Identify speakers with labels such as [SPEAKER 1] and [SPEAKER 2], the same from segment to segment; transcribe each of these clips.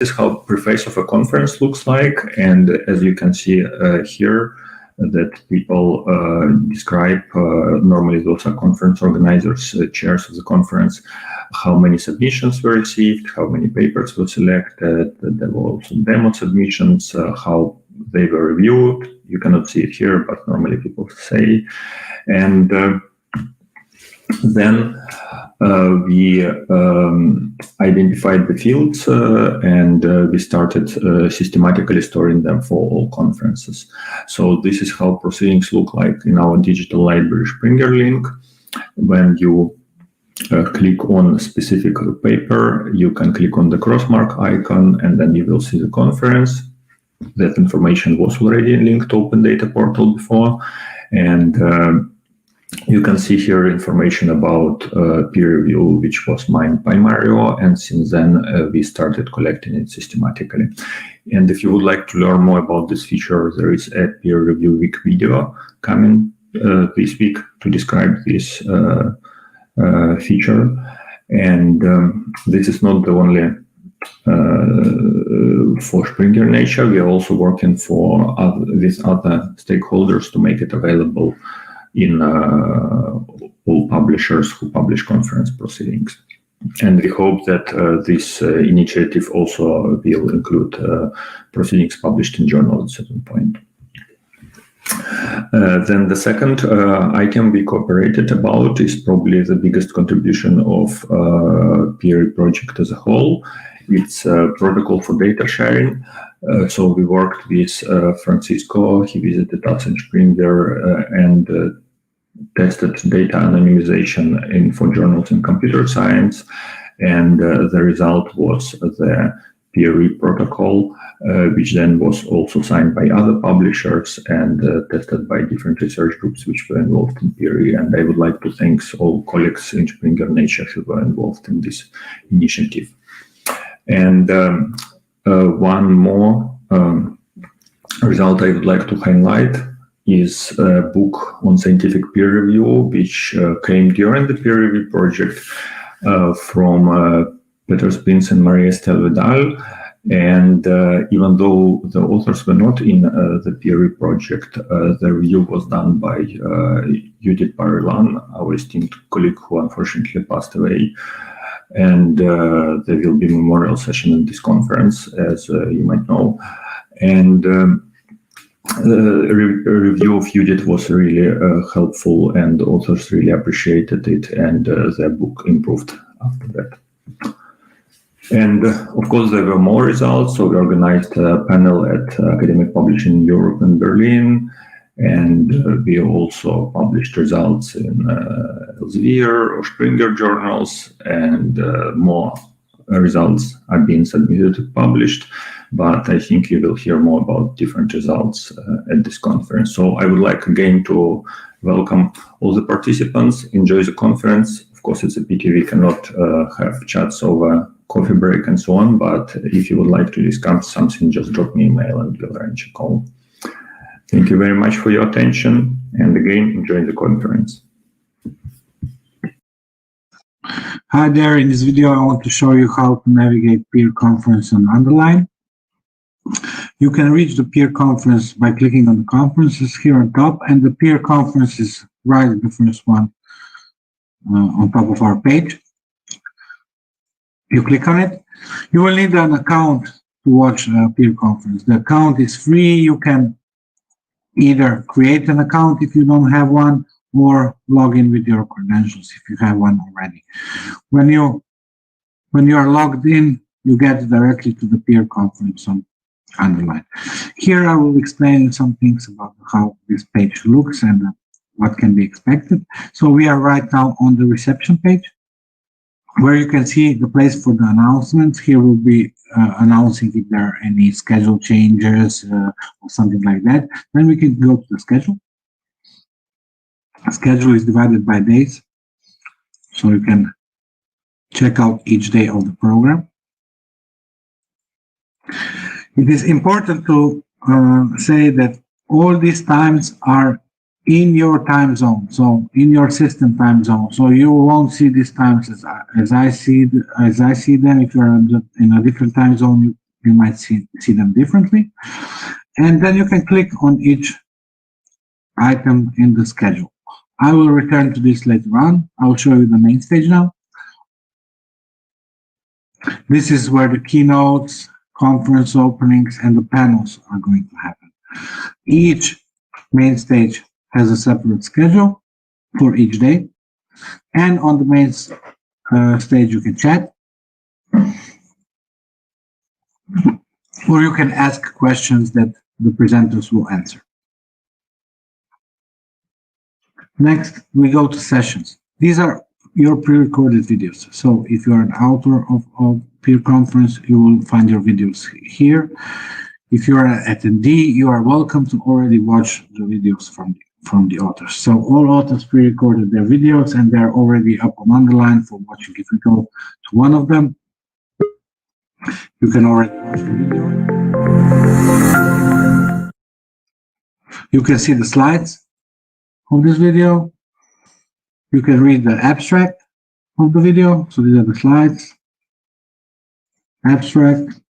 [SPEAKER 1] is how preface of a conference looks like, and as you can see here, that people describe, normally those are conference organizers, chairs of the conference, how many submissions were received, how many papers were selected, there were also demo submissions, how they were reviewed. You cannot see it here, but normally people say. And then we identified the fields and we started systematically storing them for all conferences. So this is how proceedings look like in our digital library Springer link. When you click on a specific paper, you can click on the crossmark icon and then you will see the conference. That information was already linked to Open Data Portal before, and you can see here information about peer review, which was mined by Mario, and since then we started collecting it systematically. And if you would like to learn more about this feature, there is a peer review week video coming this week to describe this feature. And this is not the only for Springer Nature. We are also working with other stakeholders to make it available in all publishers who publish conference proceedings. And we hope that this initiative also will include proceedings published in journals at some point. Then the second item we cooperated about is probably the biggest contribution of PEERE project as a whole. It's a protocol for data sharing. So we worked with Francisco. He visited us in Springer and tested data anonymization for journals in computer science. And the result was the PEERE protocol, which then was also signed by other publishers and tested by different research groups which were involved in PEERE. And I would like to thank all colleagues in Springer Nature who were involved in this initiative. And one more result I would like to highlight is a book on scientific peer review, which came during the peer review project from Peter Spins and Maria Estelle Vidal. And even though the authors were not in the PEERE project, the review was done by Judith Barilan, our esteemed colleague who unfortunately passed away. And there will be a memorial session at this conference, as you might know. And the review of Judith was really helpful, and authors really appreciated it, and their book improved after that. And of course, there were more results. So we organized a panel at Academic Publishing Europe in Berlin, and we also published results in Elsevier or Springer journals, and more results are being submitted and published. But I think you will hear more about different results at this conference. So I would like again to welcome all the participants. Enjoy the conference. Of course, it's a pity we cannot have chats over coffee break and so on, but if you would like to discuss something, just drop me an email and we'll arrange a call. Thank you very much for your attention, and again, enjoy the conference.
[SPEAKER 2] Hi there, in this video I want to show you how to navigate PEERE conference on Underline. You can reach the PEERE conference by clicking on the conferences here on top, and the PEERE conference is right the first one on top of our page. You click on it. You will need an account to watch the PEERE conference. The account is free. You can either create an account if you don't have one, or log in with your credentials if you have one already. When you are logged in, you get directly to the PEERE conference on Underline. Here I will explain some things about how this page looks and what can be expected. So we are right now on the reception page, where you can see the place for the announcements. Here will be announcing if there are any schedule changes or something like that. Then we can go to the schedule. The schedule is divided by days, so you can check out each day of the program. It is important to say that all these times are in your time zone, so in your system time zone. So you won't see these times as I see them. If you're in a different time zone, you might see them differently. And then you can click on each item in the schedule. I will return to this later on. I'll show you the main stage now. This is where the keynotes, conference openings, and the panels are going to happen. Each main stage has a separate schedule for each day. And on the main stage, you can chat. Or you can ask questions that the presenters will answer. Next, we go to sessions. These are your pre-recorded videos. So if you're an author of PEERE conference, you will find your videos here. If you're an attendee, you are welcome to already watch the videos from the authors. So all authors pre-recorded their videos and they're already up on Underline for watching. If we go to one of them, you can already watch the video. You can see the slides of this video. You can read the abstract of the video. So these are the slides, abstract,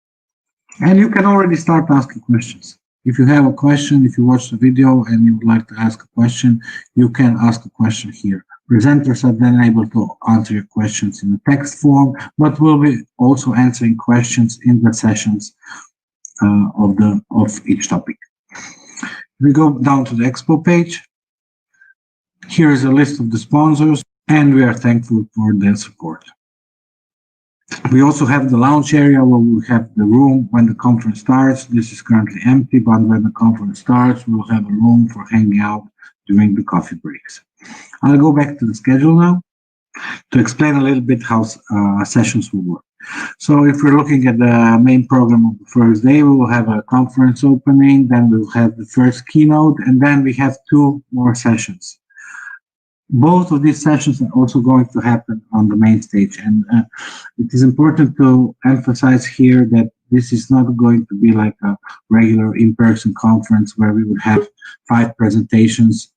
[SPEAKER 2] and you can already start asking questions. If you have a question, if you watch the video and you would like to ask a question, you can ask a question here. Presenters are then able to answer your questions in the text form, but we'll be also answering questions in the sessions of each topic. We go down to the expo page. Here is a list of the sponsors, and we are thankful for their support. We also have the lounge area where we have the room when the conference starts. This is currently empty, but when the conference starts, we'll have a room for hanging out during the coffee breaks. I'll go back to the schedule now to explain a little bit how sessions will work. So if we're looking at the main program of the first day, we will have a conference opening, then we'll have the first keynote, and then we have 2 more sessions. Both of these sessions are also going to happen on the main stage, and it is important to emphasize here that this is not going to be like a regular in-person conference where we would have 5 presentations,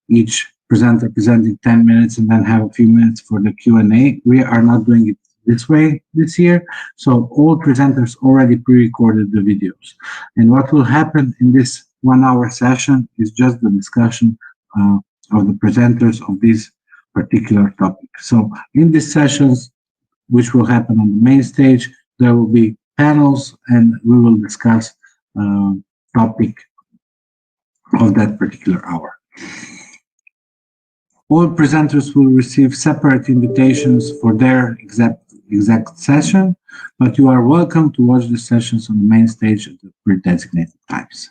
[SPEAKER 2] each presenter presenting 10 minutes and then have a few minutes for the Q&A. We are not doing it this way this year, so all presenters already pre-recorded the videos. And what will happen in this 1-hour session is just the discussion of the presenters of this particular topic. So in these sessions, which will happen on the main stage, there will be panels and we will discuss topic of that particular hour. All presenters will receive separate invitations for their exact session, but you are welcome to watch the sessions on the main stage at the pre-designated times.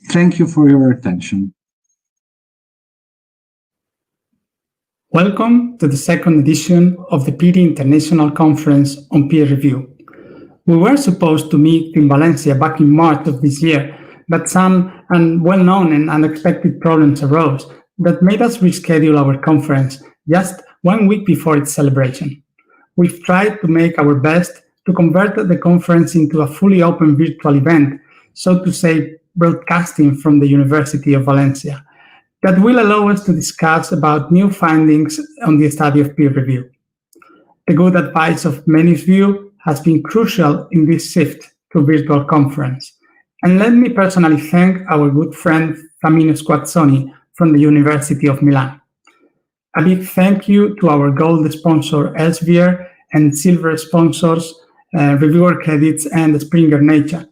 [SPEAKER 2] Thank you for your attention.
[SPEAKER 3] Welcome to the second edition of the PEERE International Conference on Peer Review. We were supposed to meet in Valencia back in March of this year, but some well-known and unexpected problems arose that made us reschedule our conference just 1 week before its celebration. We've tried to make our best to convert the conference into a fully open virtual event, so to say, broadcasting from the University of Valencia, that will allow us to discuss about new findings on the study of peer review. The good advice of many of you has been crucial in this shift to virtual conference. And let me personally thank our good friend Flamino Squazzoni from the University of Milan. A big thank you to our gold sponsor Elsevier and silver sponsors Reviewer Credits and Springer Nature.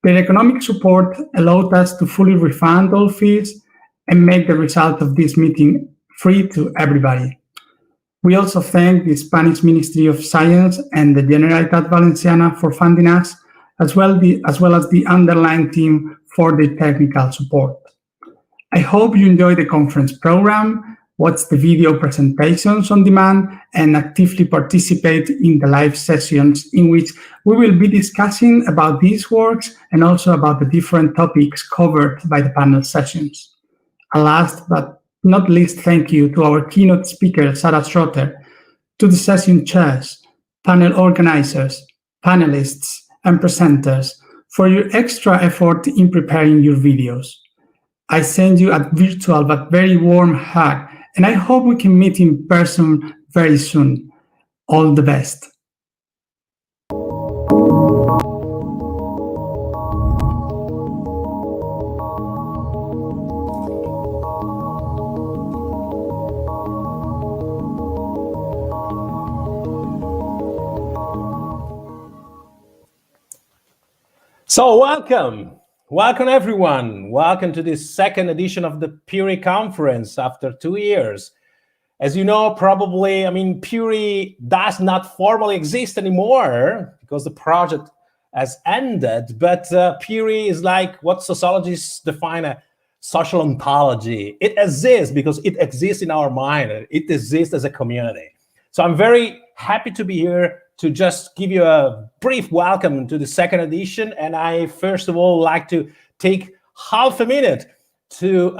[SPEAKER 3] Their economic support allowed us to fully refund all fees and make the result of this meeting free to everybody. We also thank the Spanish Ministry of Science and the Generalitat Valenciana for funding us, as well as the Underline team for the technical support. I hope you enjoy the conference program, watch the video presentations on demand, and actively participate in the live sessions in which we will be discussing about these works and also about the different topics covered by the panel sessions. And last but not least, thank you to our keynote speaker, Sarah Schrotter, to the session chairs, panel organizers, panelists, and presenters for your extra effort in preparing your videos. I send you a virtual but very warm hug, and I hope we can meet in person very soon. All the best.
[SPEAKER 4] So welcome everyone. Welcome to this second edition of the PEERE conference after 2 years. As you know, probably, PEERE does not formally exist anymore because the project has ended, but PEERE is like what sociologists define a social ontology. It exists because it exists in our mind. It exists as a community. So I'm very happy to be here to just give you a brief welcome to the second edition. And I first of all like to take half a minute to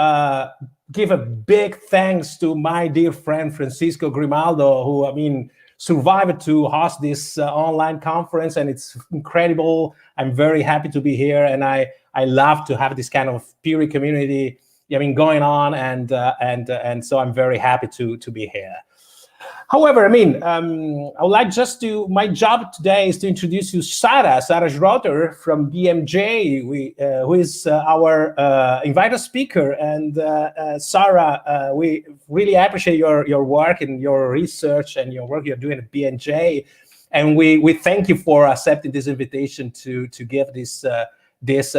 [SPEAKER 4] give a big thanks to my dear friend Francisco Grimaldo, who survived to host this online conference, and it's incredible. I'm very happy to be here, and I love to have this kind of PEERE community going on, and so I'm very happy to be here. However, I would like my job today is to introduce you Sarah Schroeder from BMJ, who is our invited speaker. And Sarah, we really appreciate your work and your research and your work you're doing at BMJ. And we thank you for accepting this invitation to give this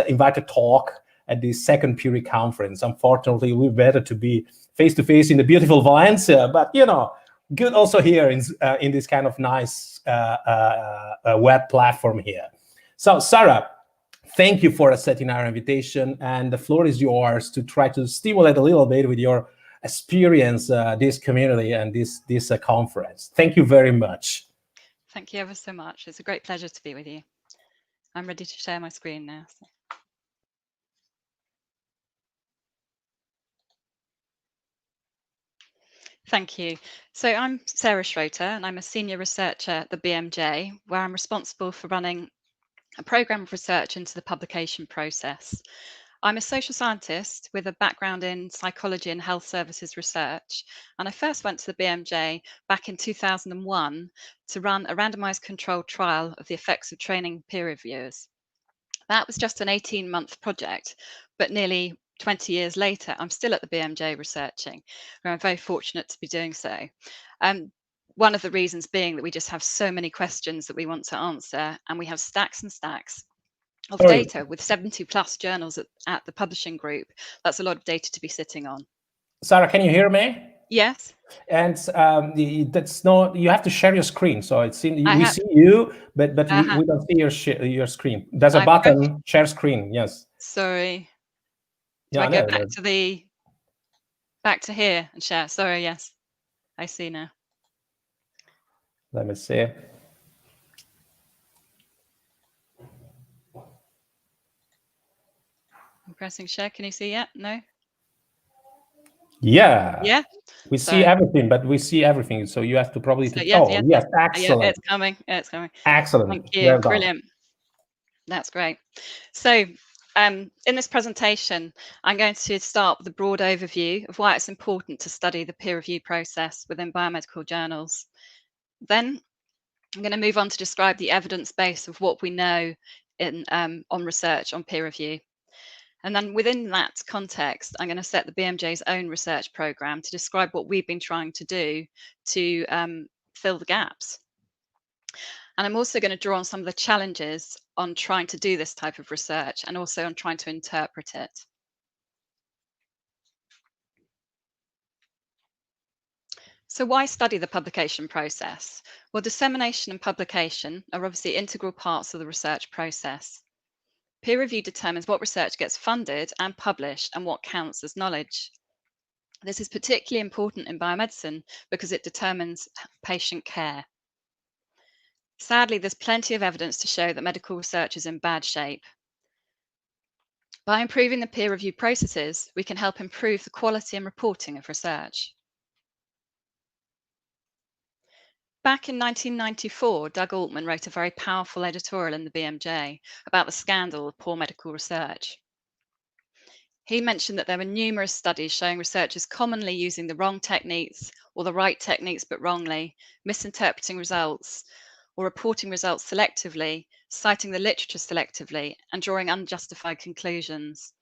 [SPEAKER 4] invited talk at the second PEERE conference. Unfortunately, we're better to be face-to-face in the beautiful Valencia, but good also here in this kind of nice web platform here. So Sarah, thank you for accepting our invitation, and the floor is yours to try to stimulate a little bit with your experience this community and this conference. Thank you very much.
[SPEAKER 5] Thank you ever so much. It's a great pleasure to be with you. I'm ready to share my screen now. So. Thank you. So I'm Sarah Schroeder, and I'm a senior researcher at the BMJ, where I'm responsible for running a program of research into the publication process. I'm a social scientist with a background in psychology and health services research, and I first went to the BMJ back in 2001 to run a randomized controlled trial of the effects of training peer reviewers. That was just an 18-month project, but nearly 20 years later, I'm still at the BMJ researching, where I'm very fortunate to be doing so. One of the reasons being that we just have so many questions that we want to answer, and we have stacks and stacks of data with 70 plus journals at the publishing group. That's a lot of data to be sitting on.
[SPEAKER 4] Sarah, can you hear me?
[SPEAKER 5] Yes.
[SPEAKER 4] And that's not, you have to share your screen. So it's we see you, but we don't see your screen. There's a button, share screen. Yes.
[SPEAKER 5] Sorry. Do I go back to here and share? Sorry. Yes, I see now.
[SPEAKER 4] Let me see.
[SPEAKER 5] I'm pressing share. Can you see yet? No.
[SPEAKER 4] Yeah.
[SPEAKER 5] Yeah.
[SPEAKER 4] We see everything, but we see everything. So you have to probably yes, excellent.
[SPEAKER 5] Yeah, it's coming. It's coming.
[SPEAKER 4] Excellent.
[SPEAKER 5] Thank you. Brilliant. That's great. So in this presentation, I'm going to start with a broad overview of why it's important to study the peer review process within biomedical journals. Then I'm going to move on to describe the evidence base of what we know on research on peer review. And then within that context, I'm going to set the BMJ's own research program to describe what we've been trying to do to fill the gaps. And I'm also going to draw on some of the challenges on trying to do this type of research and also on trying to interpret it. So why study the publication process? Well, dissemination and publication are obviously integral parts of the research process. Peer review determines what research gets funded and published and what counts as knowledge. This is particularly important in biomedicine because it determines patient care. Sadly, there's plenty of evidence to show that medical research is in bad shape. By improving the peer review processes, we can help improve the quality and reporting of research. Back in 1994, Doug Altman wrote a very powerful editorial in the BMJ about the scandal of poor medical research. He mentioned that there were numerous studies showing researchers commonly using the wrong techniques or the right techniques but wrongly, misinterpreting results, or reporting results selectively, citing the literature selectively, and drawing unjustified conclusions.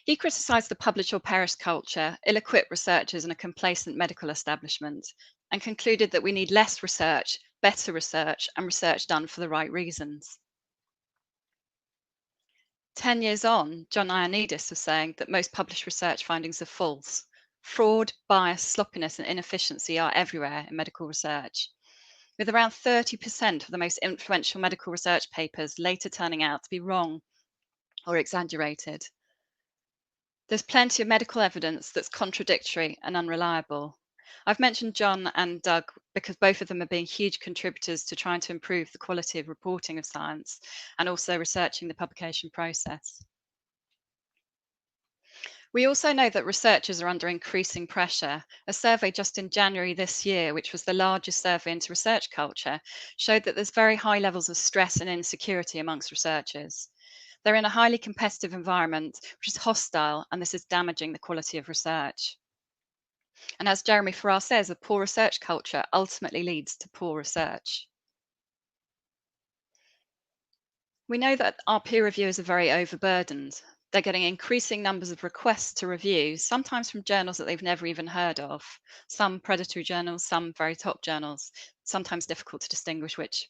[SPEAKER 5] He criticised the publish or perish culture, ill-equipped researchers, and a complacent medical establishment, and concluded that we need less research, better research, and research done for the right reasons. 10 years on, John Ioannidis was saying that most published research findings are false. Fraud, bias, sloppiness, and inefficiency are everywhere in medical research, with around 30% of the most influential medical research papers later turning out to be wrong or exaggerated. There's plenty of medical evidence that's contradictory and unreliable. I've mentioned John and Doug because both of them have been huge contributors to trying to improve the quality of reporting of science and also researching the publication process. We also know that researchers are under increasing pressure. A survey just in January this year, which was the largest survey into research culture, showed that there's very high levels of stress and insecurity amongst researchers. They're in a highly competitive environment, which is hostile, and this is damaging the quality of research. And as Jeremy Farrar says, a poor research culture ultimately leads to poor research. We know that our peer reviewers are very overburdened. They're getting increasing numbers of requests to review, sometimes from journals that they've never even heard of. Some predatory journals, some very top journals, sometimes difficult to distinguish which.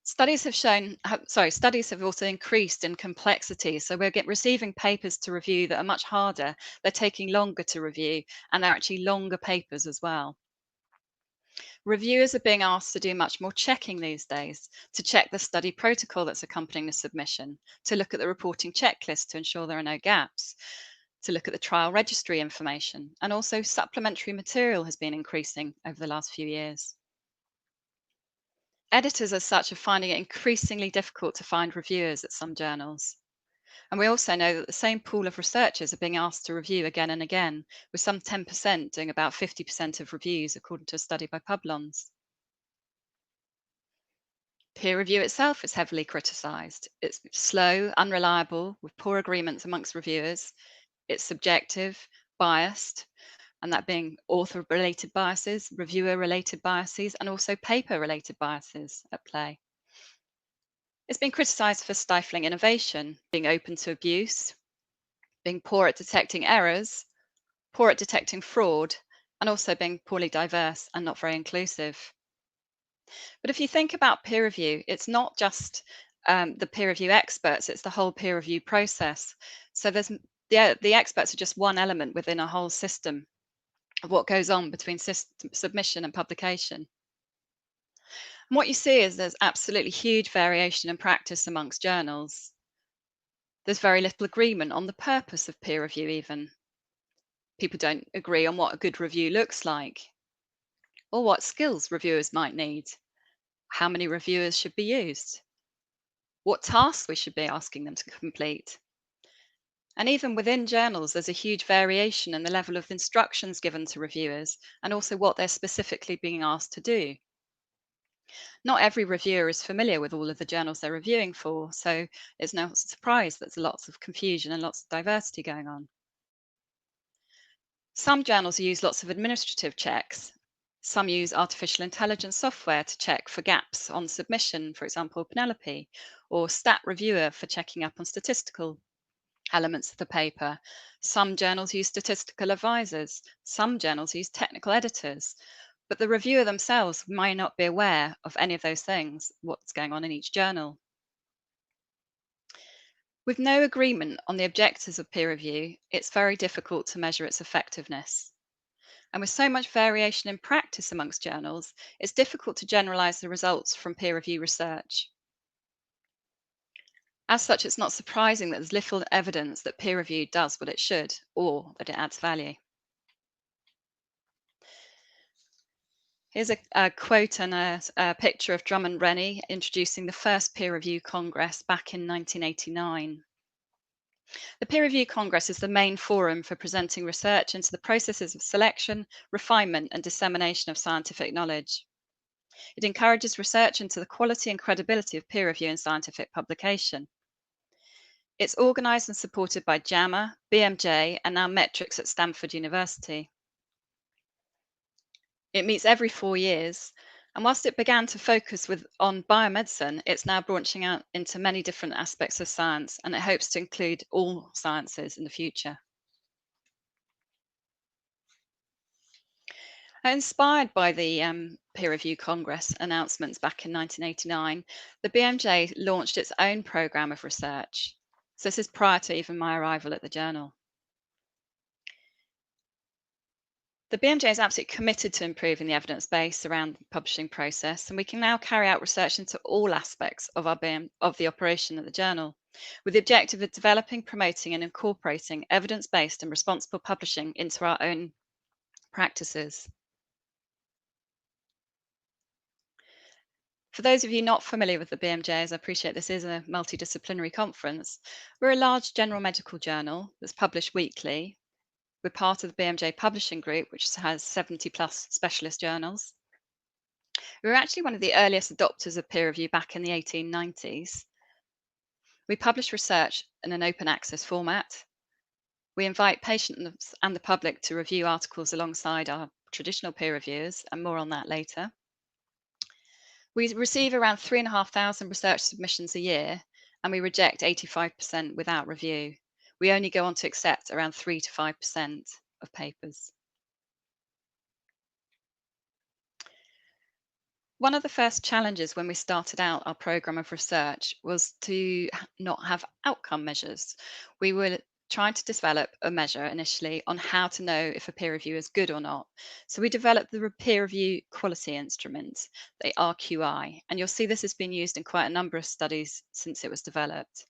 [SPEAKER 5] Studies have also increased in complexity. So we're receiving papers to review that are much harder. They're taking longer to review, and they're actually longer papers as well. Reviewers are being asked to do much more checking these days, to check the study protocol that's accompanying the submission, to look at the reporting checklist to ensure there are no gaps, to look at the trial registry information, and also supplementary material has been increasing over the last few years. Editors as such are finding it increasingly difficult to find reviewers at some journals. And we also know that the same pool of researchers are being asked to review again and again, with some 10% doing about 50% of reviews, according to a study by Publons. Peer review itself is heavily criticised. It's slow, unreliable, with poor agreements amongst reviewers. It's subjective, biased, and that being author-related biases, reviewer-related biases, and also paper-related biases at play. It's been criticised for stifling innovation, being open to abuse, being poor at detecting errors, poor at detecting fraud, and also being poorly diverse and not very inclusive. But if you think about peer review, it's not just the peer review experts, it's the whole peer review process. So the experts are just one element within a whole system of what goes on between submission and publication. And what you see is there's absolutely huge variation in practice amongst journals. There's very little agreement on the purpose of peer review even. People don't agree on what a good review looks like, or what skills reviewers might need, how many reviewers should be used, what tasks we should be asking them to complete. And even within journals, there's a huge variation in the level of instructions given to reviewers and also what they're specifically being asked to do. Not every reviewer is familiar with all of the journals they're reviewing for, so it's no surprise that there's lots of confusion and lots of diversity going on. Some journals use lots of administrative checks. Some use artificial intelligence software to check for gaps on submission, for example, Penelope, or Stat Reviewer for checking up on statistical elements of the paper. Some journals use statistical advisors. Some journals use technical editors. But the reviewer themselves might not be aware of any of those things, what's going on in each journal. With no agreement on the objectives of peer review, it's very difficult to measure its effectiveness. And with so much variation in practice amongst journals, it's difficult to generalize the results from peer review research. As such, it's not surprising that there's little evidence that peer review does what it should or that it adds value. Here's a quote and a picture of Drummond Rennie introducing the first peer review congress back in 1989. The Peer Review Congress is the main forum for presenting research into the processes of selection, refinement, and dissemination of scientific knowledge. It encourages research into the quality and credibility of peer review in scientific publication. It's organised and supported by JAMA, BMJ, and now Metrics at Stanford University. It meets every 4 years, and whilst it began to focus on biomedicine, it's now branching out into many different aspects of science, and it hopes to include all sciences in the future. Inspired by the peer review Congress announcements back in 1989, the BMJ launched its own program of research. So this is prior to even my arrival at the journal. The BMJ is absolutely committed to improving the evidence base around the publishing process, and we can now carry out research into all aspects of the operation of the journal, with the objective of developing, promoting, and incorporating evidence-based and responsible publishing into our own practices. For those of you not familiar with the BMJ, as I appreciate this is a multidisciplinary conference, we're a large general medical journal that's published weekly. We're part of the BMJ Publishing Group, which has 70 plus specialist journals. We were actually one of the earliest adopters of peer review back in the 1890s. We publish research in an open access format. We invite patients and the public to review articles alongside our traditional peer reviewers, and more on that later. We receive around 3,500 research submissions a year, and we reject 85% without review. We only go on to accept around 3 to 5% of papers. One of the first challenges when we started out our program of research was to not have outcome measures. We were trying to develop a measure initially on how to know if a peer review is good or not. So we developed the peer review quality instrument, the RQI, and you'll see this has been used in quite a number of studies since it was developed.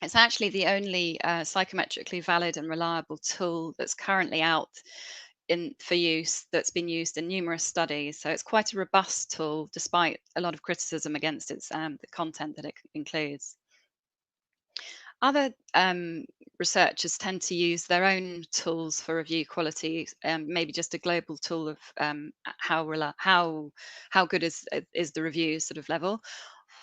[SPEAKER 5] It's actually the only psychometrically valid and reliable tool that's currently out for use that's been used in numerous studies. So it's quite a robust tool, despite a lot of criticism against its the content that it includes. Other researchers tend to use their own tools for review quality, maybe just a global tool of how good is the review sort of level,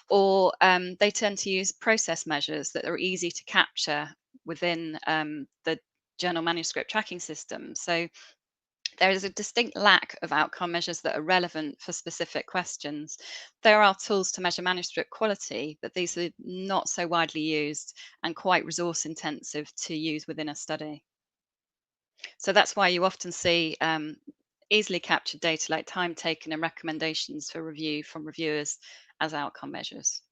[SPEAKER 5] or they tend to use process measures that are easy to capture within the journal manuscript tracking system. So there is a distinct lack of outcome measures that are relevant for specific questions. There are tools to measure manuscript quality, but these are not so widely used and quite resource intensive to use within a study. So that's why you often see easily captured data like time taken and recommendations for review from reviewers as outcome measures.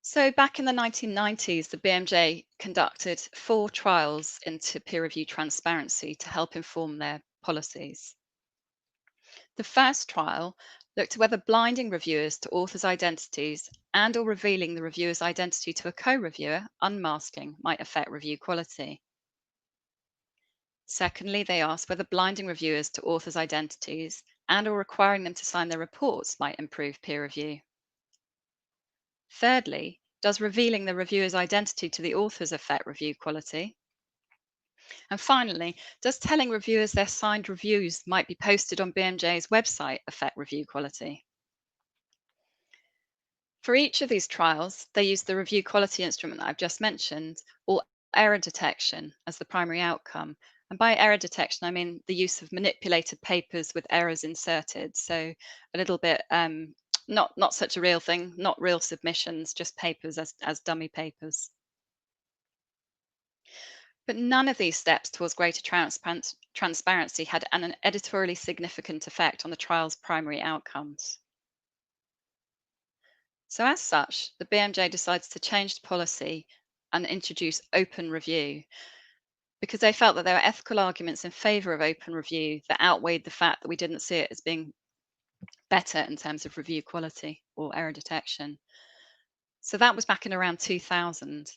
[SPEAKER 5] So back in the 1990s, the BMJ conducted 4 trials into peer review transparency to help inform their policies. The first trial looked at whether blinding reviewers to authors' identities and or revealing the reviewer's identity to a co-reviewer, unmasking, might affect review quality. Secondly, they asked whether blinding reviewers to authors' identities and or requiring them to sign their reports might improve peer review. Thirdly, does revealing the reviewer's identity to the authors affect review quality? And finally, does telling reviewers their signed reviews might be posted on BMJ's website affect review quality? For each of these trials, they used the review quality instrument that I've just mentioned, or error detection as the primary outcome. And by error detection, I mean the use of manipulated papers with errors inserted. So a little bit not such a real thing, not real submissions, just papers as dummy papers. But none of these steps towards greater transparency had an editorially significant effect on the trial's primary outcomes. So as such, the BMJ decides to change the policy and introduce open review because they felt that there were ethical arguments in favour of open review that outweighed the fact that we didn't see it as being better in terms of review quality or error detection. So that was back in around 2000.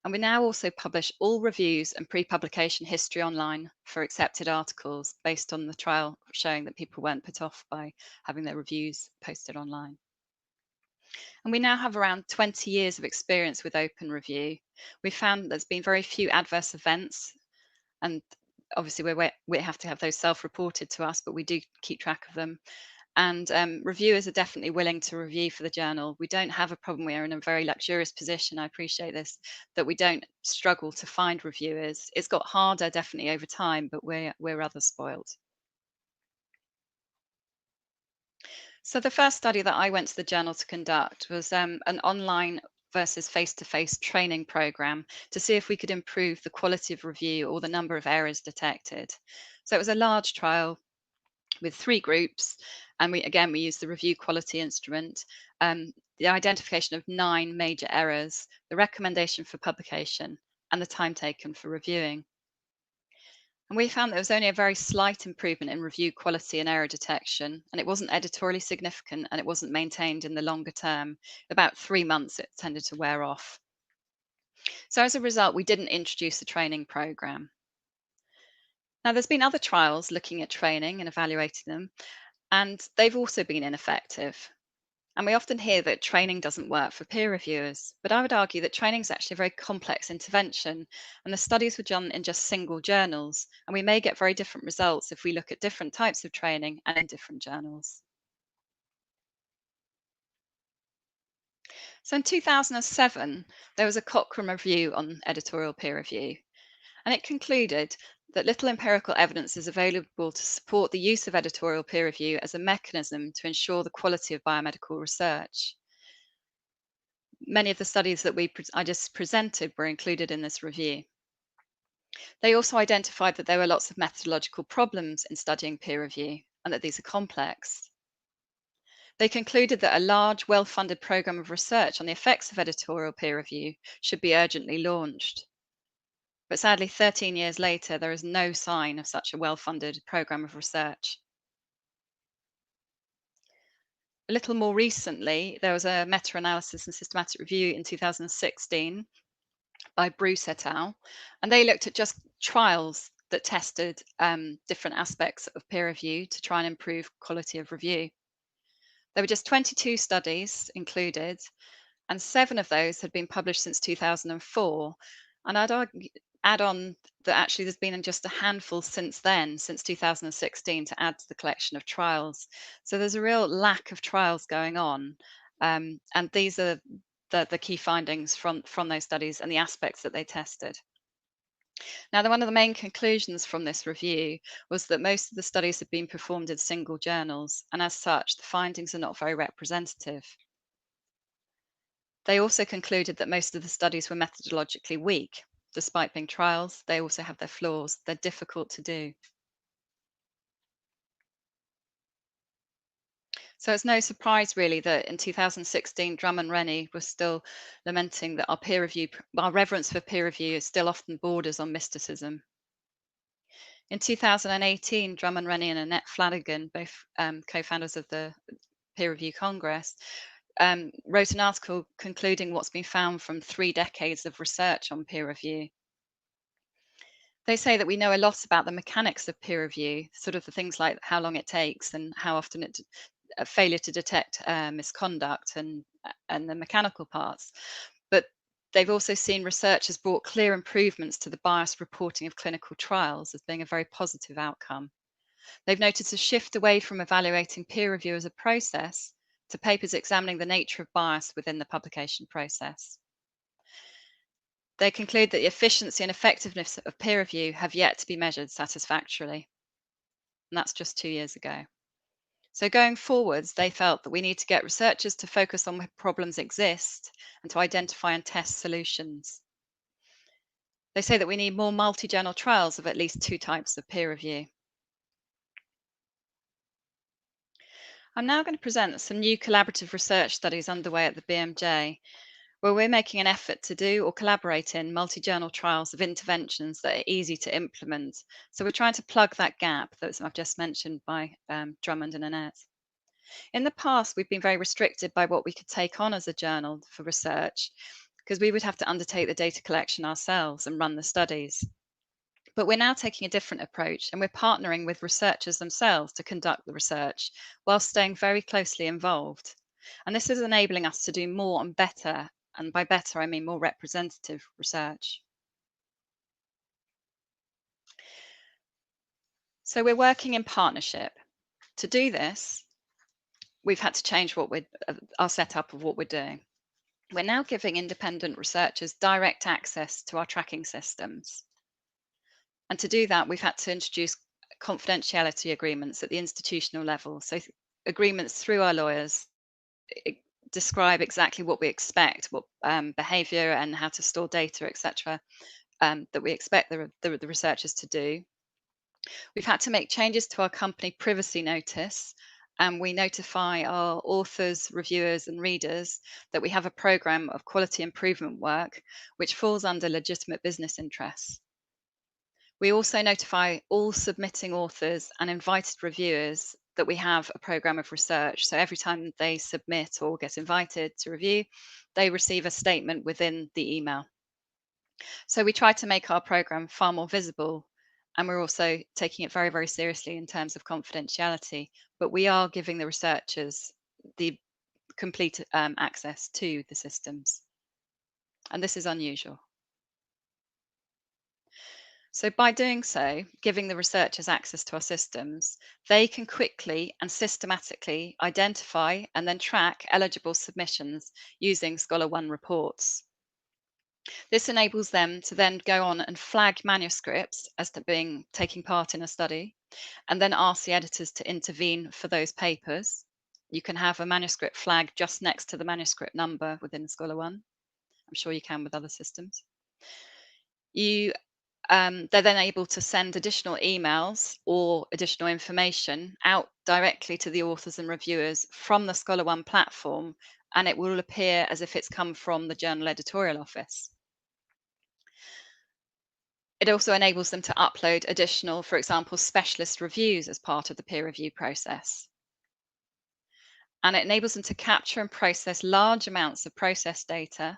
[SPEAKER 5] And we now also publish all reviews and pre-publication history online for accepted articles based on the trial showing that people weren't put off by having their reviews posted online. And we now have around 20 years of experience with open review. We found there's been very few adverse events, and obviously we have to have those self-reported to us, but we do keep track of them. And reviewers are definitely willing to review for the journal. We don't have a problem. We are in a very luxurious position. I appreciate this, that we don't struggle to find reviewers. It's got harder definitely over time, but we're rather spoiled. So the first study that I went to the journal to conduct was an online versus face-to-face training program to see if we could improve the quality of review or the number of errors detected. So it was a large trial with 3 groups, and we used the review quality instrument, the identification of 9 major errors, the recommendation for publication, and the time taken for reviewing. And we found there was only a very slight improvement in review quality and error detection, and it wasn't editorially significant, and it wasn't maintained in the longer term. About 3 months, it tended to wear off. So as a result, we didn't introduce a training program. Now, there's been other trials looking at training and evaluating them, and they've also been ineffective. And we often hear that training doesn't work for peer reviewers, but I would argue that training is actually a very complex intervention, and the studies were done in just single journals, and we may get very different results if we look at different types of training and in different journals. So in 2007, there was a Cochrane review on editorial peer review, and it concluded that little empirical evidence is available to support the use of editorial peer review as a mechanism to ensure the quality of biomedical research. Many of the studies that I just presented were included in this review. They also identified that there were lots of methodological problems in studying peer review and that these are complex. They concluded that a large, well-funded program of research on the effects of editorial peer review should be urgently launched. But sadly, 13 years later, there is no sign of such a well-funded program of research. A little more recently, there was a meta-analysis and systematic review in 2016 by Bruce et al. And they looked at just trials that tested different aspects of peer review to try and improve quality of review. There were just 22 studies included, and 7 of those had been published since 2004. And I'd add on that actually there's been just a handful since then, since 2016, to add to the collection of trials. So there's a real lack of trials going on. And these are the key findings from those studies and the aspects that they tested. Now, one of the main conclusions from this review was that most of the studies had been performed in single journals, and as such, the findings are not very representative. They also concluded that most of the studies were methodologically weak. Despite being trials, they also have their flaws. They're difficult to do. So it's no surprise really that in 2016, Drum and Rennie was still lamenting that our reverence for peer review is still often borders on mysticism. In 2018, Drum and Rennie and Annette Flanagan, both co-founders of the Peer Review Congress, wrote an article concluding what's been found from 3 decades of research on peer review. They say that we know a lot about the mechanics of peer review, sort of the things like how long it takes and how often a failure to detect misconduct and the mechanical parts. But they've also seen research has brought clear improvements to the biased reporting of clinical trials as being a very positive outcome. They've noticed a shift away from evaluating peer review as a process to papers examining the nature of bias within the publication process. They conclude that the efficiency and effectiveness of peer review have yet to be measured satisfactorily. And that's just 2 years ago. So going forwards, they felt that we need to get researchers to focus on where problems exist and to identify and test solutions. They say that we need more multi-journal trials of at least 2 types of peer review. I'm now going to present some new collaborative research studies underway at the BMJ, where we're making an effort to do or collaborate in multi-journal trials of interventions that are easy to implement. So we're trying to plug that gap that I've just mentioned by Drummond and Annette. In the past, we've been very restricted by what we could take on as a journal for research, because we would have to undertake the data collection ourselves and run the studies. But we're now taking a different approach, and we're partnering with researchers themselves to conduct the research while staying very closely involved. And this is enabling us to do more and better, and by better, I mean more representative research. So we're working in partnership. To do this, we've had to change our setup of what we're doing. We're now giving independent researchers direct access to our tracking systems. And to do that, we've had to introduce confidentiality agreements at the institutional level. So agreements through our lawyers describe exactly what we expect, what behavior and how to store data, etc., that we expect the researchers to do. We've had to make changes to our company privacy notice, and we notify our authors, reviewers, and readers that we have a program of quality improvement work which falls under legitimate business interests. We also notify all submitting authors and invited reviewers that we have a program of research. So every time they submit or get invited to review, they receive a statement within the email. So we try to make our program far more visible, and we're also taking it very, very seriously in terms of confidentiality, but we are giving the researchers the complete access to the systems. And this is unusual. So by doing so, giving the researchers access to our systems, they can quickly and systematically identify and then track eligible submissions using ScholarOne reports. This enables them to then go on and flag manuscripts as to taking part in a study, and then ask the editors to intervene for those papers. You can have a manuscript flag just next to the manuscript number within ScholarOne. I'm sure you can with other systems. They're then able to send additional emails or additional information out directly to the authors and reviewers from the ScholarOne platform, and it will appear as if it's come from the journal editorial office. It also enables them to upload additional, for example, specialist reviews as part of the peer review process. And it enables them to capture and process large amounts of process data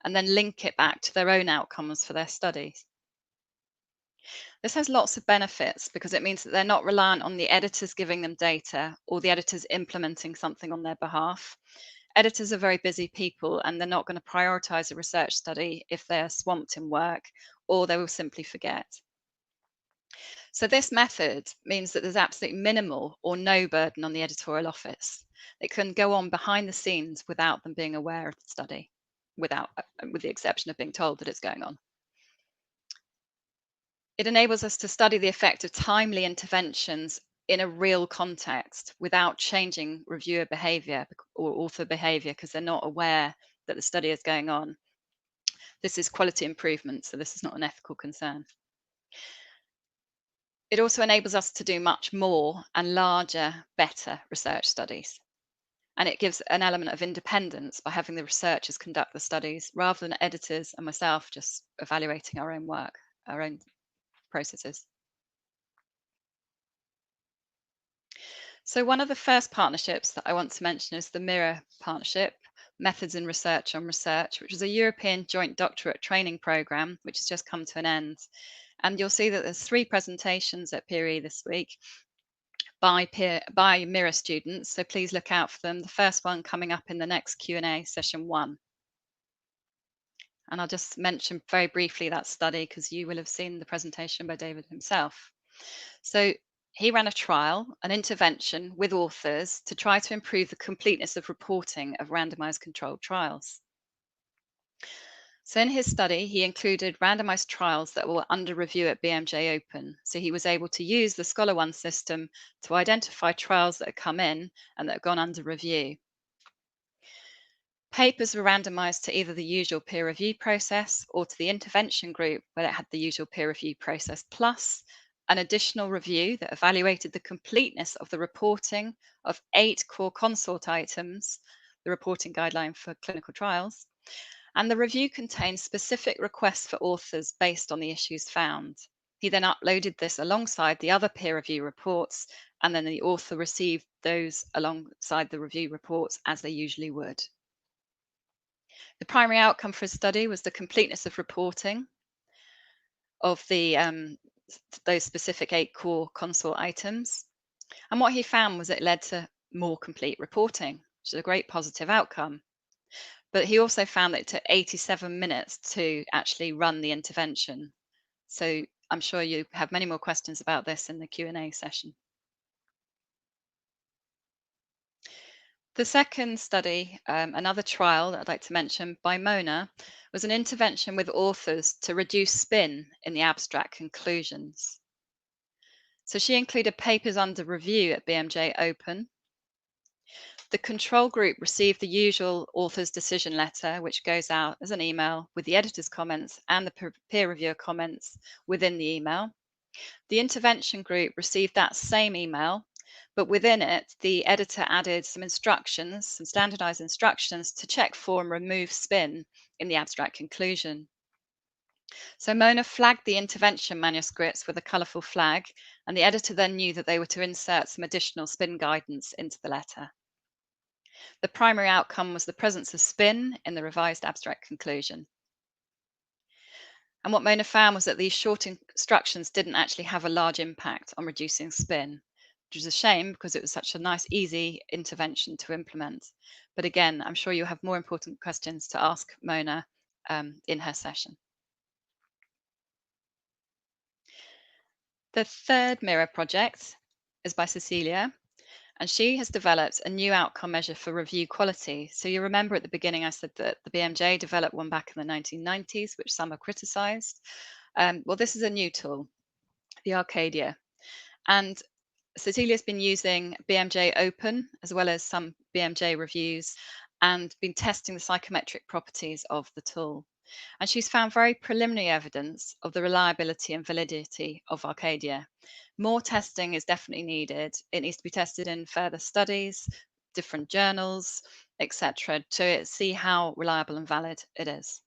[SPEAKER 5] and then link it back to their own outcomes for their studies. This has lots of benefits because it means that they're not reliant on the editors giving them data or the editors implementing something on their behalf. Editors are very busy people, and they're not going to prioritize a research study if they're swamped in work, or they will simply forget. So this method means that there's absolutely minimal or no burden on the editorial office. It can go on behind the scenes without them being aware of the study, with the exception of being told that it's going on. It enables us to study the effect of timely interventions in a real context without changing reviewer behavior or author behavior because they're not aware that the study is going on. This is quality improvement, so this is not an ethical concern. It also enables us to do much more and larger, better research studies. And it gives an element of independence by having the researchers conduct the studies rather than editors and myself just evaluating our own work, our own processes. So one of the first partnerships that I want to mention is the PEERE partnership, Methods in Research on Research, which is a European joint doctorate training program, which has just come to an end. And you'll see that there's 3 presentations at PEERE this week by PEERE students, so please look out for them. The first one coming up in the next Q&A session 1. And I'll just mention very briefly that study because you will have seen the presentation by David himself. So he ran a trial, an intervention with authors to try to improve the completeness of reporting of randomized controlled trials. So in his study, he included randomized trials that were under review at BMJ Open. So he was able to use the ScholarOne system to identify trials that had come in and that had gone under review. Papers were randomized to either the usual peer review process or to the intervention group where it had the usual peer review process plus an additional review that evaluated the completeness of the reporting of 8 core consort items, the reporting guideline for clinical trials, and the review contained specific requests for authors based on the issues found. He then uploaded this alongside the other peer review reports, and then the author received those alongside the review reports as they usually would. The primary outcome for his study was the completeness of reporting of those specific 8 core consort items. And what he found was it led to more complete reporting, which is a great positive outcome. But he also found that it took 87 minutes to actually run the intervention. So I'm sure you have many more questions about this in the Q&A session. The second study, another trial that I'd like to mention by Mona, was an intervention with authors to reduce spin in the abstract conclusions. So she included papers under review at BMJ Open. The control group received the usual author's decision letter, which goes out as an email with the editor's comments and the peer reviewer comments within the email. The intervention group received that same email, but within it, the editor added some instructions, some standardized instructions to check for and remove spin in the abstract conclusion. So Mona flagged the intervention manuscripts with a colourful flag, and the editor then knew that they were to insert some additional spin guidance into the letter. The primary outcome was the presence of spin in the revised abstract conclusion. And what Mona found was that these short instructions didn't actually have a large impact on reducing spin, which was a shame because it was such a nice, easy intervention to implement. But again, I'm sure you have more important questions to ask Mona in her session. The third PEERE project is by Cecilia, and she has developed a new outcome measure for review quality. So you remember at the beginning I said that the BMJ developed one back in the 1990s, which some have criticised. Well, this is a new tool, the Arcadia. And Cecilia's been using BMJ Open as well as some BMJ reviews and been testing the psychometric properties of the tool. And she's found very preliminary evidence of the reliability and validity of Arcadia. More testing is definitely needed. It needs to be tested in further studies, different journals, etc., to see how reliable and valid it is.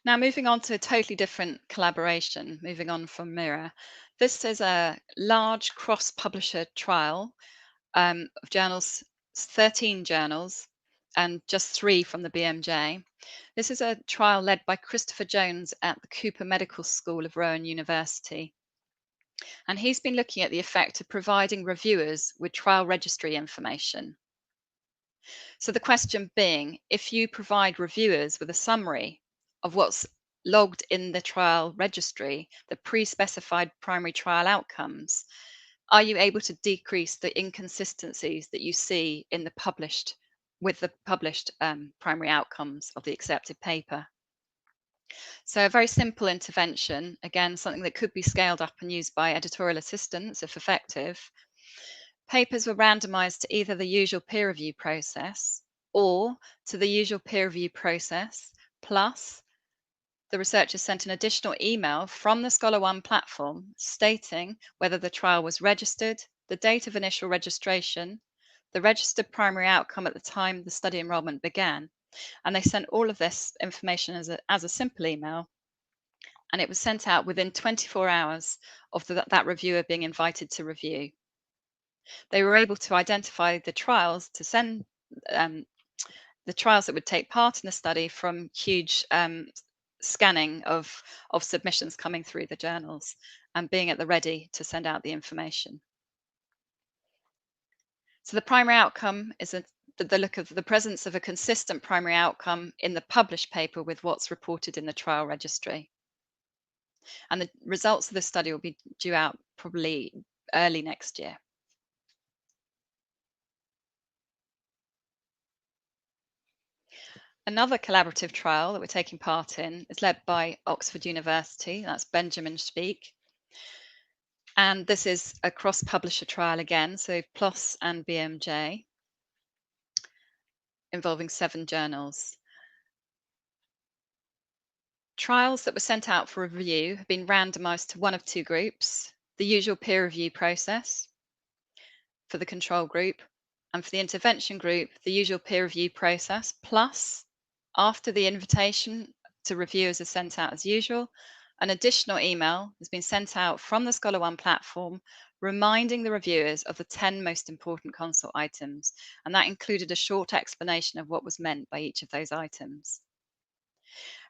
[SPEAKER 5] Now, moving on to a totally different collaboration, moving on from PEERE. This is a large cross-publisher trial of journals, 13 journals, and just 3 from the BMJ. This is a trial led by Christopher Jones at the Cooper Medical School of Rowan University. And he's been looking at the effect of providing reviewers with trial registry information. So the question being, if you provide reviewers with a summary of what's logged in the trial registry, the pre-specified primary trial outcomes, are you able to decrease the inconsistencies that you see in the published primary outcomes of the accepted paper? So a very simple intervention, again, something that could be scaled up and used by editorial assistants if effective. Papers were randomized to either the usual peer review process or to the usual peer review process, plus the researchers sent an additional email from the ScholarOne platform stating whether the trial was registered, the date of initial registration, the registered primary outcome at the time the study enrollment began. And they sent all of this information as a simple email. And it was sent out within 24 hours of that reviewer being invited to review. They were able to identify the trials to send the trials that would take part in the study from huge scanning of submissions coming through the journals and being at the ready to send out the information. So the primary outcome is the look of the presence of a consistent primary outcome in the published paper with what's reported in the trial registry. And the results of the study will be due out probably early next year. Another collaborative trial that we're taking part in is led by Oxford University, that's Benjamin Speak. And this is a cross-publisher trial again, so PLOS and BMJ, involving 7 journals. Trials that were sent out for review have been randomized to one of 2 groups, the usual peer review process for the control group, and for the intervention group, the usual peer review process, plus after the invitation to reviewers is sent out as usual, an additional email has been sent out from the ScholarOne platform reminding the reviewers of the 10 most important consult items, and that included a short explanation of what was meant by each of those items.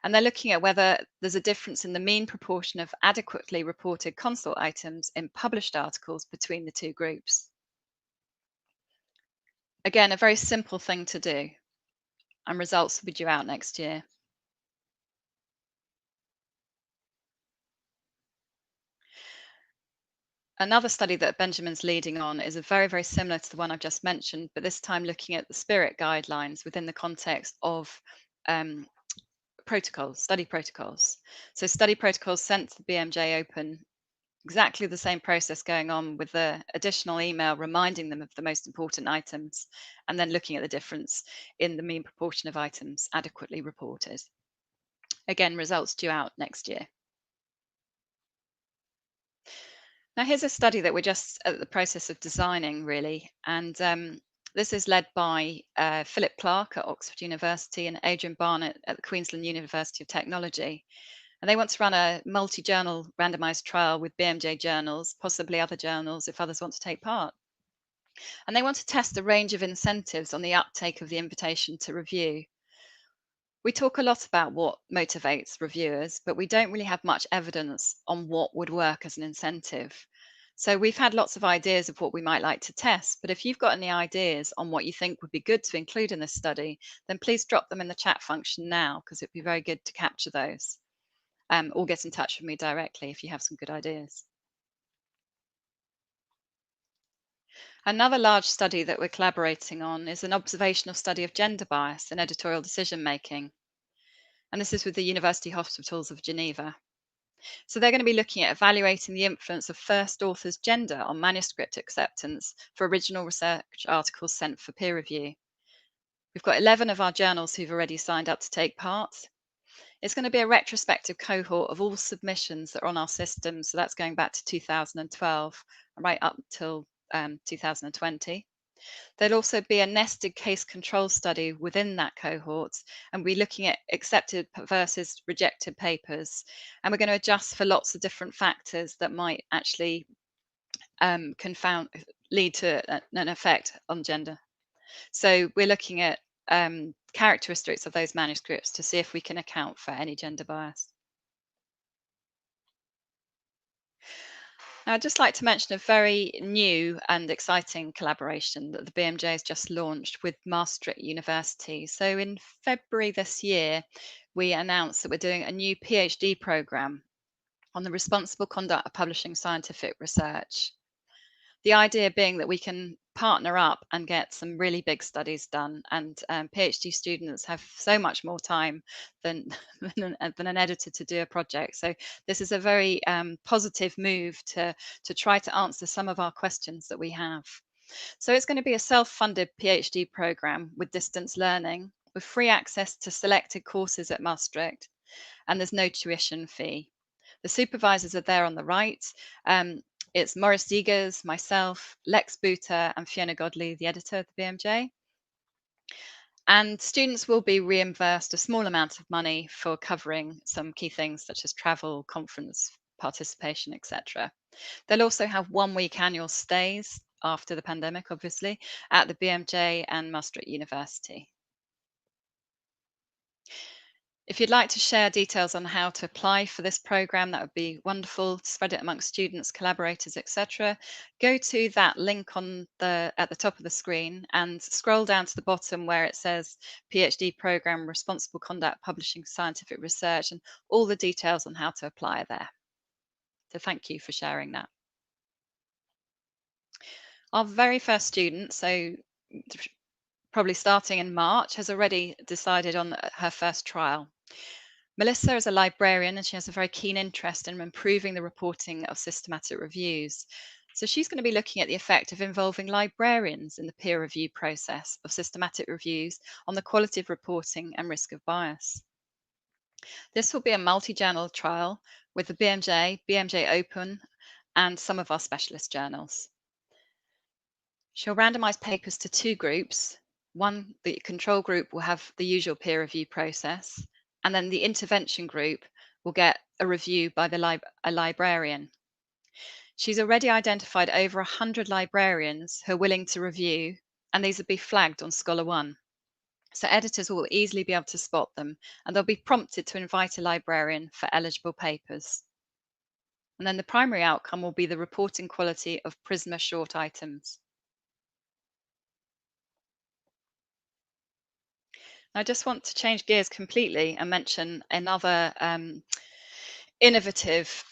[SPEAKER 5] And they're looking at whether there's a difference in the mean proportion of adequately reported consult items in published articles between the 2 groups. Again, a very simple thing to do, and results will be due out next year. Another study that Benjamin's leading on is very, very similar to the one I've just mentioned, but this time looking at the SPIRIT guidelines within the context of protocols, study protocols. So study protocols sent to the BMJ Open exactly the same process going on with the additional email reminding them of the most important items, and then looking at the difference in the mean proportion of items adequately reported. Again, results due out next year. Now, here's a study that we're just at the process of designing, really, and this is led by Philip Clark at Oxford University and Adrian Barnett at the Queensland University of Technology. And they want to run a multi-journal randomized trial with BMJ journals, possibly other journals if others want to take part. And they want to test a range of incentives on the uptake of the invitation to review. We talk a lot about what motivates reviewers, but we don't really have much evidence on what would work as an incentive. So we've had lots of ideas of what we might like to test, but if you've got any ideas on what you think would be good to include in this study, then please drop them in the chat function now, because it'd be very good to capture those. Or get in touch with me directly if you have some good ideas. Another large study that we're collaborating on is an observational study of gender bias in editorial decision making. And this is with the University Hospitals of Geneva. So they're going to be looking at evaluating the influence of first author's gender on manuscript acceptance for original research articles sent for peer review. We've got 11 of our journals who've already signed up to take part. It's going to be a retrospective cohort of all submissions that are on our system. So that's going back to 2012, right up till 2020. There'll also be a nested case control study within that cohort, and we're looking at accepted versus rejected papers. And we're going to adjust for lots of different factors that might actually lead to an effect on gender. So we're looking at characteristics of those manuscripts to see if we can account for any gender bias. Now, I'd just like to mention a very new and exciting collaboration that the BMJ has just launched with Maastricht University. So in February this year, we announced that we're doing a new PhD program on the responsible conduct of publishing scientific research. The idea being that we can partner up and get some really big studies done, and PhD students have so much more time than an editor to do a project. So this is a very positive move to try to answer some of our questions that we have. So it's going to be a self-funded PhD program with distance learning, with free access to selected courses at Maastricht, and there's no tuition fee. The supervisors are there on the right. It's Maurice Ziegers, myself, Lex Buter, and Fiona Godley, the editor of the BMJ. And students will be reimbursed a small amount of money for covering some key things such as travel, conference participation, etc. They'll also have 1 week annual stays after the pandemic, obviously, at the BMJ and Maastricht University. If you'd like to share details on how to apply for this program, that would be wonderful. Spread it amongst students, collaborators, etc. Go to that link at the top of the screen and scroll down to the bottom where it says PhD program, responsible conduct, publishing scientific research, and all the details on how to apply are there. So thank you for sharing that. Our very first student, so probably starting in March, has already decided on her first trial. Melissa is a librarian and she has a very keen interest in improving the reporting of systematic reviews. So she's going to be looking at the effect of involving librarians in the peer review process of systematic reviews on the quality of reporting and risk of bias. This will be a multi-journal trial with the BMJ, BMJ Open, and some of our specialist journals. She'll randomize papers to 2 groups. One, the control group will have the usual peer review process, and then the intervention group will get a review by a librarian. She's already identified over 100 librarians who are willing to review, and these will be flagged on Scholar One. So editors will easily be able to spot them, and they'll be prompted to invite a librarian for eligible papers. And then the primary outcome will be the reporting quality of Prisma short items. I just want to change gears completely and mention another innovative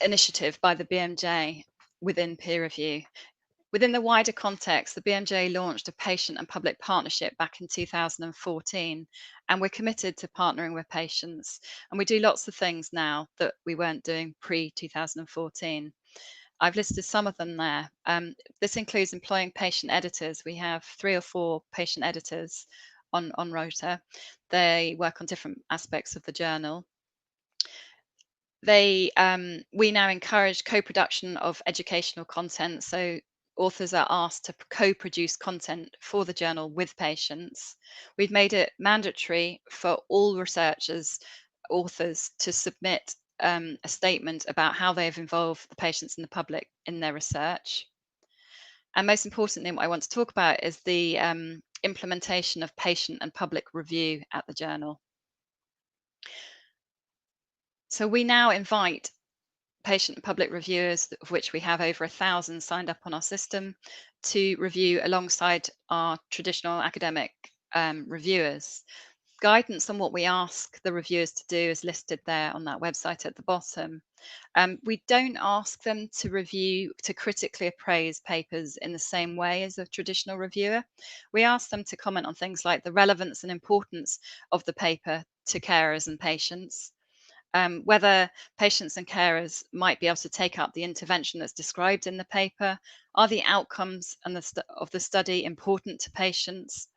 [SPEAKER 5] initiative by the BMJ within peer review. Within the wider context, the BMJ launched a patient and public partnership back in 2014, and we're committed to partnering with patients. And we do lots of things now that we weren't doing pre-2014. I've listed some of them there. This includes employing patient editors. We have 3 or 4 patient editors on Rota. They work on different aspects of the journal. We now encourage co-production of educational content. So authors are asked to co-produce content for the journal with patients. We've made it mandatory for all researchers, authors, to submit a statement about how they have involved the patients and the public in their research. And most importantly, what I want to talk about is the implementation of patient and public review at the journal. So we now invite patient and public reviewers, of which we have over 1,000 signed up on our system, to review alongside our traditional academic reviewers. Guidance on what we ask the reviewers to do is listed there on that website at the bottom. We don't ask them to critically appraise papers in the same way as a traditional reviewer. We ask them to comment on things like the relevance and importance of the paper to carers and patients, whether patients and carers might be able to take up the intervention that's described in the paper, are the outcomes of the study important to patients,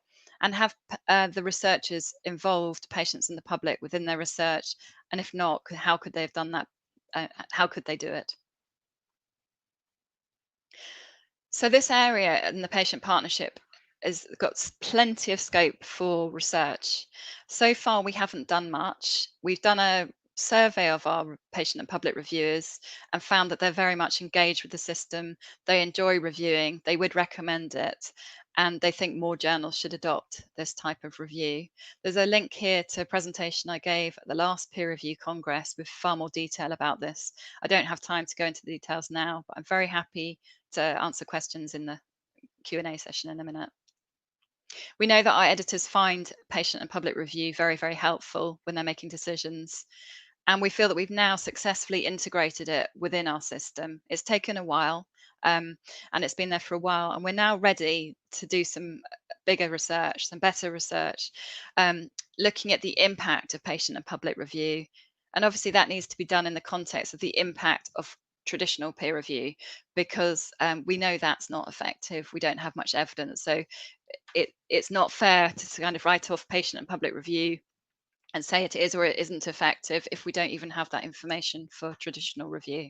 [SPEAKER 5] and have the researchers involved patients and the public within their research, and if not, how could they have done that? How could they do it? So this area in the patient partnership has got plenty of scope for research. So far, we haven't done much. We've done a survey of our patient and public reviewers and found that they're very much engaged with the system. They enjoy reviewing, they would recommend it, and they think more journals should adopt this type of review. There's a link here to a presentation I gave at the last peer review congress with far more detail about this. I don't have time to go into the details now, but I'm very happy to answer questions in the Q&A session in a minute. We know that our editors find patient and public review very, very helpful when they're making decisions. And we feel that we've now successfully integrated it within our system. It's taken a while, and it's been there for a while, and we're now ready to do some bigger research, some better research, looking at the impact of patient and public review. And obviously that needs to be done in the context of the impact of traditional peer review, because we know that's not effective. We don't have much evidence. So it's not fair to kind of write off patient and public review and say it is or it isn't effective if we don't even have that information for traditional review.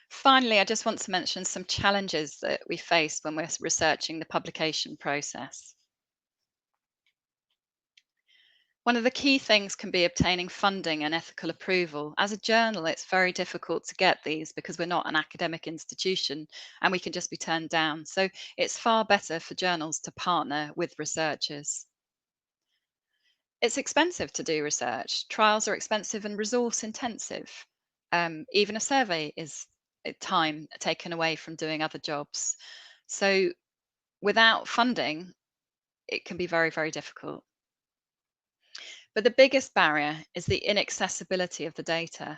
[SPEAKER 5] Finally, I just want to mention some challenges that we face when we're researching the publication process. One of the key things can be obtaining funding and ethical approval. As a journal, it's very difficult to get these because we're not an academic institution and we can just be turned down. So it's far better for journals to partner with researchers. It's expensive to do research. Trials are expensive and resource intensive. Even a survey is time taken away from doing other jobs. So without funding, it can be very, very difficult. But the biggest barrier is the inaccessibility of the data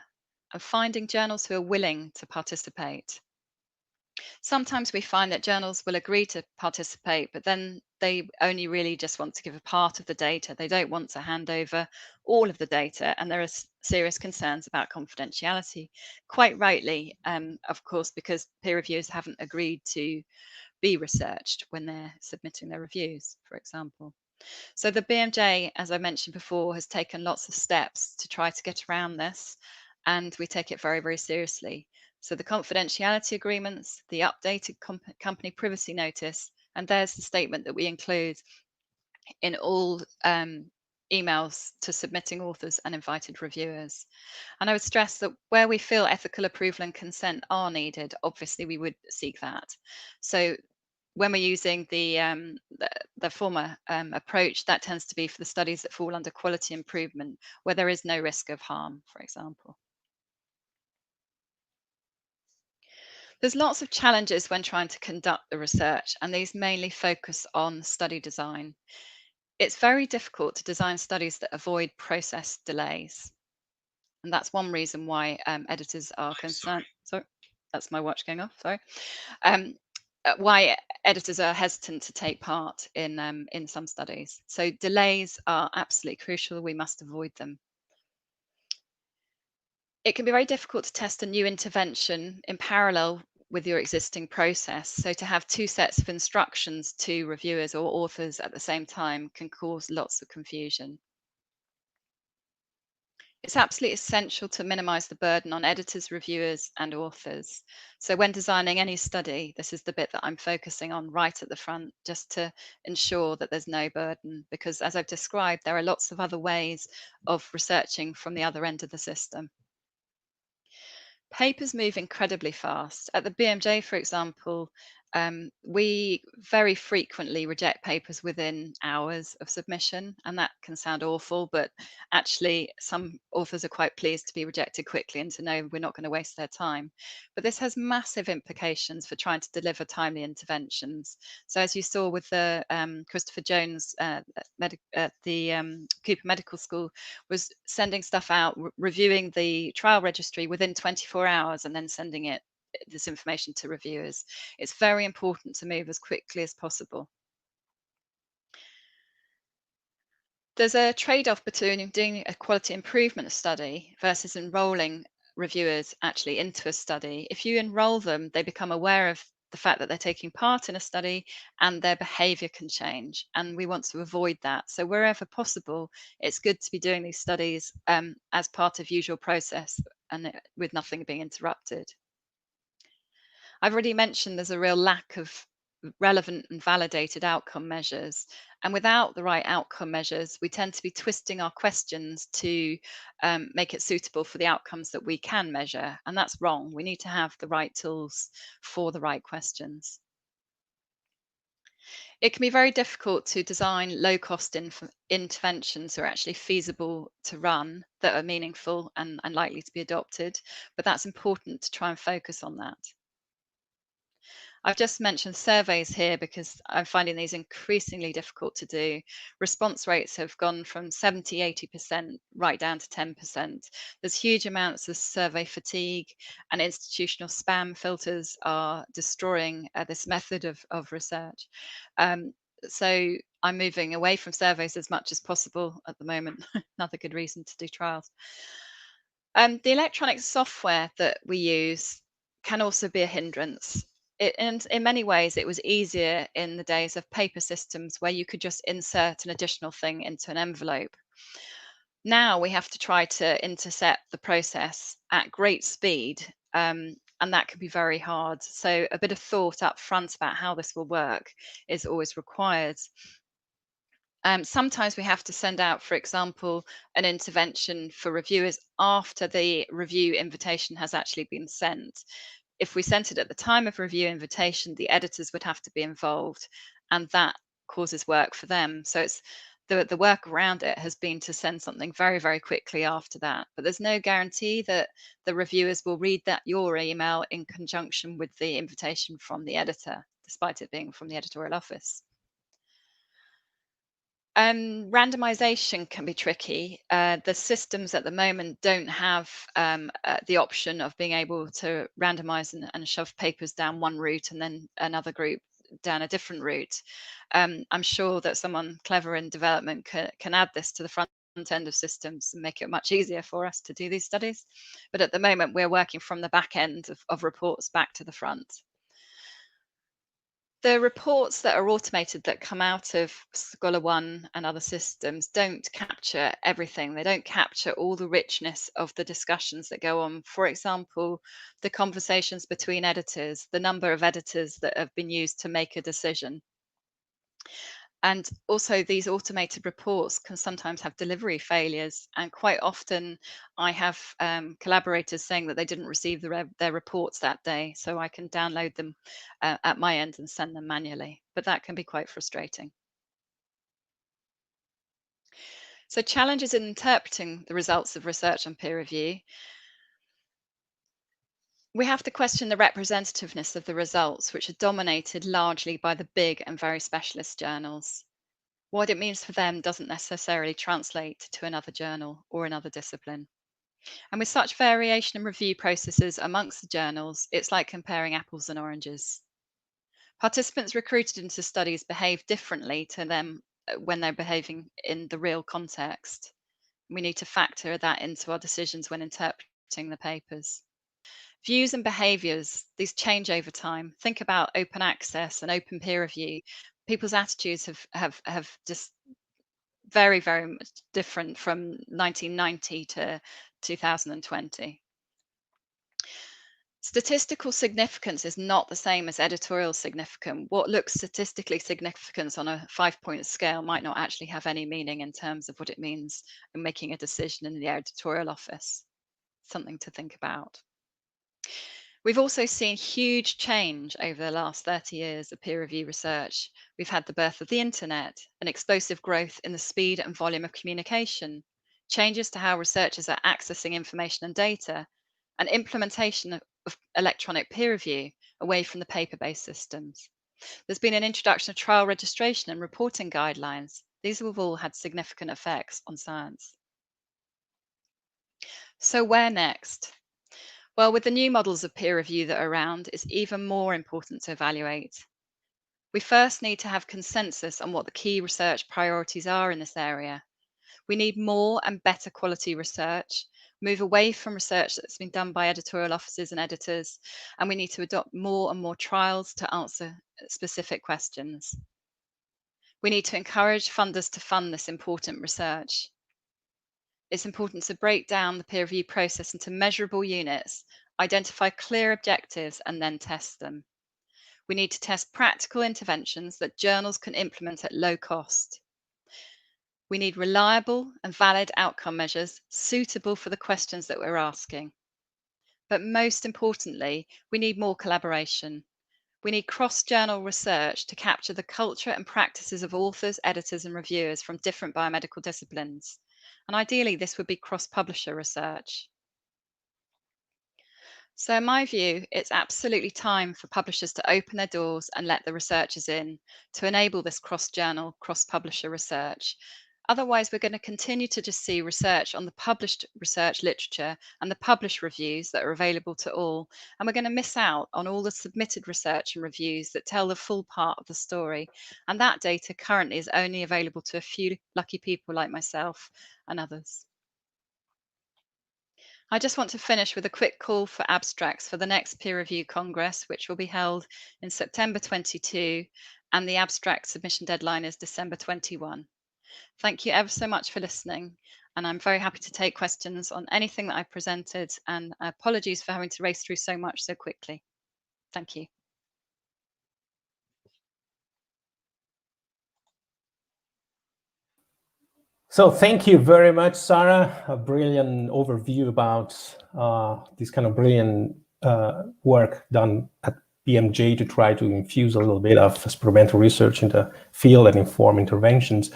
[SPEAKER 5] and finding journals who are willing to participate. Sometimes we find that journals will agree to participate, but then they only really just want to give a part of the data. They don't want to hand over all of the data, and there are serious concerns about confidentiality. Quite rightly, of course, because peer reviewers haven't agreed to be researched when they're submitting their reviews, for example. So the BMJ, as I mentioned before, has taken lots of steps to try to get around this, and we take it very, very seriously. So the confidentiality agreements, the updated company privacy notice, and there's the statement that we include in all emails to submitting authors and invited reviewers. And I would stress that where we feel ethical approval and consent are needed, obviously we would seek that. So when we're using the former approach, that tends to be for the studies that fall under quality improvement, where there is no risk of harm, for example. There's lots of challenges when trying to conduct the research, and these mainly focus on study design. It's very difficult to design studies that avoid process delays. And that's one reason why editors are concerned. That's my watch going off, sorry. Why editors are hesitant to take part in some studies. So delays are absolutely crucial. We must avoid them. It can be very difficult to test a new intervention in parallel with your existing process. So to have two sets of instructions to reviewers or authors at the same time can cause lots of confusion. It's absolutely essential to minimize the burden on editors, reviewers, and authors. So when designing any study, this is the bit that I'm focusing on right at the front, just to ensure that there's no burden, because as I've described, there are lots of other ways of researching from the other end of the system. Papers move incredibly fast. At the BMJ, for example, we very frequently reject papers within hours of submission, and that can sound awful, but actually some authors are quite pleased to be rejected quickly and to know we're not going to waste their time. But this has massive implications for trying to deliver timely interventions. So as you saw with the Christopher Jones, the Cooper Medical School was sending stuff out, reviewing the trial registry within 24 hours and then sending this information to reviewers. It's very important to move as quickly as possible. There's a trade-off between doing a quality improvement study versus enrolling reviewers actually into a study. If you enroll them, they become aware of the fact that they're taking part in a study and their behavior can change. And we want to avoid that. So wherever possible, it's good to be doing these studies as part of usual process and with nothing being interrupted. I've already mentioned there's a real lack of relevant and validated outcome measures. And without the right outcome measures, we tend to be twisting our questions to make it suitable for the outcomes that we can measure. And that's wrong. We need to have the right tools for the right questions. It can be very difficult to design low-cost interventions that are actually feasible to run, that are meaningful and likely to be adopted, but that's important to try and focus on that. I've just mentioned surveys here because I'm finding these increasingly difficult to do. Response rates have gone from 70, 80% right down to 10%. There's huge amounts of survey fatigue, and institutional spam filters are destroying this method of research. So I'm moving away from surveys as much as possible at the moment. Another good reason to do trials. The electronic software that we use can also be a hindrance. And in many ways, it was easier in the days of paper systems where you could just insert an additional thing into an envelope. Now we have to try to intercept the process at great speed, and that can be very hard. So a bit of thought up front about how this will work is always required. Sometimes we have to send out, for example, an intervention for reviewers after the review invitation has actually been sent. If we sent it at the time of review invitation, the editors would have to be involved, and that causes work for them. So it's the work around it has been to send something very, very quickly after that. But there's no guarantee that the reviewers will read your email in conjunction with the invitation from the editor, despite it being from the editorial office. Randomization can be tricky. The systems at the moment don't have the option of being able to randomize and shove papers down one route and then another group down a different route. I'm sure that someone clever in development can add this to the front end of systems and make it much easier for us to do these studies. But at the moment, we're working from the back end of reports back to the front. The reports that are automated that come out of Scholar One and other systems don't capture everything. They don't capture all the richness of the discussions that go on. For example, the conversations between editors, the number of editors that have been used to make a decision. And also these automated reports can sometimes have delivery failures. And quite often I have collaborators saying that they didn't receive their reports that day. So I can download them at my end and send them manually. But that can be quite frustrating. So challenges in interpreting the results of research and peer review. We have to question the representativeness of the results, which are dominated largely by the big and very specialist journals. What it means for them doesn't necessarily translate to another journal or another discipline. And with such variation in review processes amongst the journals, it's like comparing apples and oranges. Participants recruited into studies behave differently to them when they're behaving in the real context. We need to factor that into our decisions when interpreting the papers. Views and behaviors, these change over time. Think about open access and open peer review. People's attitudes have just very, very much different from 1990 to 2020. Statistical significance is not the same as editorial significance. What looks statistically significant on a 5-point scale might not actually have any meaning in terms of what it means in making a decision in the editorial office. Something to think about. We've also seen huge change over the last 30 years of peer review research. We've had the birth of the internet, an explosive growth in the speed and volume of communication, changes to how researchers are accessing information and data, and implementation of electronic peer review away from the paper-based systems. There's been an introduction of trial registration and reporting guidelines. These have all had significant effects on science. So where next? Well, with the new models of peer review that are around, it's even more important to evaluate. We first need to have consensus on what the key research priorities are in this area. We need more and better quality research, move away from research that's been done by editorial offices and editors, and we need to adopt more and more trials to answer specific questions. We need to encourage funders to fund this important research. It's important to break down the peer review process into measurable units, identify clear objectives, and then test them. We need to test practical interventions that journals can implement at low cost. We need reliable and valid outcome measures suitable for the questions that we're asking. But most importantly, we need more collaboration. We need cross-journal research to capture the culture and practices of authors, editors, and reviewers from different biomedical disciplines. And ideally, this would be cross-publisher research. So in my view, it's absolutely time for publishers to open their doors and let the researchers in to enable this cross-journal, cross-publisher research. Otherwise, we're going to continue to just see research on the published research literature and the published reviews that are available to all. And we're going to miss out on all the submitted research and reviews that tell the full part of the story. And that data currently is only available to a few lucky people like myself and others. I just want to finish with a quick call for abstracts for the next peer review congress, which will be held in September 22, and the abstract submission deadline is December 21. Thank you ever so much for listening, and I'm very happy to take questions on anything that I presented, and apologies for having to race through so much so quickly. Thank you.
[SPEAKER 4] So thank you very much, Sarah. A brilliant overview about this kind of brilliant work done at BMJ to try to infuse a little bit of experimental research in the field and inform interventions.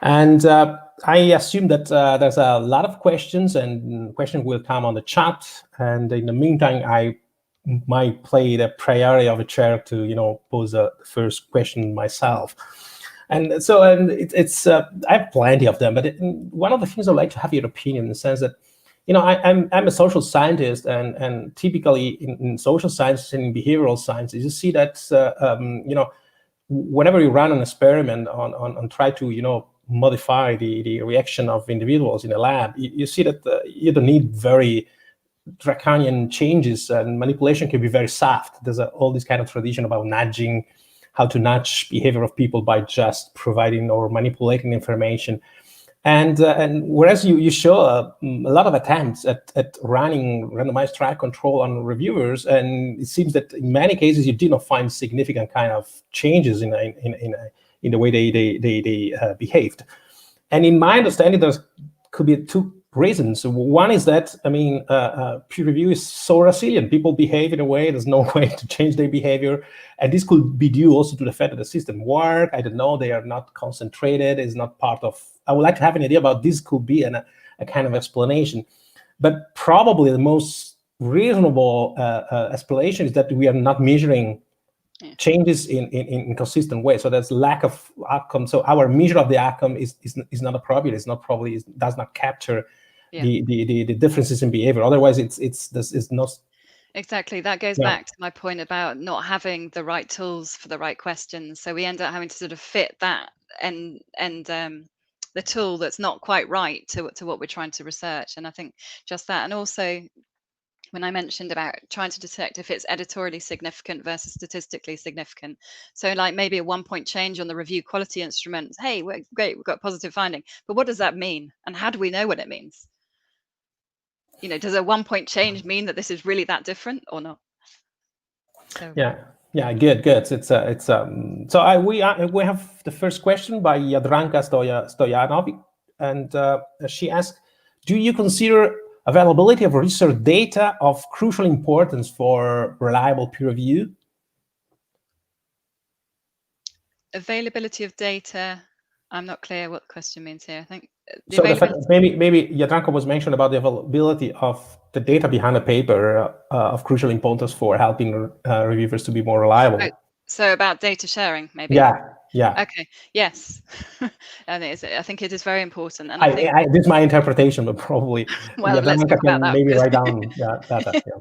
[SPEAKER 4] And I assume that there's a lot of questions, and questions will come on the chat. And in the meantime, I might play the priority of a chair to, pose the first question myself. And so, I have plenty of them, but one of the things I'd like to have your opinion in the sense that, I'm a social scientist, and typically in social sciences and in behavioral sciences, you see that, whenever you run an experiment on try to, modify the reaction of individuals in a lab, you see that you don't need very draconian changes, and manipulation can be very soft. There's all this kind of tradition about nudging, how to nudge behavior of people by just providing or manipulating information. And whereas you show a lot of attempts at running randomized trial control on reviewers, and it seems that in many cases you did not find significant kind of changes in the way they behaved. And in my understanding, there could be two reasons. One is that, peer review is so resilient. People behave in a way, there's no way to change their behavior. And this could be due also to the fact that the system work. I don't know, they are not concentrated, it's not part of, I would like to have an idea about this could be a kind of explanation. But probably the most reasonable explanation is that we are not measuring changes in consistent way. So there's lack of outcome. So our measure of the outcome is not appropriate. It's not probably, it does not capture
[SPEAKER 5] Yeah.
[SPEAKER 4] the differences in behavior. Otherwise, it's not.
[SPEAKER 5] Exactly. That goes back to my point about not having the right tools for the right questions. So we end up having to sort of fit that and the tool that's not quite right to what we're trying to research. And I think just that. And also when I mentioned about trying to detect if it's editorially significant versus statistically significant. So like maybe a 1-point change on the review quality instrument. Hey, we're great, we've got positive finding. But what does that mean? And how do we know what it means? You know, does a 1-point change mean that this is really that different or not? So
[SPEAKER 4] yeah, good. So we have the first question by Jadranka Stojanovic, and she asked, do you consider availability of research data of crucial importance for reliable peer review?
[SPEAKER 5] Availability of data, I'm not clear what the question means here. I think
[SPEAKER 4] so maybe Jadranka was mentioned about the availability of the data behind a paper of crucial importance for helping reviewers to be more reliable.
[SPEAKER 5] Oh, so about data sharing, maybe.
[SPEAKER 4] Yeah.
[SPEAKER 5] Okay. Yes. I think it is very important, and
[SPEAKER 4] this is my interpretation, but probably
[SPEAKER 5] well, let's talk about that.
[SPEAKER 4] Maybe write down data. Yeah.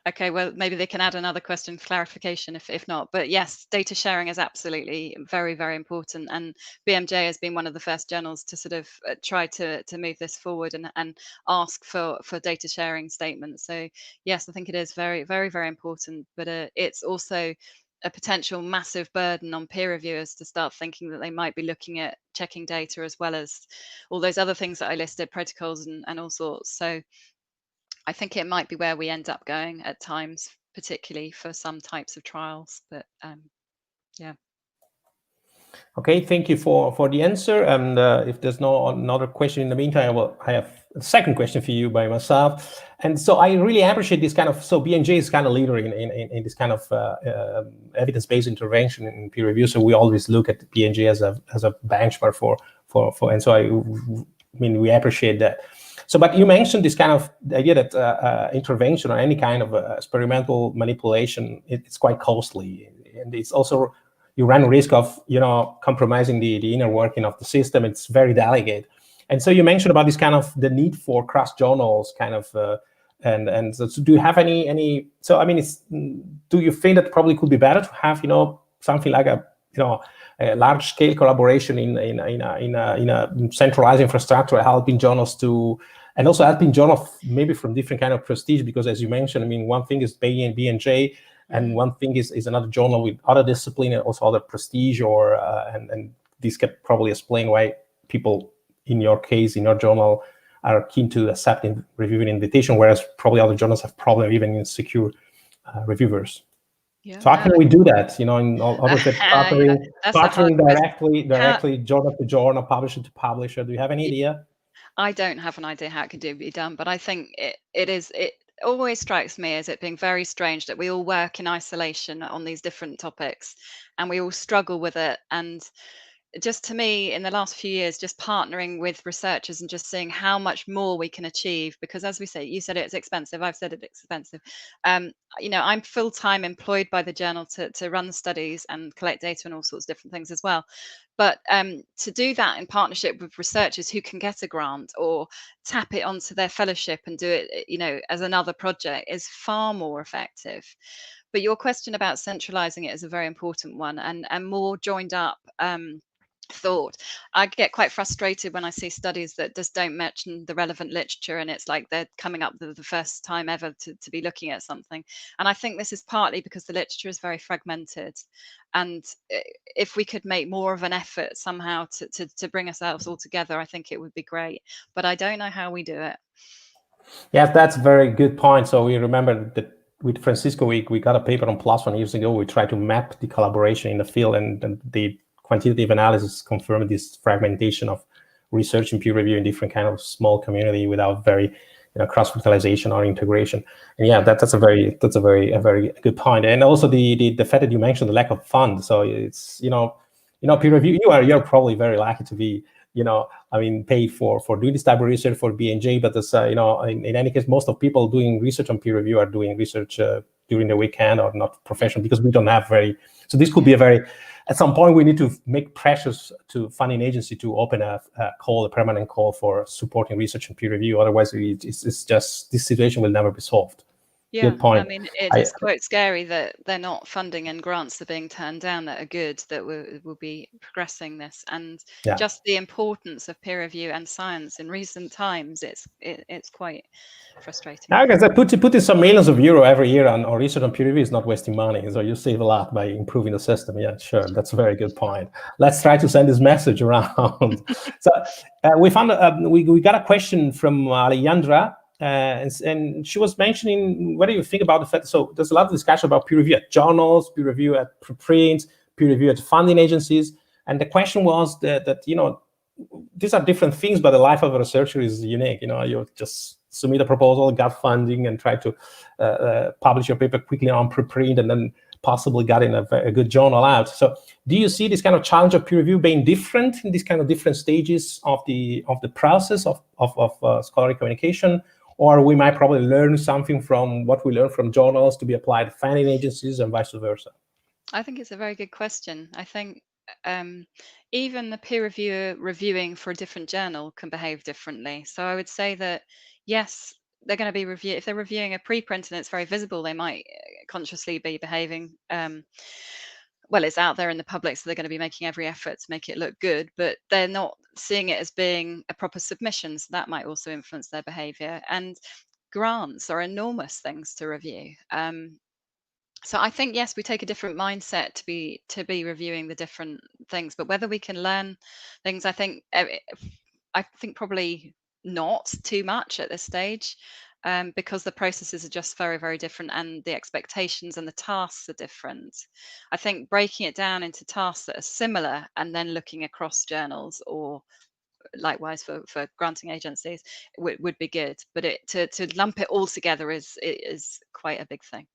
[SPEAKER 5] Okay, well, maybe they can add another question clarification if not. But yes, data sharing is absolutely very, very important. And BMJ has been one of the first journals to sort of try to move this forward and ask for data sharing statements. So yes, I think it is very, very, very important. But it's also a potential massive burden on peer reviewers to start thinking that they might be looking at checking data as well as all those other things that I listed, protocols and all sorts. So I think it might be where we end up going at times, particularly for some types of trials. But yeah.
[SPEAKER 4] Okay, thank you for the answer. And if there's no another question in the meantime, I have a second question for you by myself. And so I really appreciate this kind of, so BMJ is kind of leader in this kind of evidence-based intervention in peer review. So we always look at BMJ as a benchmark for and so I mean, we appreciate that. So, but you mentioned this kind of idea that intervention or any kind of experimental manipulation, it's quite costly, and it's also, you run risk of, compromising the inner working of the system. It's very delicate. And so you mentioned about this kind of the need for cross journals kind of, and so do you have any, so I mean, do you think that probably could be better to have, something like a large scale collaboration in a centralized infrastructure, helping journals to, and also helping journals maybe from different kind of prestige, because as you mentioned, I mean, one thing is BMJ, and one thing is another journal with other discipline and also other prestige, or and this can probably explain why people in your case, in your journal, are keen to accept reviewing invitation, whereas probably other journals have problem even in secure reviewers.
[SPEAKER 5] Yeah,
[SPEAKER 4] so how can we do that? In other words, partnering directly journal to journal, publisher to publisher. Do you have any idea?
[SPEAKER 5] I don't have an idea how it could be done, but I think it always strikes me as it being very strange that we all work in isolation on these different topics and we all struggle with it. And just to me, in the last few years, just partnering with researchers and just seeing how much more we can achieve, because as we say, you said it's expensive, I've said it's expensive. I'm full-time employed by the journal to run the studies and collect data and all sorts of different things as well. But to do that in partnership with researchers who can get a grant or tap it onto their fellowship and do it, as another project is far more effective. But your question about centralizing it is a very important one, and more joined up thought. I get quite frustrated when I see studies that just don't mention the relevant literature, and it's like they're coming up the first time ever to be looking at something. And I think this is partly because the literature is very fragmented, and if we could make more of an effort somehow to bring ourselves all together, I think it would be great. But I don't know how we do it.
[SPEAKER 4] Yes, that's a very good point. So we remember that with Francisco, we got a paper on PLOS years ago. We tried to map the collaboration in the field, and the quantitative analysis confirmed this fragmentation of research and peer review in different kind of small community without very cross-fertilization or integration. And yeah, that's a very good point. And also the fact that you mentioned the lack of funds. So it's peer review. You're probably very lucky to be paid for doing this type of research for BMJ. But in any case, most of people doing research on peer review are doing research during the weekend or not professional, because we don't have so this could be at some point we need to make pressures to funding agency to open a permanent call for supporting research and peer review. Otherwise, it's just, this situation will never be solved.
[SPEAKER 5] Yeah,
[SPEAKER 4] good point.
[SPEAKER 5] I mean, it's quite scary that they're not funding and grants are being turned down that are good, that will be progressing this. And just the importance of peer review and science in recent times, it's quite frustrating.
[SPEAKER 4] I guess putting some millions of euro every year on research on peer review is not wasting money. So you save a lot by improving the system. Yeah, sure. That's a very good point. Let's try to send this message around. So we found we got a question from Alejandra. And she was mentioning, what do you think about the fact, so there's a lot of discussion about peer review at journals, peer review at preprints, peer review at funding agencies. And the question was that these are different things, but the life of a researcher is unique. You just submit a proposal, get funding, and try to publish your paper quickly on preprint, and then possibly get in a good journal out. So do you see this kind of challenge of peer review being different in these kind of different stages of the process of scholarly communication? Or we might probably learn something from what we learn from journals to be applied to funding agencies and vice versa?
[SPEAKER 5] I think it's a very good question. I think even the peer reviewer reviewing for a different journal can behave differently. So I would say that, yes, they're going to be if they're reviewing a preprint and it's very visible, they might consciously be behaving well, it's out there in the public, so they're going to be making every effort to make it look good, but they're not seeing it as being a proper submission, so that might also influence their behavior. And grants are enormous things to review. So I think, yes, we take a different mindset to be reviewing the different things, but whether we can learn things, I think probably not too much at this stage. Because the processes are just very, very different, and the expectations and the tasks are different. I think breaking it down into tasks that are similar and then looking across journals, or likewise for granting agencies, would be good. But to lump it all together is quite a big thing.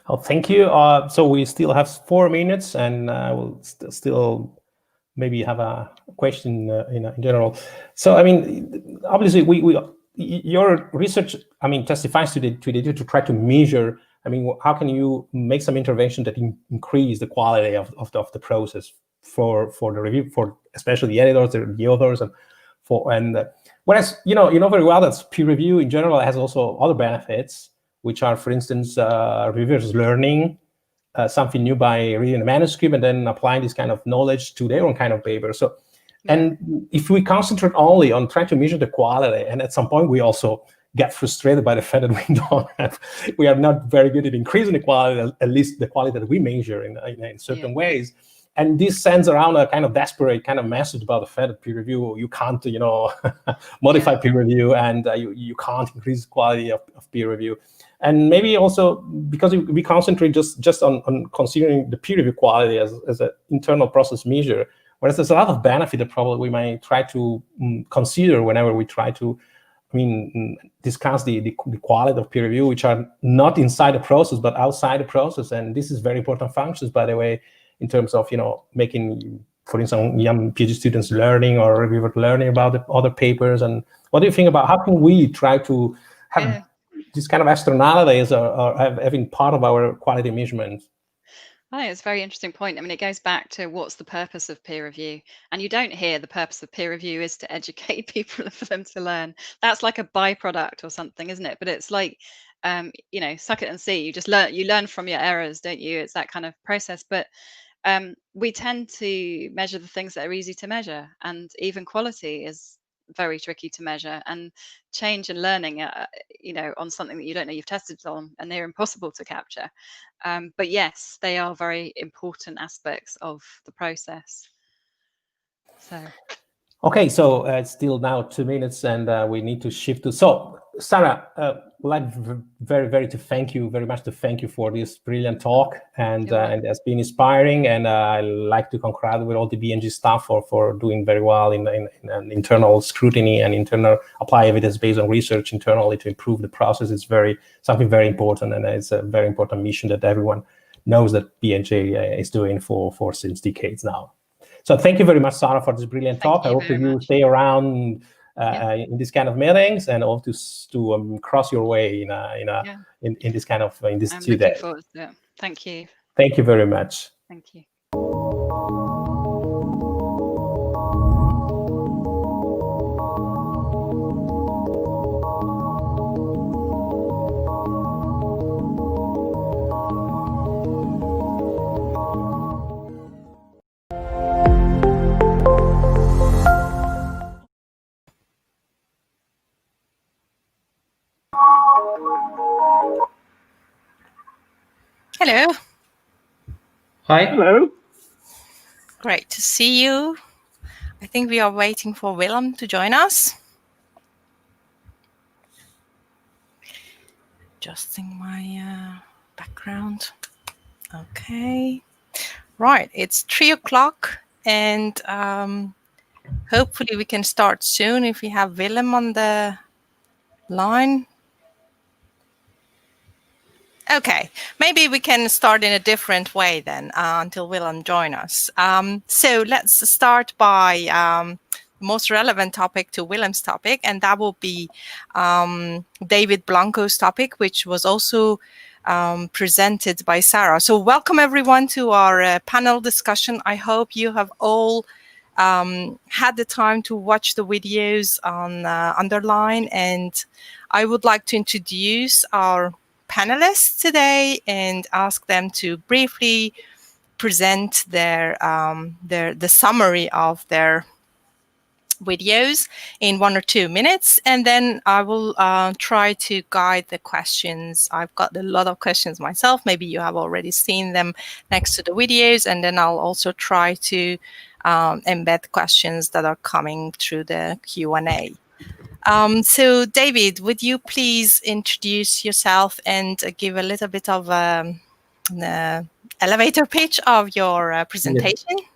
[SPEAKER 4] Oh, thank you. So we still have 4 minutes, and we'll still maybe have a question in general. So, I mean, obviously, your research, I mean, testifies to the need to try to measure. I mean, how can you make some intervention that increase the quality of the process for the review, for especially the editors, the authors, and whereas you know very well that peer review in general has also other benefits, which are, for instance, reviewers learning something new by reading a manuscript and then applying this kind of knowledge to their own kind of paper. So. And if we concentrate only on trying to measure the quality, and at some point we also get frustrated by the fact that we are not very good at increasing the quality, at least the quality that we measure in certain ways. And this sends around a kind of desperate kind of message about the fact that peer review, you can't, modify peer review, and you can't increase the quality of peer review. And maybe also because we concentrate just on considering the peer review quality as an internal process measure, whereas there's a lot of benefit that probably we might try to consider whenever we try to, discuss the quality of peer review, which are not inside the process, but outside the process. And this is very important functions, by the way, in terms of, making, for instance, young PhD students learning or reviewers learning about the other papers. And what do you think about how can we try to have this kind of externalities or having part of our quality measurement?
[SPEAKER 5] I think it's a very interesting point. I mean, it goes back to what's the purpose of peer review. And you don't hear the purpose of peer review is to educate people for them to learn. That's like a byproduct or something, isn't it? But it's like, suck it and see. You learn from your errors, don't you? It's that kind of process. But we tend to measure the things that are easy to measure. And even quality is very tricky to measure, and change and learning on something that you don't know you've tested on, and they're impossible to capture, but yes, they are very important aspects of the process.
[SPEAKER 4] Okay, so it's still now 2 minutes, and we need to shift to. So, Sarah, I'd like very much to thank you for this brilliant talk, and it's been inspiring. And I like to congratulate all the BMG staff for doing very well in internal scrutiny and internal apply evidence-based on research internally to improve the process. It's something very important, and it's a very important mission that everyone knows that BMG is doing for since decades now. So thank you very much, Sarah, for this brilliant talk. I hope that you stay around in this kind of meetings, and also to cross your way in this kind of in this
[SPEAKER 5] I'm
[SPEAKER 4] 2
[SPEAKER 5] looking
[SPEAKER 4] days.
[SPEAKER 5] forward to it. Thank you.
[SPEAKER 4] Thank you very much.
[SPEAKER 5] Thank you.
[SPEAKER 6] Hello.
[SPEAKER 7] Hi.
[SPEAKER 8] Hello.
[SPEAKER 6] Great to see you. I think we are waiting for Willem to join us. Adjusting my background. Okay. Right, it's 3 o'clock, and hopefully we can start soon if we have Willem on the line. Okay, maybe we can start in a different way then until Willem join us. So let's start by the most relevant topic to Willem's topic, and that will be David Blanco's topic, which was also presented by Sarah. So welcome everyone to our panel discussion. I hope you have all had the time to watch the videos on Underline, and I would like to introduce our panelists today and ask them to briefly present the summary of their videos in 1 or 2 minutes, and then I will try to guide the questions. I've got a lot of questions myself. Maybe you have already seen them next to the videos, and then I'll also try to embed questions that are coming through the Q&A. So David, would you please introduce yourself and give a little bit of an elevator pitch of your presentation?
[SPEAKER 7] Yes.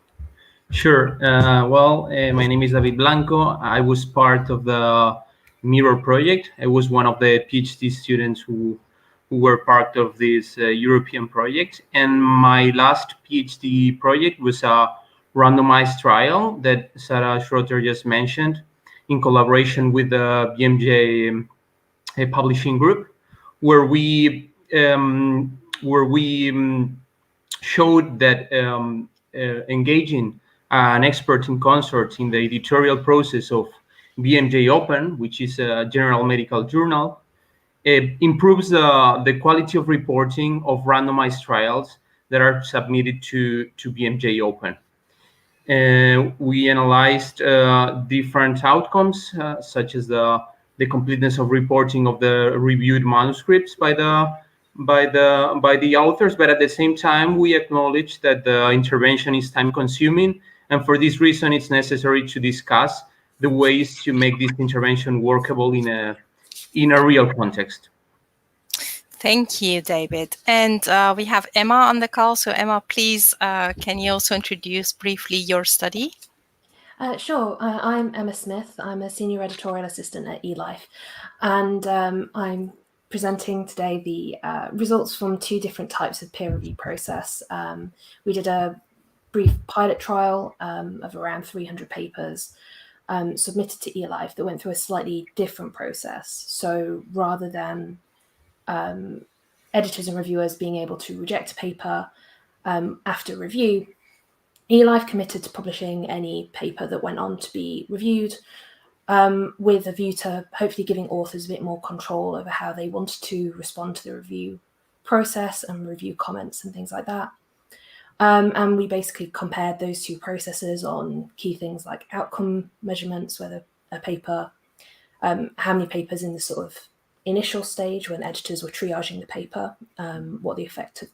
[SPEAKER 7] Sure. My name is David Blanco. I was part of the PEERE project. I was one of the PhD students who were part of this European project. And my last PhD project was a randomized trial that Sarah Schroeter just mentioned, in collaboration with the BMJ publishing group, where we showed that engaging an expert in consort in the editorial process of BMJ Open, which is a general medical journal, improves the quality of reporting of randomized trials that are submitted to BMJ Open. We analyzed different outcomes, such as the completeness of reporting of the reviewed manuscripts by the authors, but at the same time, we acknowledge that the intervention is time-consuming, and for this reason, it's necessary to discuss the ways to make this intervention workable in a real context.
[SPEAKER 6] Thank you, David. And we have Emma on the call. So Emma, please, can you also introduce briefly your study?
[SPEAKER 9] Sure. I'm Emma Smith. I'm a senior editorial assistant at eLife, and I'm presenting today the results from 2 different types of peer review process. We did a brief pilot trial of around 300 papers submitted to eLife that went through a slightly different process. So rather than editors and reviewers being able to reject a paper after review, eLife committed to publishing any paper that went on to be reviewed, with a view to hopefully giving authors a bit more control over how they wanted to respond to the review process and review comments and things like that. And we basically compared those 2 processes on key things like outcome measurements, whether a paper, how many papers in the sort of initial stage when editors were triaging the paper, what the effect of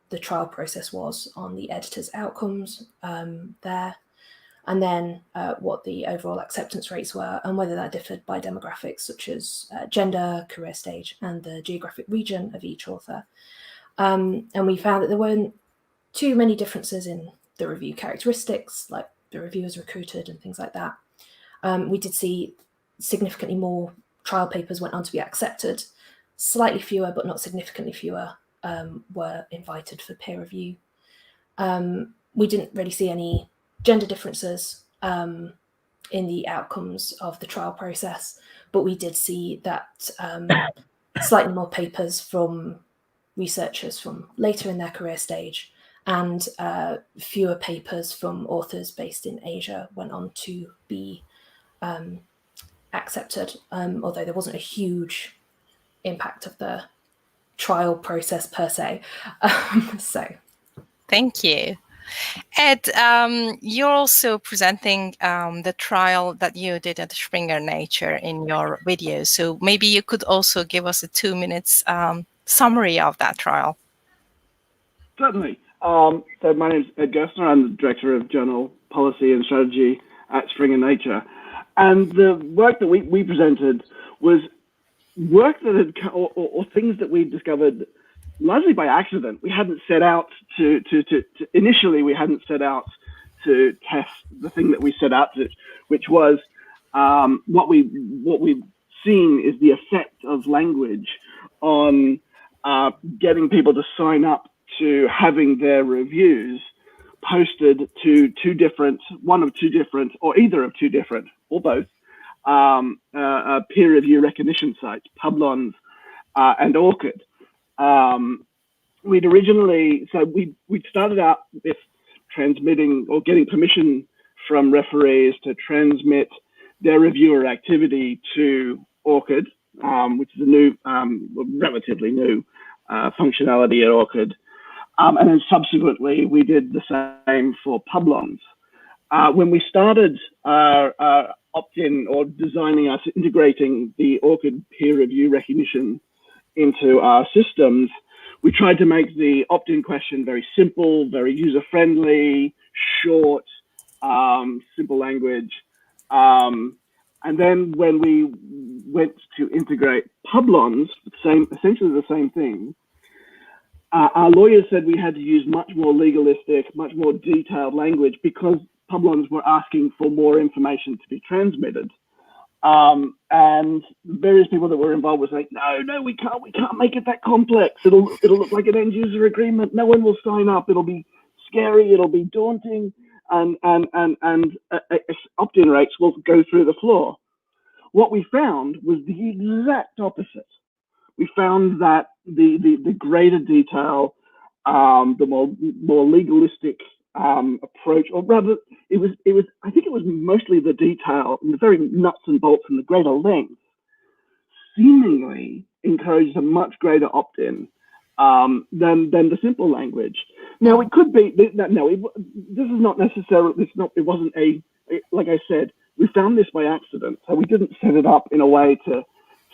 [SPEAKER 9] the trial process was on the editor's outcomes there, and then what the overall acceptance rates were and whether that differed by demographics such as gender, career stage, and the geographic region of each author. And we found that there weren't too many differences in the review characteristics, like the reviewers recruited and things like that. We did see significantly more trial papers went on to be accepted. Slightly fewer, but not significantly fewer, were invited for peer review. We didn't really see any gender differences, in the outcomes of the trial process, but we did see that slightly more papers from researchers from later in their career stage and fewer papers from authors based in Asia went on to be accepted, although there wasn't a huge impact of the trial process per se. So,
[SPEAKER 6] thank you. Ed, you're also presenting the trial that you did at Springer Nature in your video. So maybe you could also give us a 2 minutes summary of that trial.
[SPEAKER 8] Certainly. So my name is Ed Gerstner. I'm the Director of Journal Policy and Strategy at Springer Nature. And the work that we presented was work that had, or things that we discovered largely by accident. We hadn't set out to initially, we hadn't set out to test the thing that we set out to, which was what we've seen is the effect of language on getting people to sign up to having their reviews posted to one of two different, or either of two different, or both, peer review recognition sites, Publons and ORCID. We'd originally, so we'd started out with transmitting or getting permission from referees to transmit their reviewer activity to ORCID, which is a new, relatively new functionality at ORCID. And then subsequently, we did the same for Publons. When we started opt-in or designing us, integrating the ORCID peer review recognition into our systems, we tried to make the opt-in question very simple, very user-friendly, short, simple language. And then when we went to integrate Publons, essentially the same thing, our lawyers said we had to use much more legalistic, much more detailed language because Publons were asking for more information to be transmitted. And various people that were involved were saying, no, we can't make it that complex. It'll look like an end user agreement. No one will sign up. It'll be scary. It'll be daunting, and opt-in rates will go through the floor. What we found was the exact opposite. We found that the greater detail, the more legalistic approach, or rather, I think it was mostly the detail and the very nuts and bolts and the greater length, seemingly encouraged a much greater opt-in than the simple language. Now, it could be this is not necessarily. It wasn't like I said. We found this by accident, so we didn't set it up in a way to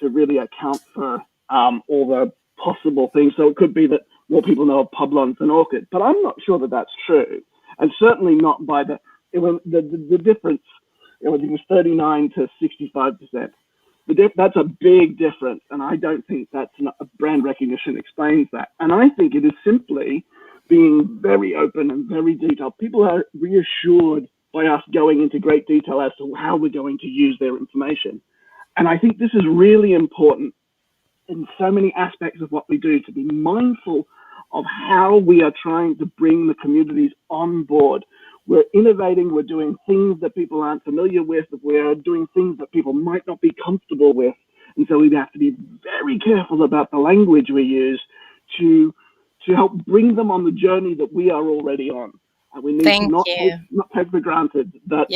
[SPEAKER 8] really account for all the possible things. So it could be that more people know of Publons than ORCID, but I'm not sure that that's true, and certainly not by the difference. It was 39 to 65%. That's a big difference, and I don't think that's a brand recognition explains that. And I think it is simply being very open and very detailed. People are reassured by us going into great detail as to how we're going to use their information. And I think this is really important in so many aspects of what we do, to be mindful of how we are trying to bring the communities on board. We're innovating, we're doing things that people aren't familiar with, we're doing things that people might not be comfortable with. And so we have to be very careful about the language we use to help bring them on the journey that we are already on. And we need to not take for granted that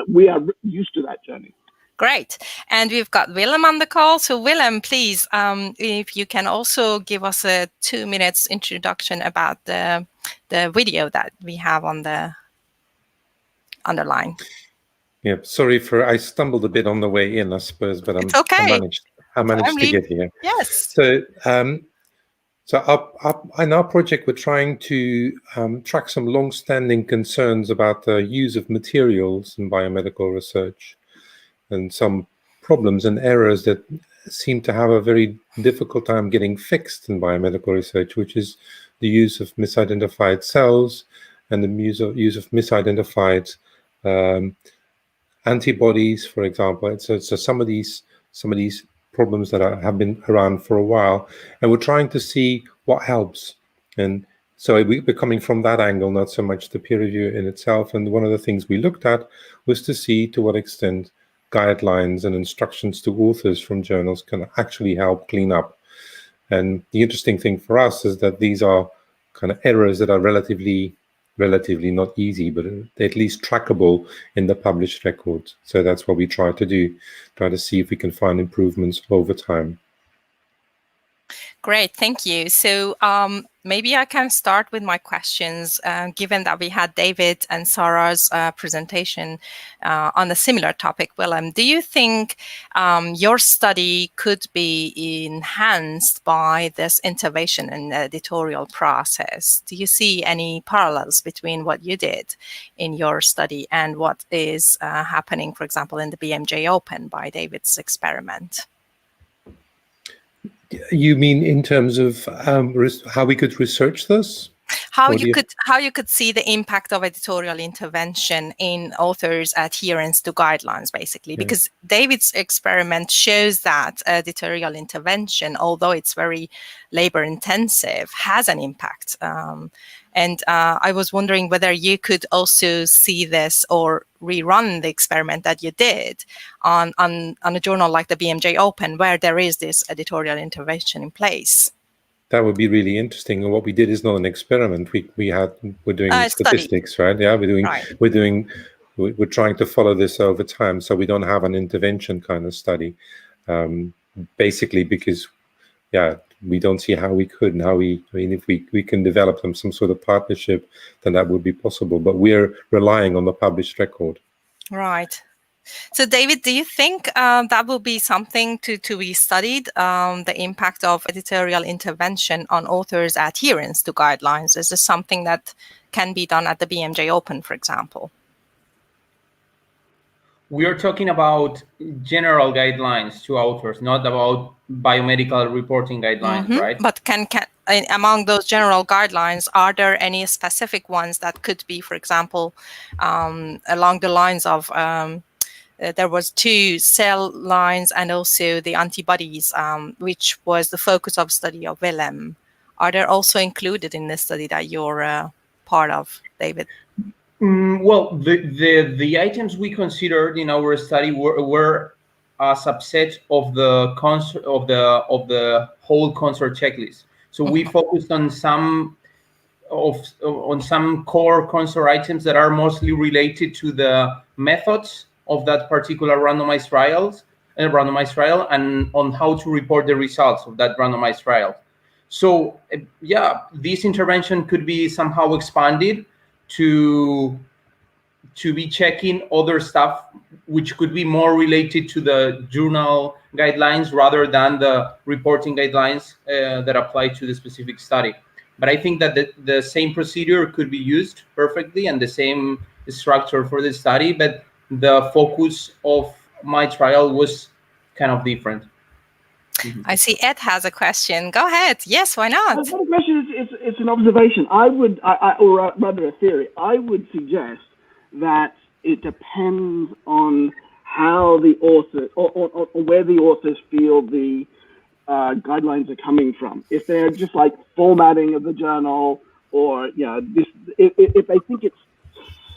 [SPEAKER 8] we are used to that journey.
[SPEAKER 6] Great. And we've got Willem on the call. So Willem, please, if you can also give us a 2 minutes introduction about the video that we have on the line.
[SPEAKER 10] Yeah, sorry I stumbled a bit on the way in, I suppose, but
[SPEAKER 6] it's okay.
[SPEAKER 10] I managed to get here.
[SPEAKER 6] Yes.
[SPEAKER 10] So in our project, we're trying to track some long-standing concerns about the use of materials in biomedical research, and some problems and errors that seem to have a very difficult time getting fixed in biomedical research, which is the use of misidentified cells and the use of misidentified antibodies, for example. So some of these problems that have been around for a while, and we're trying to see what helps. And So we're coming from that angle, not so much the peer review in itself. And one of the things we looked at was to see to what extent guidelines and instructions to authors from journals can actually help clean up. And the interesting thing for us is that these are kind of errors that are relatively not easy, but at least trackable in the published records. So that's what we try to do, try to see if we can find improvements over time.
[SPEAKER 6] Great, thank you. So maybe I can start with my questions, given that we had David and Sarah's presentation on a similar topic. Willem, do you think your study could be enhanced by this intervention in the editorial process? Do you see any parallels between what you did in your study and what is happening, for example, in the BMJ Open by David's experiment?
[SPEAKER 10] You mean in terms of how we could research this?
[SPEAKER 6] How you could see the impact of editorial intervention in authors' adherence to guidelines, basically, because David's experiment shows that editorial intervention, although it's very labor intensive, has an impact. And I was wondering whether you could also see this or rerun the experiment that you did on a journal like the BMJ Open, where there is this editorial intervention in place.
[SPEAKER 10] That would be really interesting. And what we did is not an experiment. We're doing statistics, right? Yeah, we're trying to follow this over time. So we don't have an intervention kind of study, basically because, we don't see how we could and if we can develop some sort of partnership, then that would be possible. But we're relying on the published record.
[SPEAKER 6] Right. So, David, do you think that will be something to be studied, the impact of editorial intervention on authors' adherence to guidelines? Is this something that can be done at the BMJ Open, for example?
[SPEAKER 7] We are talking about general guidelines to authors, not about biomedical reporting guidelines, right?
[SPEAKER 6] But can among those general guidelines, are there any specific ones that could be, for example, along the lines of there was 2 cell lines and also the antibodies, which was the focus of study of Willem. Are they also included in the study that you're part of, David?
[SPEAKER 7] Well, the items we considered in our study were a subset of the whole concert checklist. So we focused on some core concert items that are mostly related to the methods of that particular randomized trial and on how to report the results of that randomized trial. So this intervention could be somehow expanded to be checking other stuff which could be more related to the journal guidelines rather than the reporting guidelines that apply to the specific study. But I think that the same procedure could be used perfectly and the same structure for the study, but the focus of my trial was kind of different.
[SPEAKER 6] I see Ed has a question. Go ahead. Yes, why not?
[SPEAKER 8] Well, the question is, it's an observation. Or rather a theory. I would suggest that it depends on how the author or where the authors feel the guidelines are coming from. If they're just like formatting of the journal, or if they think it's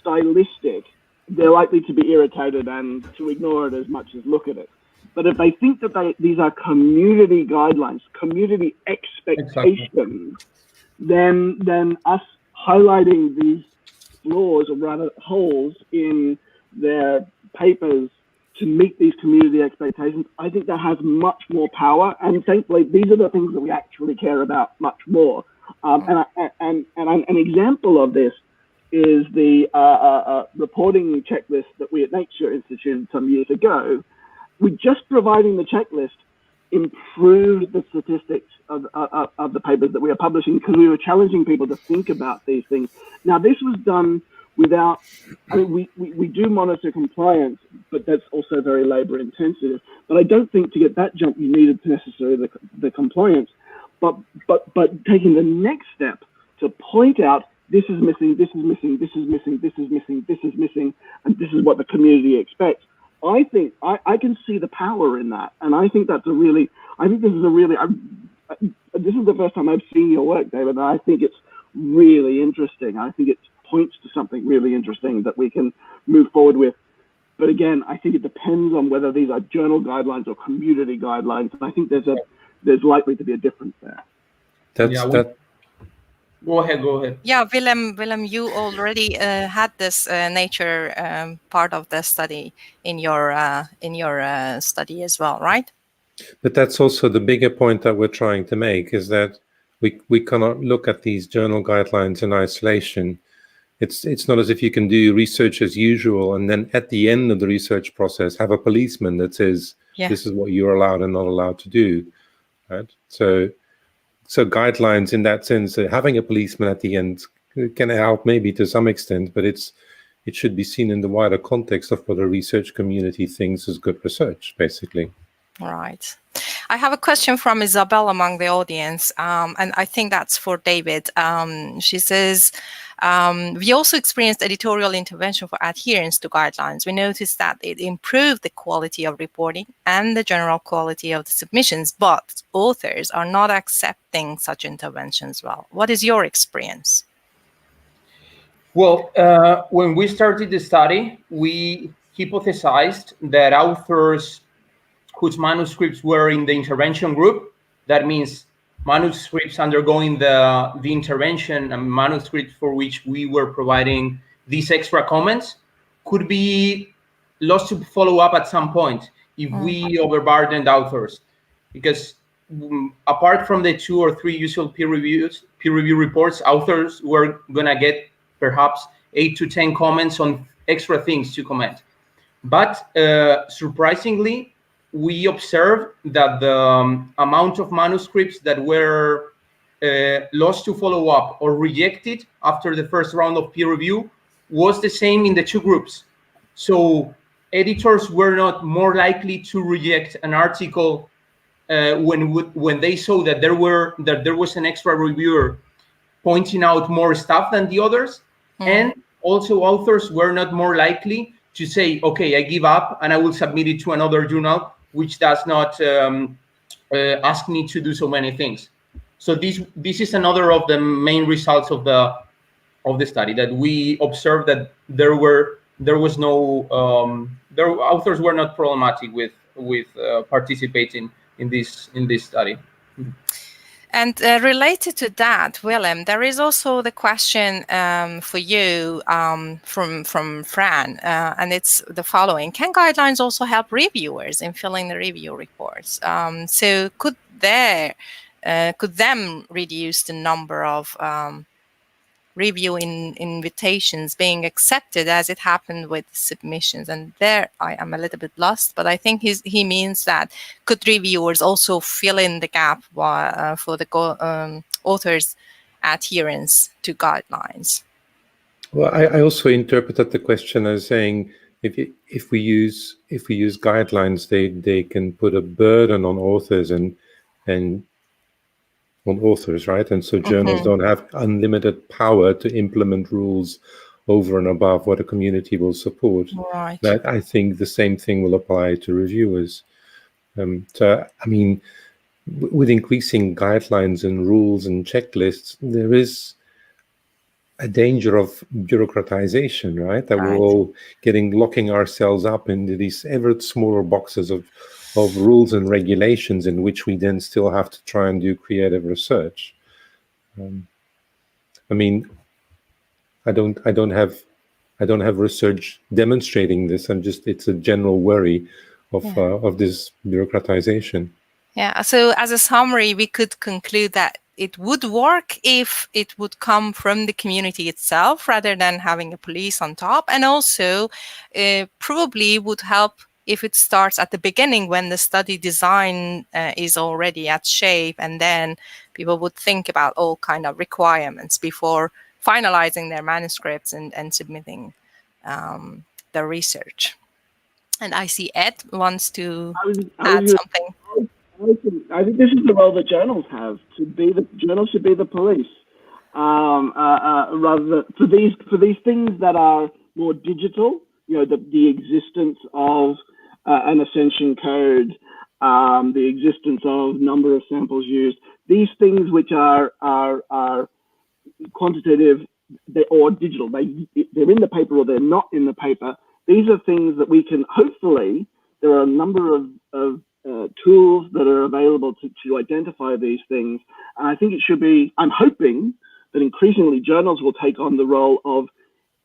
[SPEAKER 8] stylistic, they're likely to be irritated and to ignore it as much as look at it. But if they think that these are community guidelines, community expectations, then us highlighting these flaws, or rather holes in their papers to meet these community expectations, I think that has much more power. And thankfully, these are the things that we actually care about much more. And an example of this is the reporting checklist that we at Nature instituted some years ago. We just providing the checklist improved the statistics of the papers that we are publishing, because we were challenging people to think about these things. Now, this was done without, we do monitor compliance, but that's also very labor intensive. But I don't think to get that jump, you needed necessarily the compliance, but taking the next step to point out, this is missing, this is missing, this is missing, this is missing, this is missing, and this is what the community expects. I think I can see the power in that, and I think this is the first time I've seen your work, David, and I think it's really interesting. I think it points to something really interesting that we can move forward with. But again, I think it depends on whether these are journal guidelines or community guidelines. And I think there's likely to be a difference there.
[SPEAKER 7] Go ahead.
[SPEAKER 6] Yeah, Willem, you already had this nature part of the study in your study as well, right?
[SPEAKER 10] But that's also the bigger point that we're trying to make, is that we cannot look at these journal guidelines in isolation. It's not as if you can do research as usual and then at the end of the research process have a policeman that says, this is what you're allowed and not allowed to do, right? So guidelines in that sense, having a policeman at the end can help maybe to some extent, but it should be seen in the wider context of what a research community thinks is good research, basically.
[SPEAKER 6] All right. I have a question from Isabel among the audience, and I think that's for David. She says, we also experienced editorial intervention for adherence to guidelines. We noticed that it improved the quality of reporting and the general quality of the submissions, but authors are not accepting such interventions well. What is your experience?
[SPEAKER 7] Well, when we started the study, we hypothesized that authors whose manuscripts were in the intervention group, that means manuscripts undergoing the intervention and manuscripts for which we were providing these extra comments, could be lost to follow up at some point if we overburdened authors. Because apart from the 2 or 3 usual peer review reports, authors were gonna get perhaps 8 to 10 comments on extra things to comment. But surprisingly, we observed that the amount of manuscripts that were lost to follow up or rejected after the first round of peer review was the same in the 2 groups. So editors were not more likely to reject an article when they saw that there was an extra reviewer pointing out more stuff than the others, and also authors were not more likely to say, okay, I give up and I will submit it to another journal which does not ask me to do so many things. So this is another of the main results of the study, that we observed that authors were not problematic with participating in this study.
[SPEAKER 6] And related to that, Willem, there is also the question for you from Fran, and it's the following: can guidelines also help reviewers in filling the review reports? So could them reduce the number of review invitations being accepted, as it happened with submissions? And there I am a little bit lost, but I think he means that could reviewers also fill in the gap for the author's adherence to guidelines?
[SPEAKER 10] Well, I also interpreted the question as saying if we use guidelines, they can put a burden on authors and on authors, right? And so journals don't have unlimited power to implement rules over and above what a community will support.
[SPEAKER 6] Right.
[SPEAKER 10] That I think the same thing will apply to reviewers. So, I mean, with increasing guidelines and rules and checklists, there is a danger of bureaucratization, right? That we're all locking ourselves up into these ever smaller boxes of rules and regulations in which we then still have to try and do creative research. I mean, I don't have research demonstrating this. It's a general worry of this bureaucratization.
[SPEAKER 6] Yeah. So as a summary, we could conclude that it would work if it would come from the community itself rather than having a police on top, and also probably would help if it starts at the beginning when the study design is already at shape, and then people would think about all kind of requirements before finalizing their manuscripts and submitting the research. And I see Ed wants to add something.
[SPEAKER 8] I think this is the role that journals have. Journals should be the police, rather than for these things that are more digital. You know, the existence of an ascension code, the existence of number of samples used. These things which are quantitative or digital. They're in the paper or they're not in the paper. These are things that we can hopefully. There are a number of tools that are available to identify these things, and I think it should be. I'm hoping that increasingly journals will take on the role of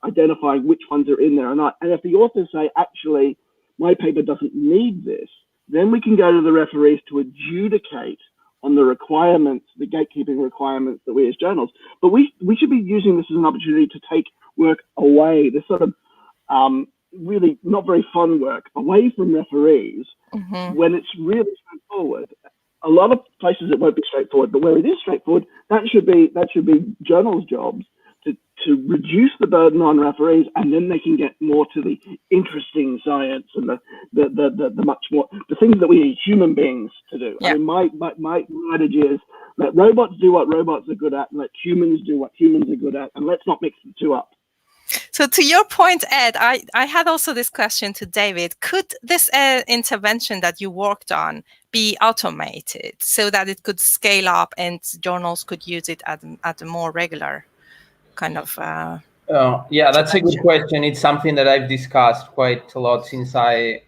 [SPEAKER 8] identifying which ones are in there or not. And if the authors say, actually, my paper doesn't need this, then we can go to the referees to adjudicate on the requirements, the gatekeeping requirements that we as journals. But we should be using this as an opportunity to take work away, this sort of really not very fun work, away from referees when it's really straightforward. A lot of places it won't be straightforward, but where it is straightforward, that should be journals' jobs to reduce the burden on referees, and then they can get more to the interesting science and the much more the things that we need human beings to do.
[SPEAKER 6] Yeah.
[SPEAKER 8] I mean, my strategy is let robots do what robots are good at, and let humans do what humans are good at, and let's not mix the two up.
[SPEAKER 6] So to your point, Ed, I had also this question to David. Could this intervention that you worked on be automated so that it could scale up and journals could use it at a more regular kind of
[SPEAKER 7] yeah, that's a good question. It's something that I've discussed quite a lot since I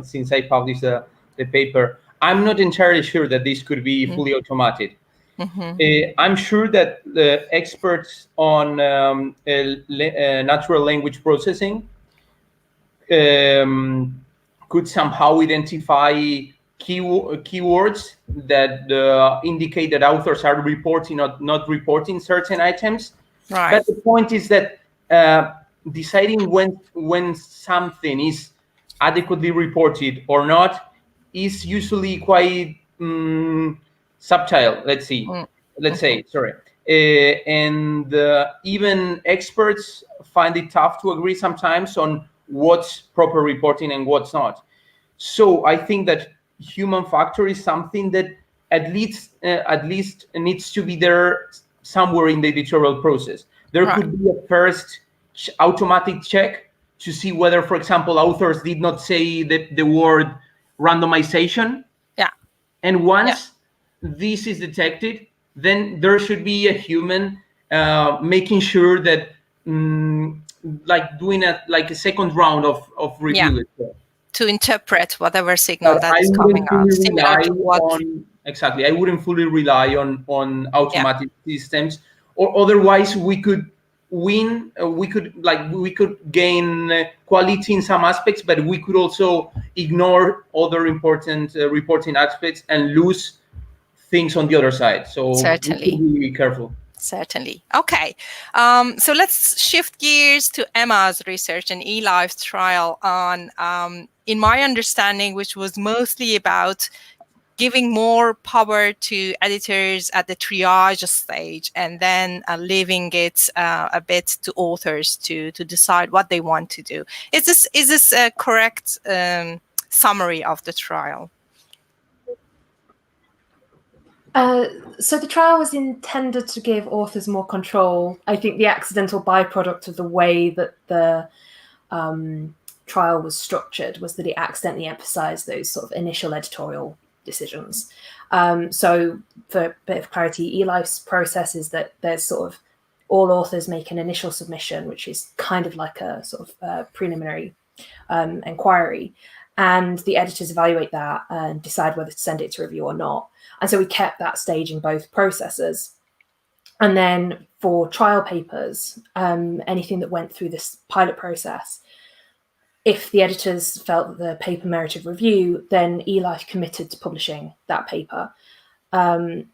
[SPEAKER 7] since I published the paper. I'm not entirely sure that this could be fully automated. I'm sure that the experts on natural language processing could somehow identify keywords that indicate that authors are reporting or not reporting certain items.
[SPEAKER 6] Right.
[SPEAKER 7] But the point is that deciding when something is adequately reported or not is usually quite subtle. Let's say, sorry. And even experts find it tough to agree sometimes on what's proper reporting and what's not. So I think that human factor is something that at least needs to be there somewhere in the editorial process. There could be a first automatic check to see whether, for example, authors did not say the word randomization.
[SPEAKER 6] Yeah.
[SPEAKER 7] And once this is detected, then there should be a human making sure that, like doing a second round of review.
[SPEAKER 6] To interpret whatever signal that is coming out. Similar to what...
[SPEAKER 7] Exactly. I wouldn't fully rely on automatic systems, or otherwise we could win. We could gain quality in some aspects, but we could also ignore other important reporting aspects and lose things on the other side. So
[SPEAKER 6] certainly,
[SPEAKER 7] we should be careful.
[SPEAKER 6] Certainly. Okay. So let's shift gears to Emma's research and eLife's trial on, in my understanding, which was mostly about giving more power to editors at the triage stage and then leaving it a bit to authors to decide what they want to do. Is this a correct summary of the trial?
[SPEAKER 9] So the trial was intended to give authors more control. I think the accidental byproduct of the way that the trial was structured was that it accidentally emphasized those sort of initial editorial decisions. So for a bit of clarity, eLife's process is that there's sort of all authors make an initial submission, which is kind of like a sort of preliminary inquiry, and the editors evaluate that and decide whether to send it to review or not. And so we kept that stage in both processes. And then for trial papers, anything that went through this pilot process, if the editors felt that the paper merited review, then eLife committed to publishing that paper. That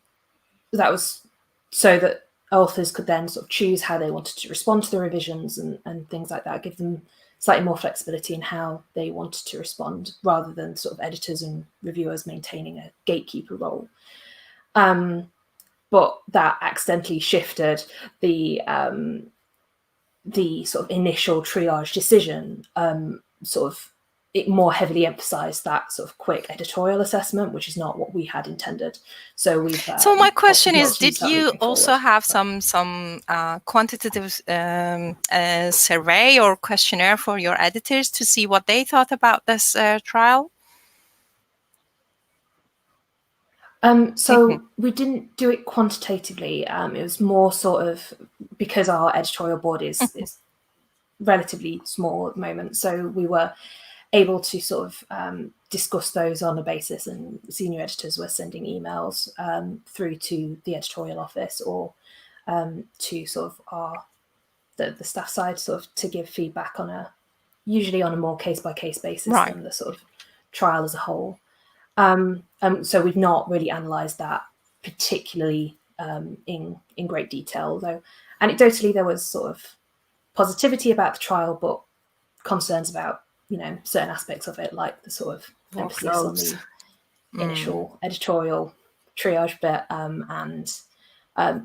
[SPEAKER 9] was so that authors could then sort of choose how they wanted to respond to the revisions and things like that, give them slightly more flexibility in how they wanted to respond, rather than sort of editors and reviewers maintaining a gatekeeper role. But that accidentally shifted the sort of initial triage decision. It more heavily emphasized that sort of quick editorial assessment, which is not what we had intended. So we've.
[SPEAKER 6] So my question is, did you also have some quantitative survey or questionnaire for your editors to see what they thought about this trial?
[SPEAKER 9] So we didn't do it quantitatively. It was more sort of because our editorial board is relatively small at the moment, so we were able to sort of discuss those on a basis, and senior editors were sending emails through to the editorial office or to sort of the staff side, sort of to give feedback usually on a more case-by-case basis than the sort of trial as a whole. So we've not really analysed that particularly in great detail, though anecdotally there was sort of positivity about the trial, but concerns about certain aspects of it, like the sort of emphasis on the initial editorial triage bit and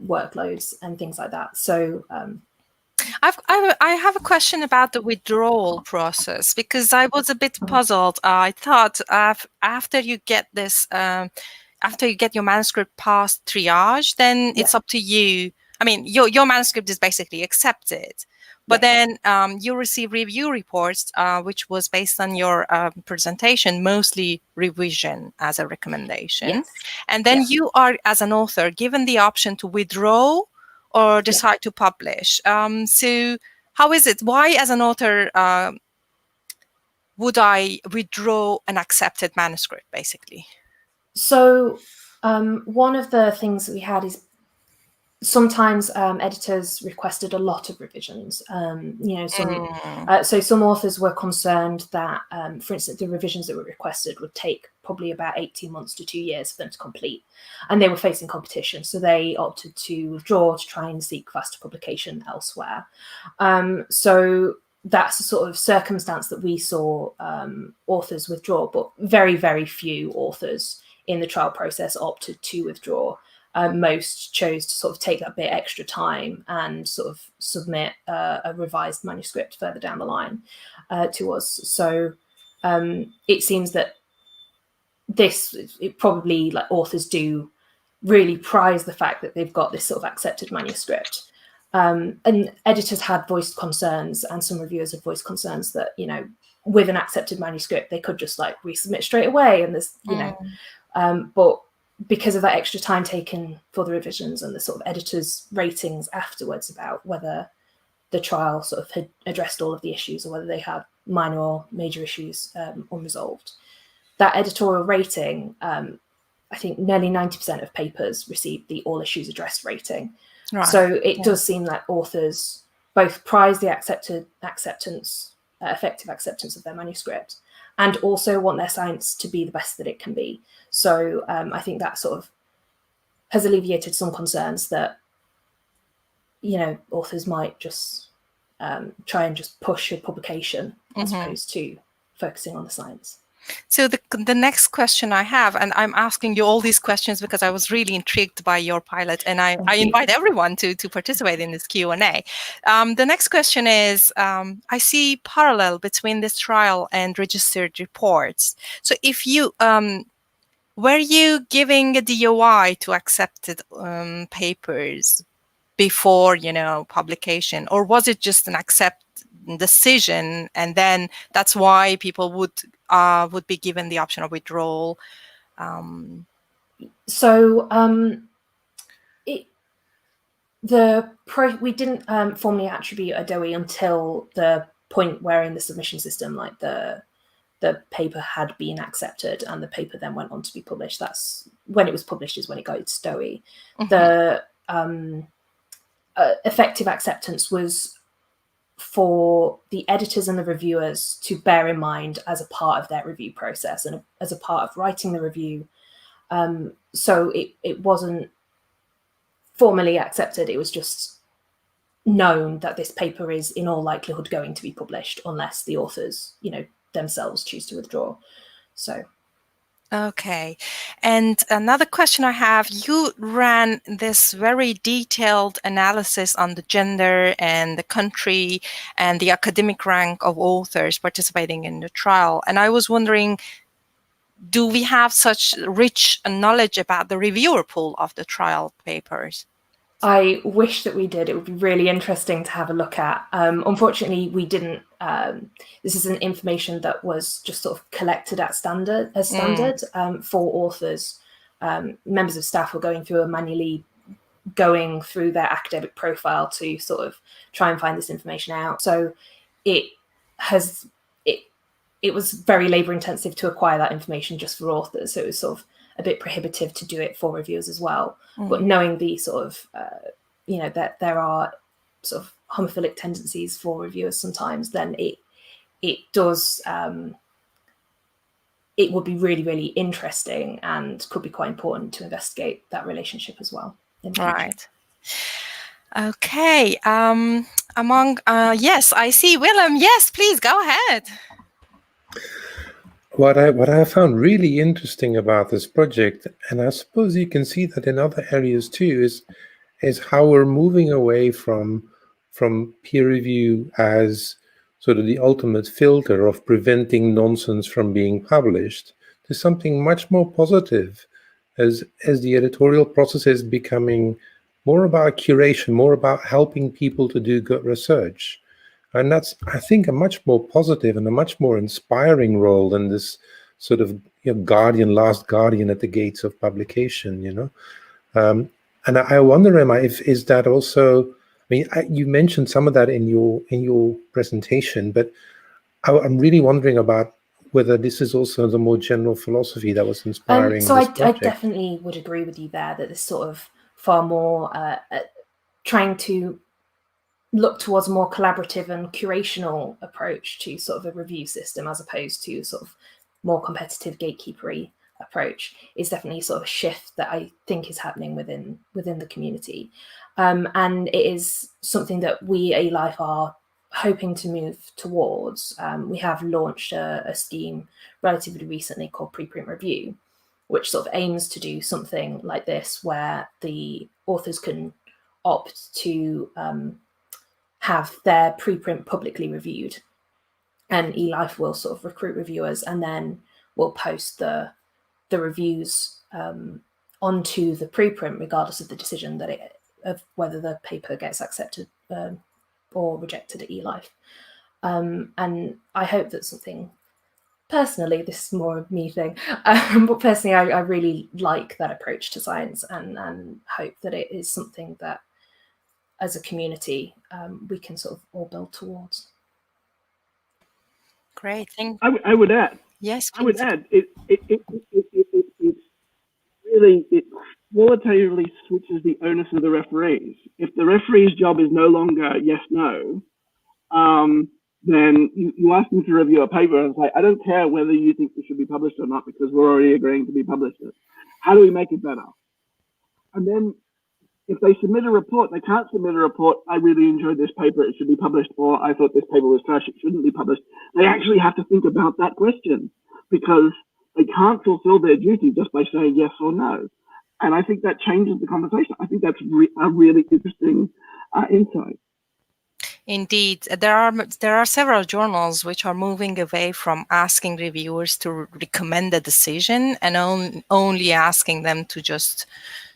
[SPEAKER 9] workloads and things like that. So
[SPEAKER 6] I have a question about the withdrawal process, because I was a bit puzzled. I thought after you get this, after you get your manuscript past triage, then it's up to you. I mean, your manuscript is basically accepted, but then you receive review reports, which was based on your presentation, mostly revision as a recommendation. And then you are, as an author, given the option to withdraw or decide to publish. So how is it? Why, as an author, would I withdraw an accepted manuscript, basically?
[SPEAKER 9] So one of the things that we had is sometimes editors requested a lot of revisions. So some authors were concerned that, for instance, the revisions that were requested would take probably about 18 months to 2 years for them to complete, and they were facing competition, so they opted to withdraw to try and seek faster publication elsewhere. So that's a sort of circumstance that we saw authors withdraw, but very, very few authors in the trial process opted to withdraw. Most chose to sort of take that bit extra time and sort of submit a revised manuscript further down the line to us. So it seems that it probably, like, authors do really prize the fact that they've got this sort of accepted manuscript. And editors had voiced concerns, and some reviewers have voiced concerns that, with an accepted manuscript, they could just like resubmit straight away. And there's, but because of that extra time taken for the revisions and the sort of editors' ratings afterwards about whether the trial sort of had addressed all of the issues or whether they had minor or major issues unresolved, that editorial rating, I think nearly 90% of papers received the all issues addressed rating. Right. So it does seem that authors both prize the effective acceptance of their manuscript, and also want their science to be the best that it can be. So I think that sort of has alleviated some concerns that, authors might just try and just push a publication as opposed to focusing on the science.
[SPEAKER 6] So the next question I have, and I'm asking you all these questions because I was really intrigued by your pilot, and I invite everyone to participate in this Q&A. The next question is, I see parallel between this trial and registered reports. So if you, were you giving a DOI to accepted papers before, publication, or was it just an accept decision, and then that's why people would be given the option of withdrawal?
[SPEAKER 9] We didn't formally attribute a DOI until the point where in the submission system, like the paper had been accepted and the paper then went on to be published. That's when it was published, is when it got its DOI. The effective acceptance was for the editors and the reviewers to bear in mind as a part of their review process and as a part of writing the review. So it wasn't formally accepted, it was just known that this paper is in all likelihood going to be published unless the authors, themselves choose to withdraw. So.
[SPEAKER 6] Okay. And another question I have, you ran this very detailed analysis on the gender and the country and the academic rank of authors participating in the trial. And I was wondering, do we have such rich knowledge about the reviewer pool of the trial papers?
[SPEAKER 9] I wish that we did. It would be really interesting to have a look at. Unfortunately, we didn't. This is an information that was just sort of collected as standard for authors. Members of staff were going through and manually going through their academic profile to sort of try and find this information out. So it was very labor intensive to acquire that information just for authors. So it was sort of a bit prohibitive to do it for reviewers as well. But knowing the sort of, that there are sort of homophilic tendencies for reviewers sometimes, then it does, it would be really, really interesting and could be quite important to investigate that relationship as well in the future.
[SPEAKER 6] Right. Okay. Yes, I see Willem. Yes, please go ahead.
[SPEAKER 10] What I found really interesting about this project, and I suppose you can see that in other areas too, is how we're moving away from peer review as sort of the ultimate filter of preventing nonsense from being published to something much more positive, as the editorial process is becoming more about curation, more about helping people to do good research. And that's, I think, a much more positive and a much more inspiring role than this sort of last guardian at the gates of publication, And I wonder, Emma, is that also, I mean, you mentioned some of that in your presentation, but I'm really wondering about whether this is also the more general philosophy that was inspiring
[SPEAKER 9] so
[SPEAKER 10] this
[SPEAKER 9] I
[SPEAKER 10] project.
[SPEAKER 9] definitely would agree with you there that this sort of far more trying to look towards a more collaborative and curational approach to sort of a review system as opposed to sort of more competitive gatekeepery approach is definitely sort of a shift that I think is happening within the community. And it is something that we at eLife are hoping to move towards. We have launched a scheme relatively recently called Preprint Review, which sort of aims to do something like this, where the authors can opt to have their preprint publicly reviewed, and eLife will sort of recruit reviewers and then will post the reviews onto the preprint, regardless of the decision of whether the paper gets accepted or rejected at eLife. And I hope that something, personally, this is more of me thing, but personally, I really like that approach to science and hope that it is something that, as a community, we can sort of all build towards.
[SPEAKER 6] Great.
[SPEAKER 8] I would add.
[SPEAKER 6] Yes, please.
[SPEAKER 8] I would add. It really qualitatively switches the onus of the referees. If the referee's job is no longer yes, no, then you ask them to review a paper and say, I don't care whether you think this should be published or not, because we're already agreeing to be published. How do we make it better? And then if they submit a report, they can't submit a report, I really enjoyed this paper, it should be published, or I thought this paper was trash, it shouldn't be published. They actually have to think about that question, because they can't fulfill their duty just by saying yes or no. And I think that changes the conversation. I think that's a really interesting insight.
[SPEAKER 6] Indeed, there are several journals which are moving away from asking reviewers to recommend a decision and only asking them to just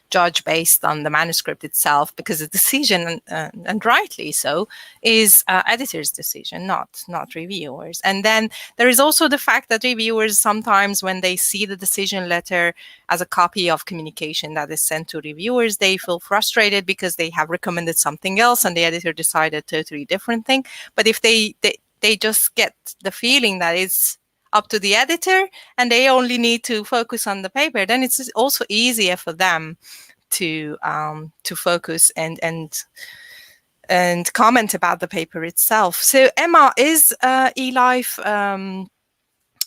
[SPEAKER 6] judge based on the manuscript itself, because the decision, and rightly so, is editor's decision, not reviewers. And then there is also the fact that reviewers sometimes, when they see the decision letter as a copy of communication that is sent to reviewers, they feel frustrated because they have recommended something else and the editor decided a totally different thing. But if they just get the feeling that it's up to the editor and they only need to focus on the paper, then it's also easier for them to focus and comment about the paper itself. So Emma, is eLife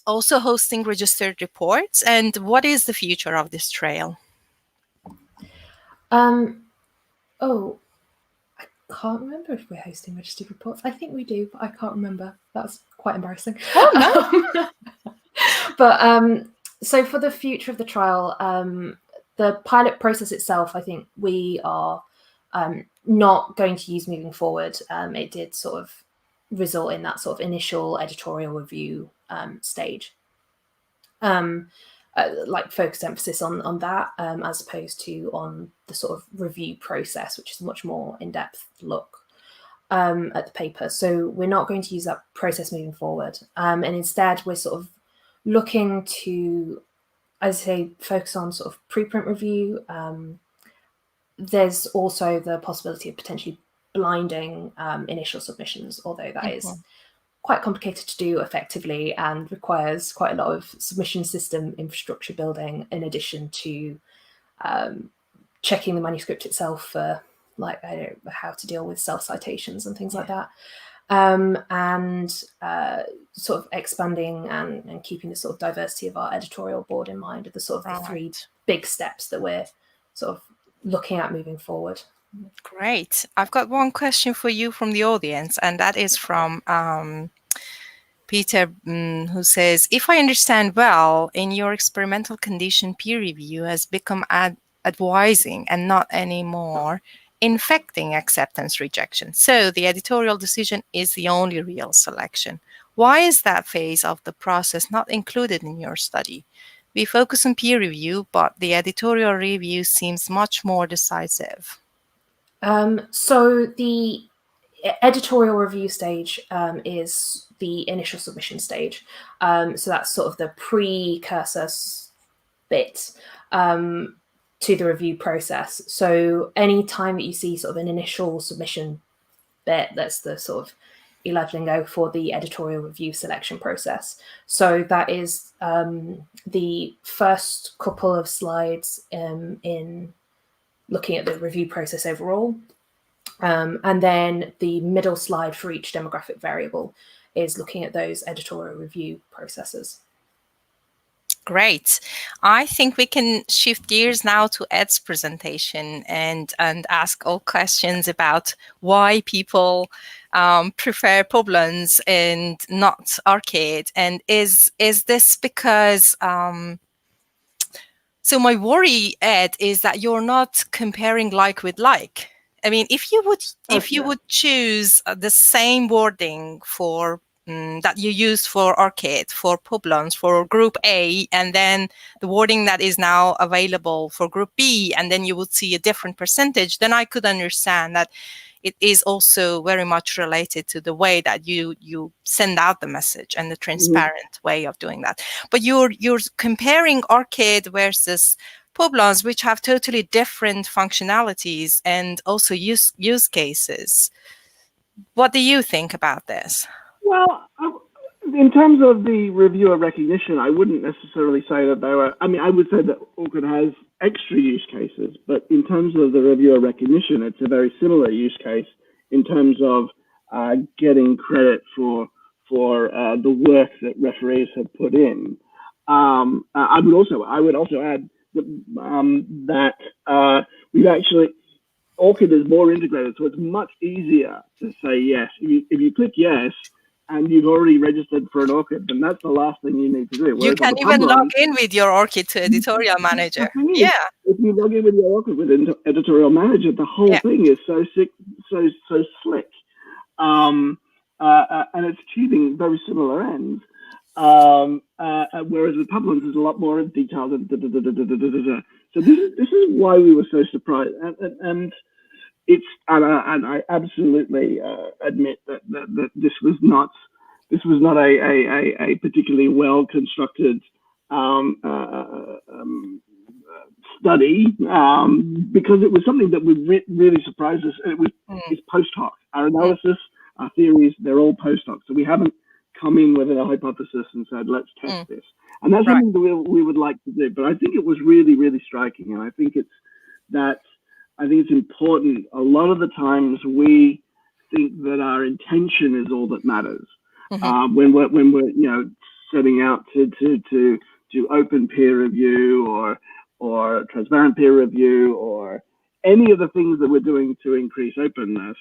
[SPEAKER 6] also hosting registered reports, and what is the future of this trail?
[SPEAKER 9] Oh, I can't remember if we're hosting registered reports. I think we do, but I can't remember. That's quite embarrassing.
[SPEAKER 6] Oh, no.
[SPEAKER 9] But so for the future of the trial, the pilot process itself, I think we are not going to use moving forward. It did sort of result in that sort of initial editorial review stage. Like focused emphasis on that as opposed to on the sort of review process, which is a much more in-depth look at the paper. So we're not going to use that process moving forward. And instead, we're sort of looking to, as I say, focus on sort of preprint review, there's also the possibility of potentially blinding initial submissions, although that is quite complicated to do effectively and requires quite a lot of submission system infrastructure building, in addition to checking the manuscript itself for, like, I don't know how to deal with self-citations and things like that. And sort of expanding and keeping the sort of diversity of our editorial board in mind are the sort of the three big steps that we're sort of looking at moving forward.
[SPEAKER 6] Great. I've got one question for you from the audience, and that is from Peter, who says, if I understand well, in your experimental condition, peer review has become advising and not anymore infecting acceptance rejection. So the editorial decision is the only real selection. Why is that phase of the process not included in your study? We focus on peer review, but the editorial review seems much more decisive.
[SPEAKER 9] So the editorial review stage is the initial submission stage. So that's sort of the precursor bit to the review process. So any time that you see sort of an initial submission bit, that's the sort of leveling for the editorial review selection process. So that is the first couple of slides in looking at the review process overall. And then the middle slide for each demographic variable is looking at those editorial review processes.
[SPEAKER 6] Great. I think we can shift gears now to Ed's presentation and ask all questions about why people prefer Publons and not Arcade. And is this because so my worry, Ed, is that you're not comparing like with like. I mean, if you would choose the same wording for that you used for Arcade, for Publons, for Group A, and then the wording that is now available for Group B, and then you would see a different percentage, then I could understand that it is also very much related to the way that you send out the message and the transparent way of doing that. But you're comparing Arcade versus Publons, which have totally different functionalities and also use cases. What do you think about this?
[SPEAKER 8] Well, in terms of the reviewer recognition, I wouldn't necessarily say that they were. I mean, I would say that Orchid has extra use cases, but in terms of the reviewer recognition, it's a very similar use case in terms of getting credit for the work that referees have put in. I would also add that we've actually, Orchid is more integrated, so it's much easier to say yes. If you click yes, and you've already registered for an Orchid, then that's the last thing you need to do.
[SPEAKER 6] You can even log in with your Orchid to Editorial Manager. Yeah.
[SPEAKER 8] If you log in with your Orchid with Editorial Manager, the whole thing is so slick. And it's achieving very similar ends. Whereas with Publons is a lot more detailed. So this is why we were so surprised. And I absolutely admit that this was not a particularly well constructed study, because it was something that would really surprise us. It's post hoc. Our analysis, our theories, they're all post hoc. So we haven't come in with a hypothesis and said, let's test this. And that's something that we would like to do. But I think it was really, really striking. And I think it's important. A lot of the times we think that our intention is all that matters. When we're setting out to open peer review or transparent peer review or any of the things that we're doing to increase openness.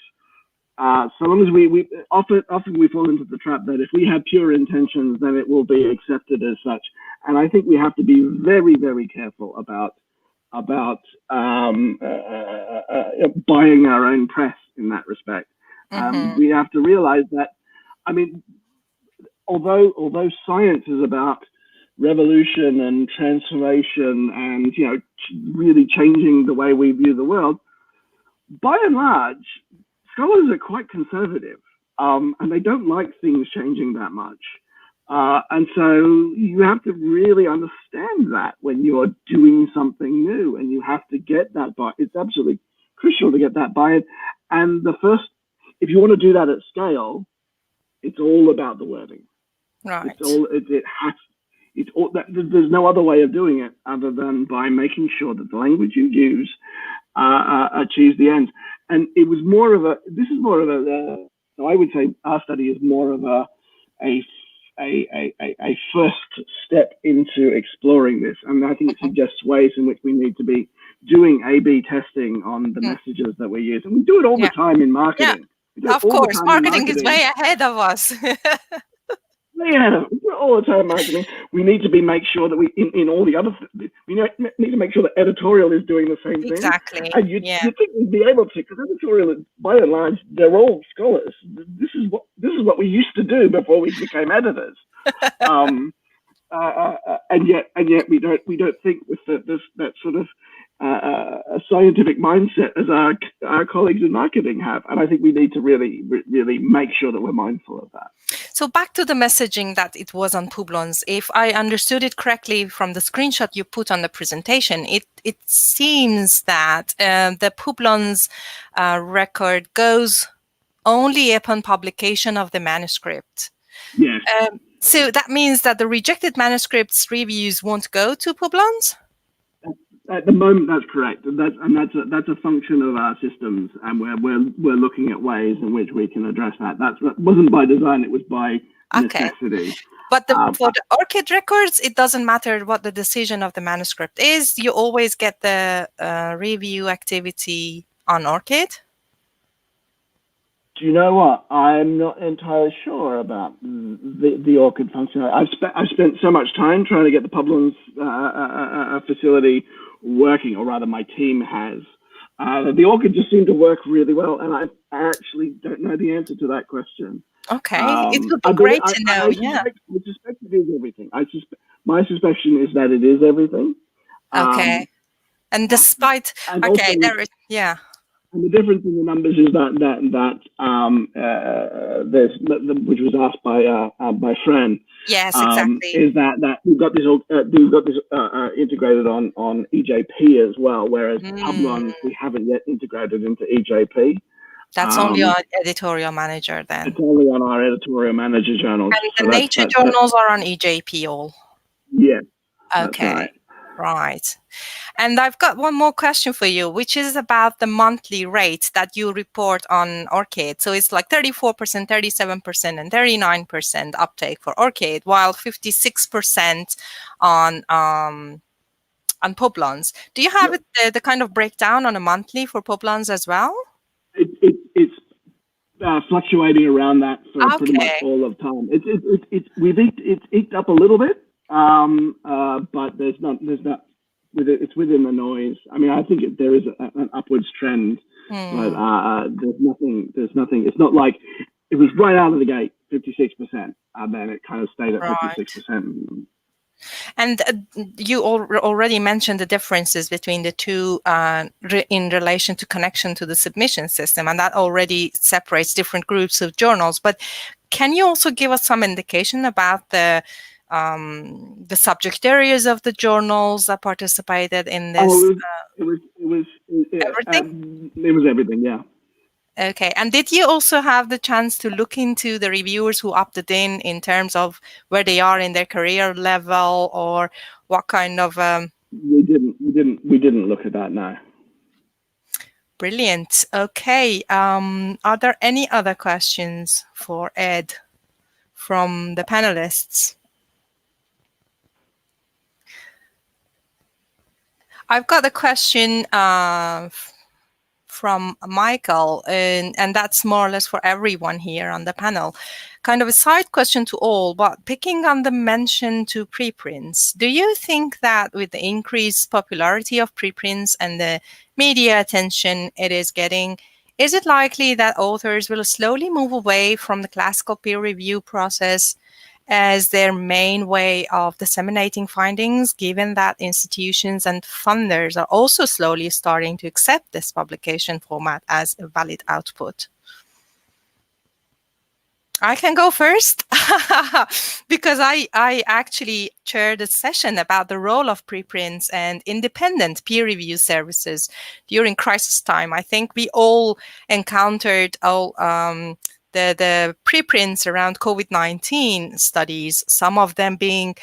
[SPEAKER 8] So long as we often we fall into the trap that if we have pure intentions, then it will be accepted as such. And I think we have to be very, very careful about buying our own press in that respect. We have to realize that, I mean, although science is about revolution and transformation and really changing the way we view the world, by and large, scholars are quite conservative, and they don't like things changing that much. And so you have to really understand that when you're doing something new, and you have to get that buy. It's absolutely crucial to get that buy-in. And if you want to do that at scale, it's all about the wording.
[SPEAKER 6] Right.
[SPEAKER 8] There's no other way of doing it other than by making sure that the language you use achieves the ends. And it was more of a. This is more of a. So I would say our study is more of a first step into exploring this, and I think it suggests ways in which we need to be doing A/B testing on the messages that we use, and we do it all the time in marketing.
[SPEAKER 6] Of course, marketing is way ahead of us.
[SPEAKER 8] Yeah, all the time marketing. We need to make sure that in all the other, we need to make sure that editorial is doing the same thing.
[SPEAKER 6] Exactly.
[SPEAKER 8] And you'd think we'd be able to, because editorial, by and large, they're all scholars. This is what we used to do before we became editors. And yet we don't think with that sort of a scientific mindset as our colleagues in marketing have, and I think we need to really make sure that we're mindful of that.
[SPEAKER 6] So back to the messaging that it was on Publons. If I understood it correctly from the screenshot you put on the presentation, it seems that the Publons record goes only upon publication of the manuscript.
[SPEAKER 8] Yes.
[SPEAKER 6] So that means that the rejected manuscripts reviews won't go to Publons?
[SPEAKER 8] At the moment, that's correct, and that's a function of our systems, and we're looking at ways in which we can address that. That wasn't by design; it was by necessity.
[SPEAKER 6] But for the ORCID records, it doesn't matter what the decision of the manuscript is. You always get the review activity on ORCID.
[SPEAKER 8] Do you know what? I'm not entirely sure about the ORCID functionality. I've spent so much time trying to get the Publons facility working, or rather my team has. The ORCID just seemed to work really well, and I actually don't know the answer to that question.
[SPEAKER 6] Okay, it would be great to know.
[SPEAKER 8] I suspect it is everything. My suspicion is that it is everything.
[SPEAKER 6] Okay, and despite
[SPEAKER 8] and and the difference in the numbers is that which was asked by Fran.
[SPEAKER 6] Yes, exactly.
[SPEAKER 8] Is that we've got this integrated on EJP as well, whereas Publons we haven't yet integrated into EJP.
[SPEAKER 6] That's only on editorial manager then.
[SPEAKER 8] It's only on our editorial manager journals.
[SPEAKER 6] And the Nature journals are on EJP all.
[SPEAKER 8] Yeah.
[SPEAKER 6] Okay. Right. And I've got one more question for you, which is about the monthly rate that you report on ORCID. So it's like 34%, 37%, and 39% uptake for ORCID, while 56% on Publons. Do you have the kind of breakdown on a monthly for Publons as well?
[SPEAKER 8] It's fluctuating around that for pretty much all of time. It's eked up a little bit. But it's within the noise. I mean, I think there is an upwards trend, but there's nothing. It's not like it was right out of the gate 56%, and then it kind of stayed at 56%.
[SPEAKER 6] And you already mentioned the differences between the two in relation to connection to the submission system, and that already separates different groups of journals. But can you also give us some indication about the subject areas of the journals that participated in this?
[SPEAKER 8] It was
[SPEAKER 6] everything?
[SPEAKER 8] It was everything, yeah.
[SPEAKER 6] Okay, and did you also have the chance to look into the reviewers who opted in terms of where they are in their career level, or what kind of?
[SPEAKER 8] We didn't look at that, no.
[SPEAKER 6] Brilliant. Okay, are there any other questions for Ed from the panelists? I've got a question from Michael, and that's more or less for everyone here on the panel. Kind of a side question to all, but picking on the mention to preprints, do you think that with the increased popularity of preprints and the media attention it is getting, is it likely that authors will slowly move away from the classical peer review process as their main way of disseminating findings, given that institutions and funders are also slowly starting to accept this publication format as a valid output? I can go first because I actually chaired a session about the role of preprints and independent peer review services during crisis time. I think we all encountered the preprints around COVID-19 studies, some of them being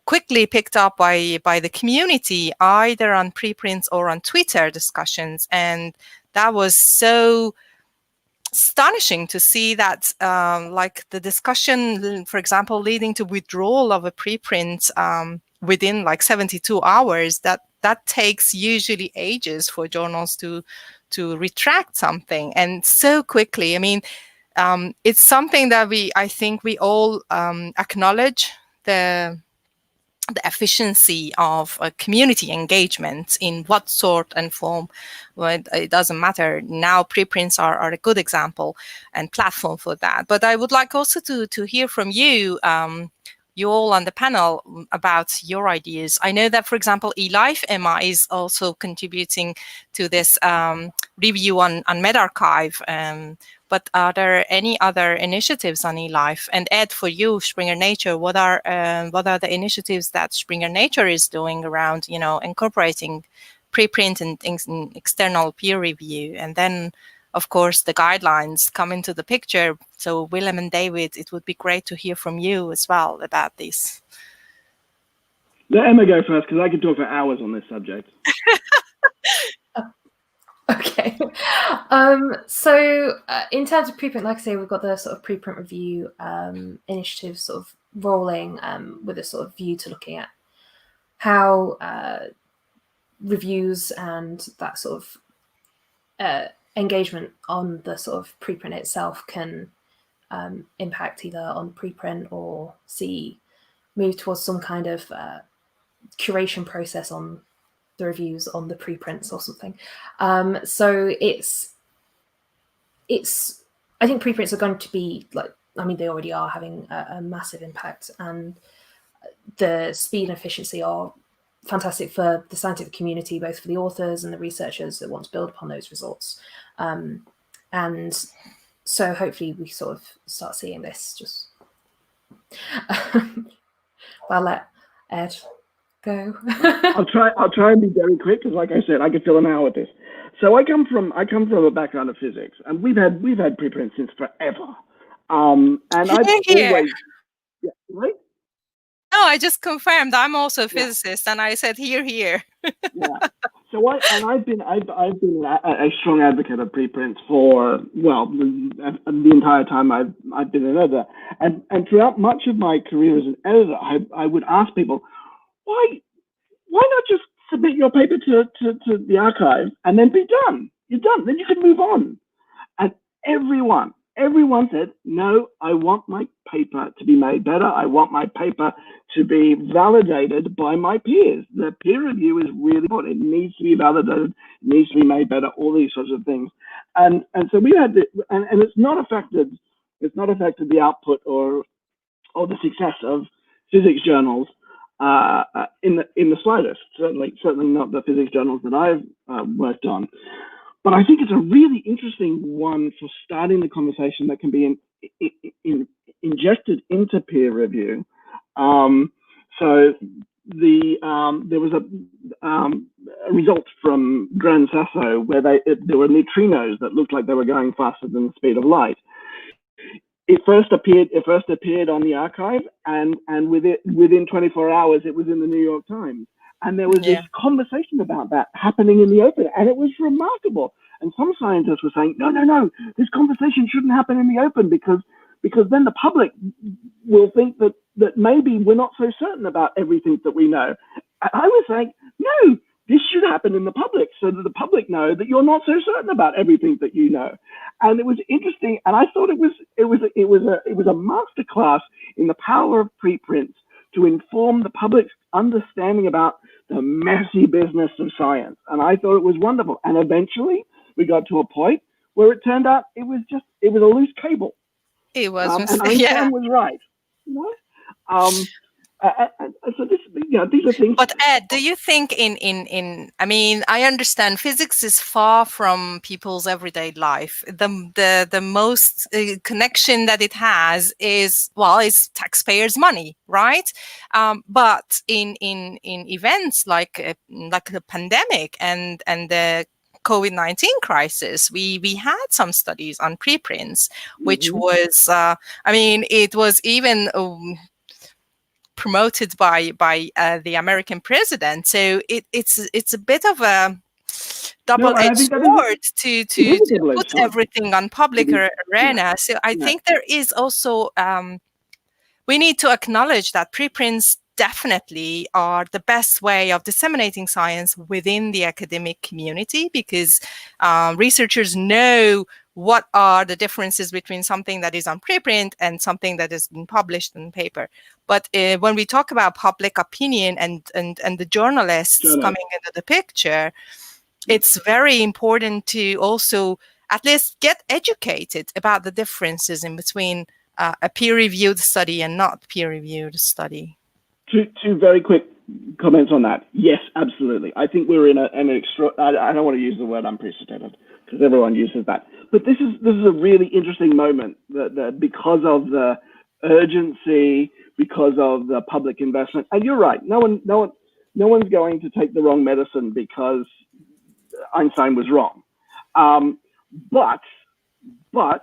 [SPEAKER 6] quickly picked up by the community, either on preprints or on Twitter discussions. And that was so astonishing to see that, like the discussion, for example, leading to withdrawal of a preprint within like 72 hours, that takes usually ages for journals to retract something, and so quickly. I mean, it's something that I think we all acknowledge the efficiency of community engagement in what sort and form. Well, it doesn't matter. Now preprints are a good example and platform for that. But I would like also to hear from you, you all on the panel, about your ideas. I know that, for example, eLife, Emma, is also contributing to this review on medRxiv. But are there any other initiatives on eLife? And Ed, for you, Springer Nature, what are the initiatives that Springer Nature is doing around, incorporating preprint and things in external peer review? And then, of course, the guidelines come into the picture. So Willem and David, it would be great to hear from you as well about this.
[SPEAKER 8] Let Emma go first, because I could talk for hours on this subject.
[SPEAKER 9] Okay. So in terms of preprint, like I say, we've got the sort of preprint review initiative sort of rolling with a sort of view to looking at how reviews and that sort of engagement on the sort of preprint itself can impact either on preprint or move towards some kind of curation process on the reviews on the preprints or something. So I think preprints are going to be they already are having a massive impact, and the speed and efficiency are fantastic for the scientific community, both for the authors and the researchers that want to build upon those results. And so hopefully we sort of start seeing this just I'll let Ed go.
[SPEAKER 8] I'll try and be very quick, because like I said, I could fill an hour with this. So I come from a background of physics, and we've had preprints since forever. And I've always right?
[SPEAKER 6] No, I just confirmed I'm also a physicist, and I said here.
[SPEAKER 8] Yeah. So I've been a strong advocate of preprints for the entire time I've been an editor, and throughout much of my career as an editor, I would ask people, why not just submit your paper to the archive and then be done? You're done. Then you can move on. And everyone said, no, I want my paper to be made better. I want my paper to be validated by my peers. The peer review is really important. It needs to be validated. It needs to be made better. All these sorts of things. And so we had and it's not affected the output or the success of physics journals in the slightest. Certainly not the physics journals that I've worked on. But I think it's a really interesting one for starting the conversation that can be injected into peer review. So there was a result from Gran Sasso where there were neutrinos that looked like they were going faster than the speed of light. It first appeared on the archive, and within 24 hours, it was in the New York Times. And there was this conversation about that happening in the open, and it was remarkable. And some scientists were saying, no, this conversation shouldn't happen in the open because then the public will think that maybe we're not so certain about everything that we know. I was saying, no, this should happen in the public so that the public know that you're not so certain about everything that you know. And it was interesting, and I thought it was a masterclass in the power of preprints to inform the public's understanding about the messy business of science. And I thought it was wonderful. And eventually we got to a point where it turned out it was a loose cable.
[SPEAKER 6] It was,
[SPEAKER 8] and Einstein was right. You know? So this, these are things.
[SPEAKER 6] But Ed, do you think I mean, I understand physics is far from people's everyday life. The most connection that it has is, well, is taxpayers' money, right? But in events like the pandemic and the COVID-19 crisis, we had some studies on preprints, which was, I mean, it was even promoted by the American president. So it's a bit of a double-edged sword to put everything on public arena. So I think there is also we need to acknowledge that preprints definitely are the best way of disseminating science within the academic community, because researchers know what are the differences between something that is on preprint and something that has been published in paper. But when we talk about public opinion and the journalists coming into the picture, it's very important to also at least get educated about the differences in between a peer-reviewed study and not peer-reviewed study.
[SPEAKER 8] Two very quick comments on that. Yes, absolutely. I think we're in an extra. I don't want to use the word unprecedented because everyone uses that. But this is a really interesting moment that because of the urgency, because of the public investment. And you're right. No one's going to take the wrong medicine because Einstein was wrong. But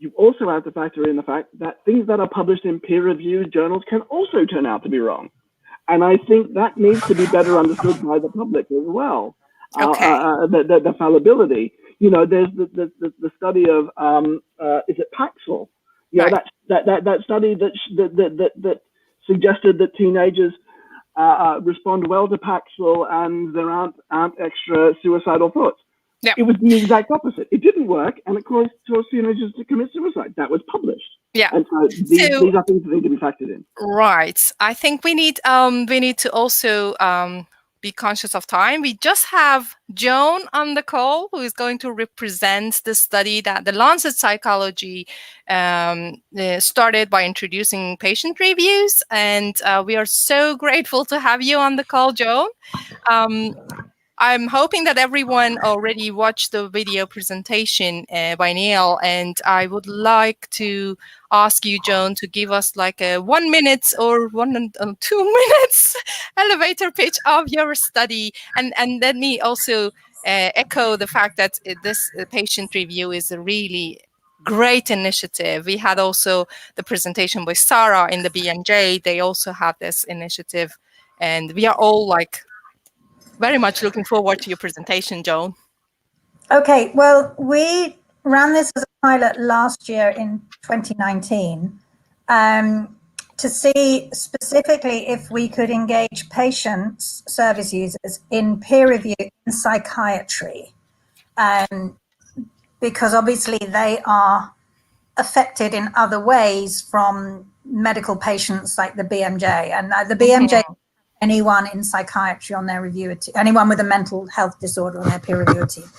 [SPEAKER 8] you also have to factor in the fact that things that are published in peer-reviewed journals can also turn out to be wrong. And I think that needs to be better understood by the public as well.
[SPEAKER 6] Okay.
[SPEAKER 8] The fallibility. You know, there's the study of is it Paxil? You know, that study that suggested that teenagers respond well to Paxil and there aren't extra suicidal thoughts.
[SPEAKER 6] Yep.
[SPEAKER 8] It was the exact opposite. It didn't work, and it caused teenagers to commit suicide. That was published.
[SPEAKER 6] Yeah.
[SPEAKER 8] And so these are things that need to be factored in.
[SPEAKER 6] Right. I think we need to also be conscious of time. We just have Joan on the call, who is going to represent the study that the Lancet Psychology started by introducing patient reviews. And we are so grateful to have you on the call, Joan. I'm hoping that everyone already watched the video presentation by Neil, and I would like to ask you, Joan, to give us like a 1 minute or 1 and 2 minutes elevator pitch of your study. And let me also echo the fact that this patient review is a really great initiative. We had also the presentation by Sarah in the BMJ. They also have this initiative, and we are all like very much looking forward to your presentation, Joan.
[SPEAKER 11] Okay, well, we ran this as a pilot last year in 2019 to see specifically if we could engage patients, service users in peer review in psychiatry, because obviously they are affected in other ways from medical patients like the BMJ. And the BMJ anyone in psychiatry on their reviewer team, anyone with a mental health disorder on their peer reviewer team.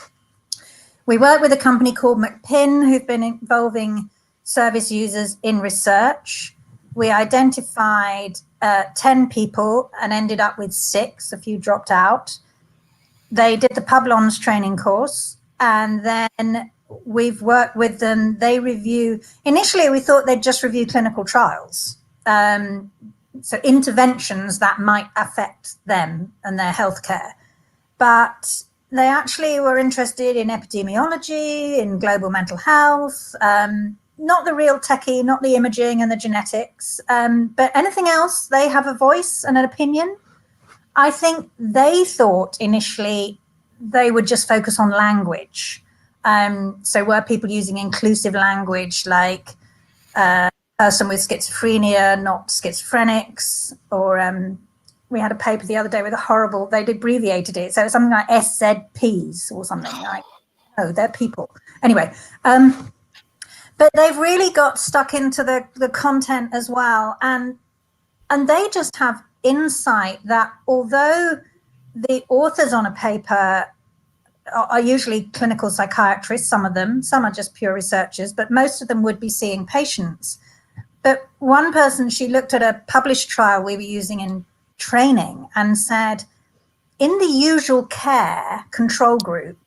[SPEAKER 11] We work with a company called McPin, who've been involving service users in research. We identified 10 people and ended up with 6, a few dropped out. They did the Publons training course, and then we've worked with them. They review, initially we thought they'd just review clinical trials. So interventions that might affect them and their healthcare. But they actually were interested in epidemiology, in global mental health, not the real techie, not the imaging and the genetics, but anything else, they have a voice and an opinion. I think they thought initially they would just focus on language. So were people using inclusive language like person with schizophrenia, not schizophrenics, or we had a paper the other day with a horrible, they'd abbreviated it. So it's something like SZPs or something like, oh, they're people. Anyway, but they've really got stuck into the content as well. And they just have insight that although the authors on a paper are usually clinical psychiatrists, some of them, some are just pure researchers, but most of them would be seeing patients. But one person, she looked at a published trial we were using in training and said, in the usual care control group,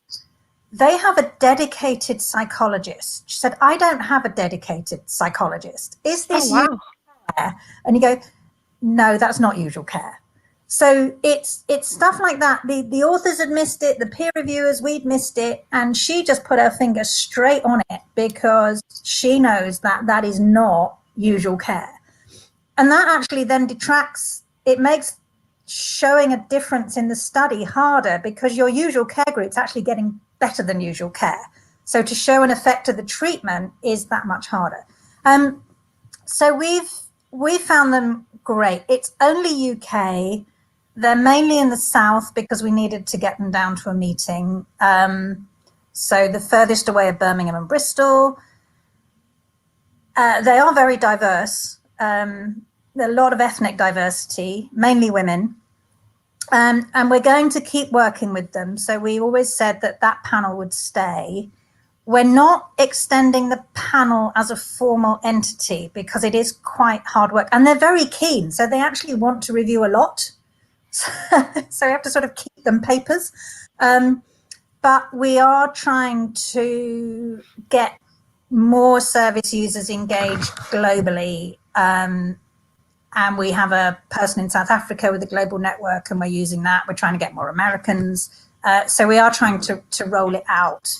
[SPEAKER 11] they have a dedicated psychologist. She said, I don't have a dedicated psychologist. Is this usual care? And you go, no, that's not usual care. So it's stuff like that. The authors had missed it, the peer reviewers, we'd missed it, and she just put her finger straight on it because she knows that that is not usual care. And that actually then detracts, it makes showing a difference in the study harder because your usual care group's actually getting better than usual care. So to show an effect of the treatment is that much harder. So we found them great. It's only UK. They're mainly in the south because we needed to get them down to a meeting. So the furthest away are Birmingham and Bristol. They are very diverse. There are a lot of ethnic diversity, mainly women. And we're going to keep working with them. So we always said that that panel would stay. We're not extending the panel as a formal entity because it is quite hard work. And they're very keen. So they actually want to review a lot. So we have to sort of keep them papers. But we are trying to get more service users engaged globally. And we have a person in South Africa with a global network, and we're using that. We're trying to get more Americans. So we are trying to roll it out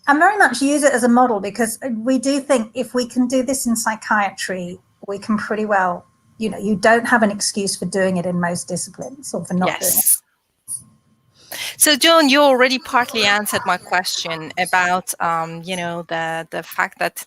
[SPEAKER 11] and very much use it as a model, because we do think if we can do this in psychiatry, we can pretty well, you know, you don't have an excuse for doing it in most disciplines or for not doing it.
[SPEAKER 6] So, Joan, you already partly answered my question about, you know, the fact that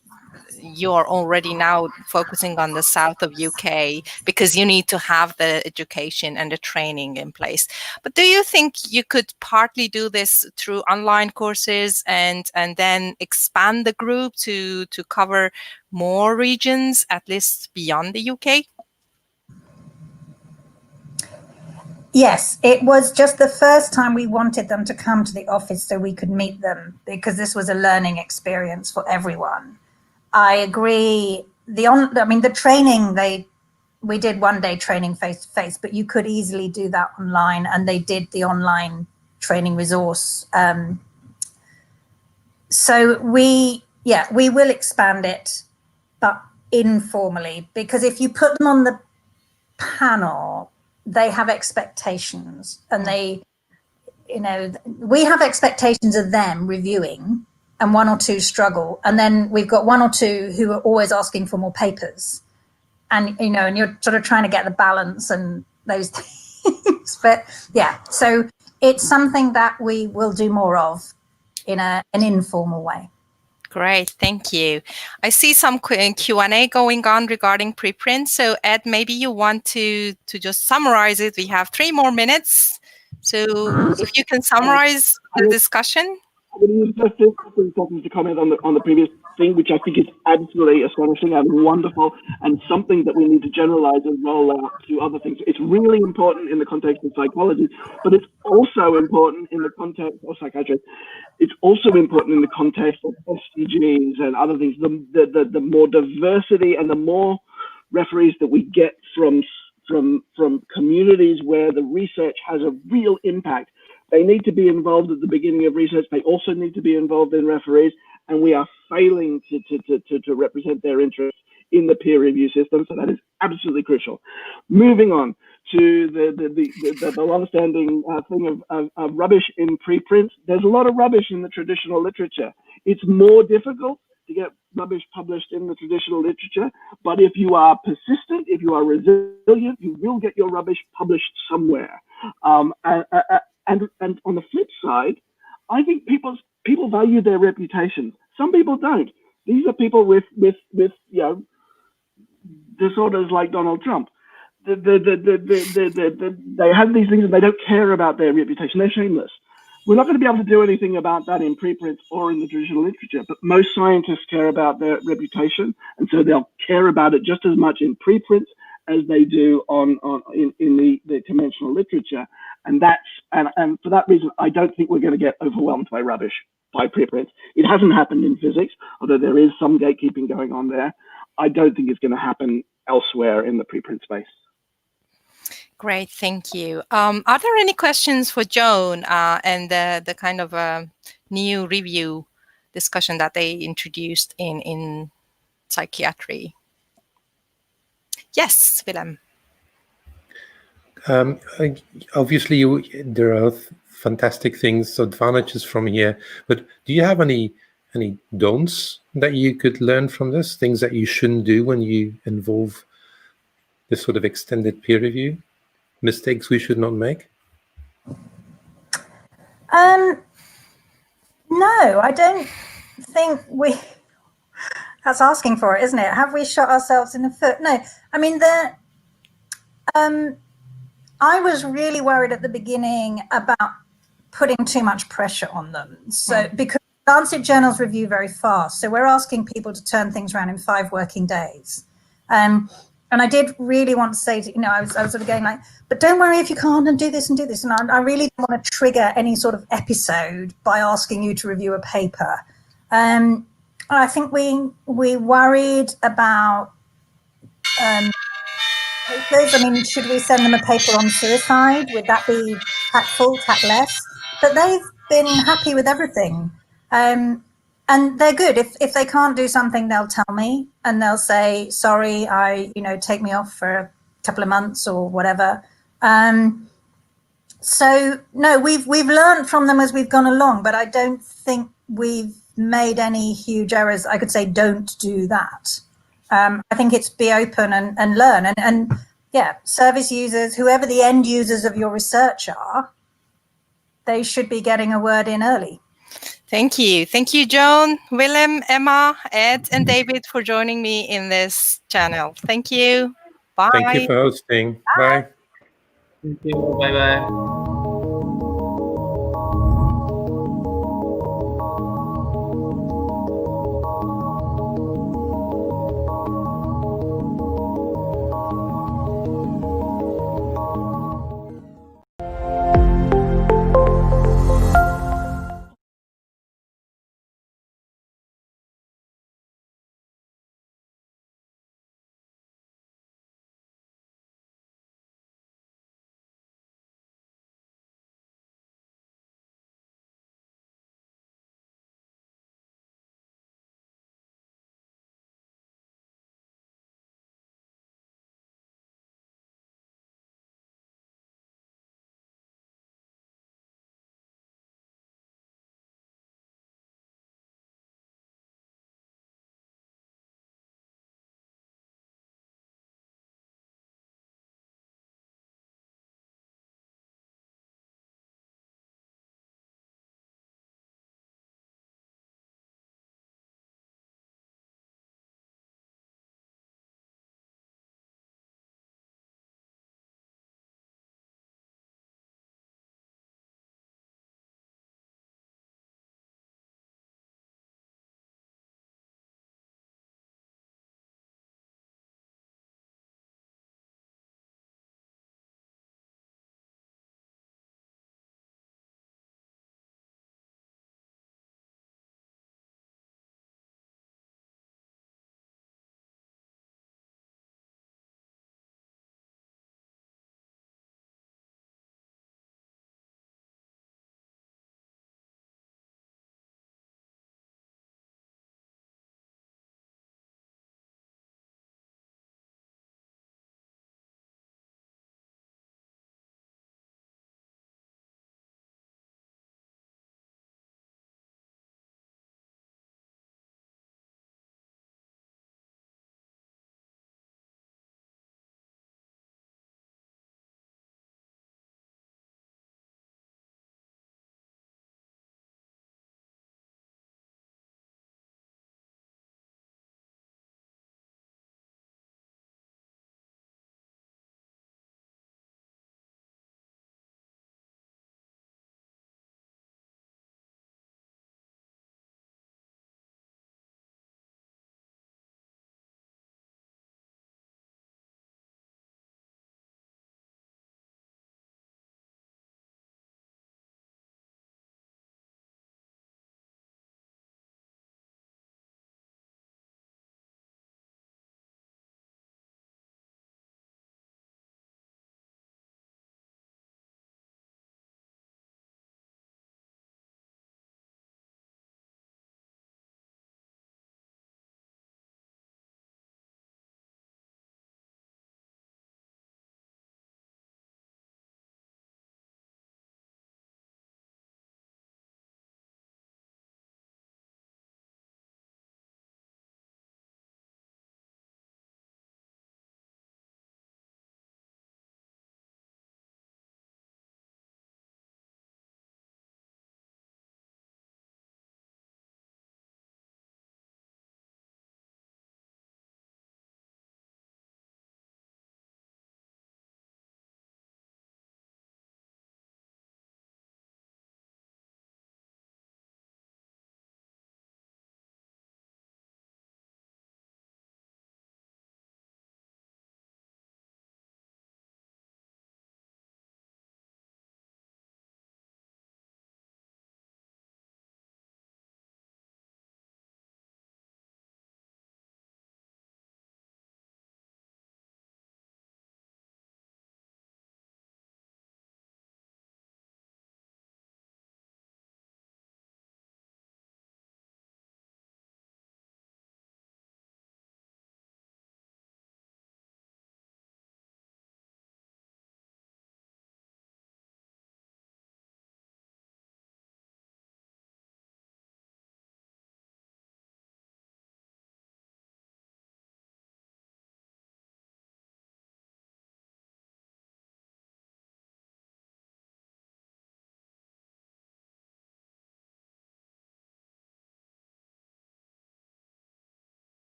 [SPEAKER 6] you are already now focusing on the south of UK because you need to have the education and the training in place. But do you think you could partly do this through online courses and then expand the group to cover more regions, at least beyond the UK?
[SPEAKER 11] Yes, it was just the first time we wanted them to come to the office so we could meet them, because this was a learning experience for everyone. I agree. The training, we did 1 day training face to face, but you could easily do that online, and they did the online training resource. So we will expand it, but informally, because if you put them on the panel, they have expectations, and we have expectations of them reviewing, and 1 or 2 struggle, and then we've got 1 or 2 who are always asking for more papers, and and you're sort of trying to get the balance and those things. But yeah, so it's something that we will do more of in an informal way.
[SPEAKER 6] Great, thank you. I see some Q&A going on regarding preprint. So Ed, maybe you want to just summarize it. We have 3 more minutes. So if you can summarize the discussion.
[SPEAKER 8] I'm going to use just 15 seconds to comment on the previous thing, which I think is absolutely astonishing and wonderful, and something that we need to generalize and roll out to other things. It's really important in the context of psychology, but it's also important in the context of psychiatry. It's also important in the context of SDGs and other things. The more diversity and the more referees that we get from communities where the research has a real impact. They need to be involved at the beginning of research. They also need to be involved in referees, and we are failing to represent their interests in the peer review system. So that is absolutely crucial. Moving on to the long-standing thing of rubbish in preprints. There's a lot of rubbish in the traditional literature. It's more difficult to get rubbish published in the traditional literature, but if you are persistent, if you are resilient, you will get your rubbish published somewhere. And on the flip side, I think people value their reputations. Some people don't. These are people with disorders like Donald Trump. They have these things and they don't care about their reputation. They're shameless. We're not going to be able to do anything about that in preprints or in the traditional literature, but most scientists care about their reputation, and so they'll care about it just as much in preprints as they do in the conventional literature. And for that reason, I don't think we're going to get overwhelmed by rubbish by preprints. It hasn't happened in physics, although there is some gatekeeping going on there. I don't think it's going to happen elsewhere in the preprint space.
[SPEAKER 6] Great, thank you. Are there any questions for Joan and the kind of new review discussion that they introduced in psychiatry? Yes, Willem.
[SPEAKER 10] Obviously, there are fantastic things, advantages from here, but do you have any don'ts that you could learn from this? Things that you shouldn't do when you involve this sort of extended peer review? Mistakes we should not make?
[SPEAKER 11] No, I don't think that's asking for it, isn't it? Have we shot ourselves in the foot? No, I mean, I was really worried at the beginning about putting too much pressure on them. So because Lancet journals review very fast, so we're asking people to turn things around in 5 working days. And I did really want to say, I was sort of going like, but don't worry if you can't, and do this and do this. And I really don't want to trigger any sort of episode by asking you to review a paper. I think we worried about papers. I mean, should we send them a paper on suicide? Would that be tactful, tactless? But they've been happy with everything. And they're good. If they can't do something, they'll tell me and they'll say, sorry, take me off for a couple of months or whatever. So no, we've learned from them as we've gone along, but I don't think we've made any huge errors. I could say, don't do that. I think it's be open and learn. And yeah, service users, whoever the end users of your research are, they should be getting a word in early.
[SPEAKER 6] Thank you. Thank you, Joan, Willem, Emma, Ed, and David for joining me in this channel. Thank you. Bye.
[SPEAKER 10] Thank you for hosting. Bye.
[SPEAKER 7] Thank you. Bye-bye.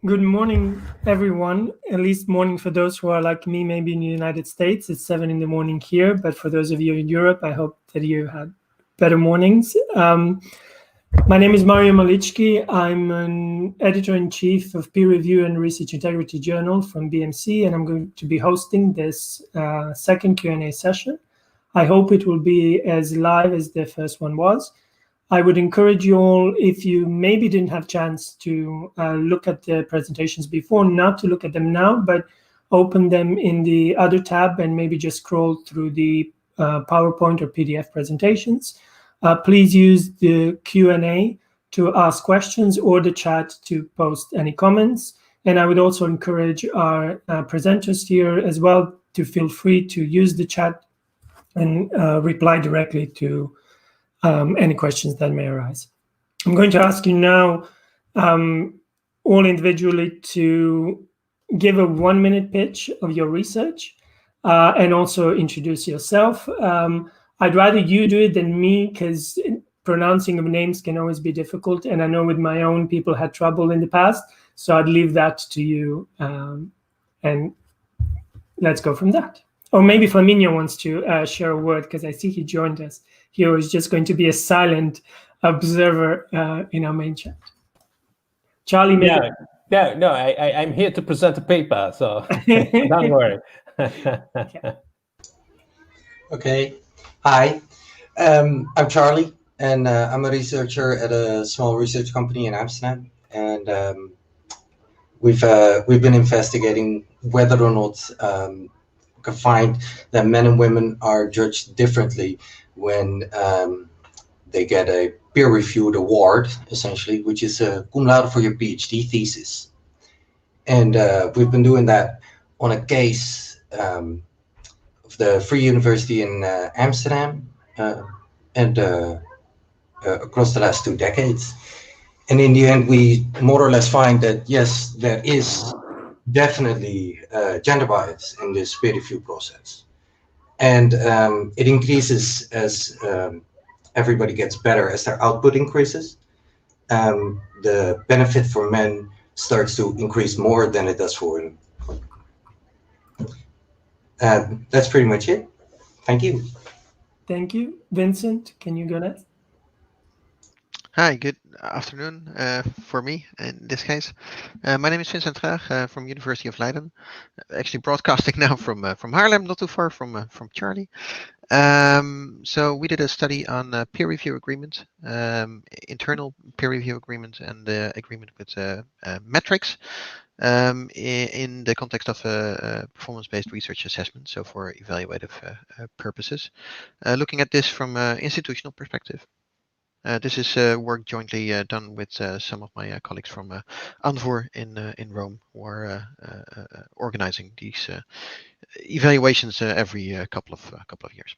[SPEAKER 12] Good morning, everyone. At least morning for those who are like me, maybe in the United States. It's 7 in the morning here, but for those of you in Europe, I hope that you had better mornings. My name is Mario Malichki. I'm an editor-in-chief of Peer Review and Research Integrity Journal from BMC, and I'm going to be hosting this second Q&A session. I hope it will be as live as the first one was. I would encourage you all, if you maybe didn't have chance to look at the presentations before, not to look at them now, but open them in the other tab and maybe just scroll through the PowerPoint or PDF presentations. Please use the Q&A to ask questions or the chat to post any comments. And I would also encourage our presenters here as well to feel free to use the chat and reply directly to any questions that may arise. I'm going to ask you now all individually to give a 1-minute pitch of your research and also introduce yourself. I'd rather you do it than me because pronouncing of names can always be difficult. And I know with my own people had trouble in the past. So I'd leave that to you and let's go from that. Or maybe Flaminio wants to share a word because I see he joined us. He was just going to be a silent observer in our main chat. Charlie, maybe.
[SPEAKER 4] No, I'm here to present a paper, so don't worry.
[SPEAKER 13] Okay. Hi, I'm Charlie, and I'm a researcher at a small research company in Amsterdam, and we've been investigating whether or not we can find that men and women are judged differently when they get a peer-reviewed award, essentially, which is a cum laude for your PhD thesis. And we've been doing that on a case of the Free University in Amsterdam and across the last 2 decades. And in the end, we more or less find that, yes, there is definitely gender bias in this peer review process. And it increases as everybody gets better, as their output increases. The benefit for men starts to increase more than it does for women. That's pretty much it. Thank you.
[SPEAKER 12] Thank you. Vincent, can you go next?
[SPEAKER 14] Hi, good afternoon for me in this case. My name is Vincent Graag from University of Leiden. Actually broadcasting now from Haarlem, not too far from Charlie. So we did a study on peer review agreement, internal peer review agreement, and the agreement with metrics in the context of performance-based research assessment, so for evaluative purposes. Looking at this from an institutional perspective. This is work jointly done with some of my colleagues from ANVOR in Rome, who are organizing these evaluations every couple of years.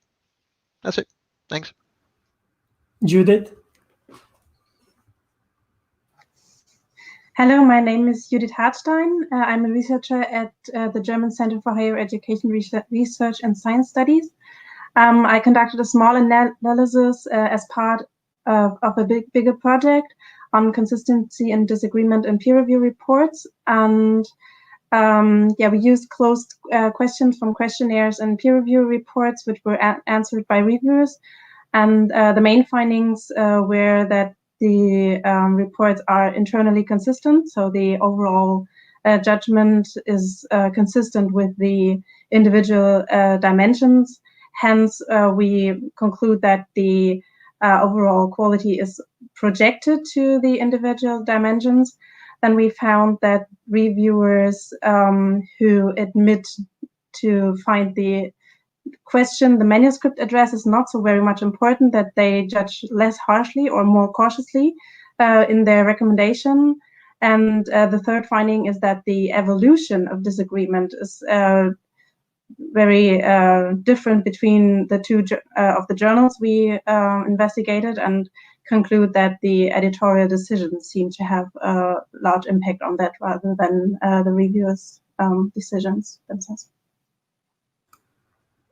[SPEAKER 14] That's it. Thanks.
[SPEAKER 12] Judith.
[SPEAKER 15] Hello, my name is Judith Hartstein. I'm a researcher at the German Center for Higher Education Research and Science Studies. I conducted a small analysis as part of a bigger project on consistency and disagreement in peer review reports. And we used closed questions from questionnaires and peer review reports, which were answered by reviewers. And the main findings were that the reports are internally consistent. So the overall judgment is consistent with the individual dimensions. Hence, we conclude that the overall quality is projected to the individual dimensions. Then we found that reviewers who admit to find the question, the manuscript address is not so very much important, that they judge less harshly or more cautiously in their recommendation. And the third finding is that the evolution of disagreement is very different between the two of the journals we investigated, and conclude that the editorial decisions seem to have a large impact on that rather than the reviewers' decisions themselves.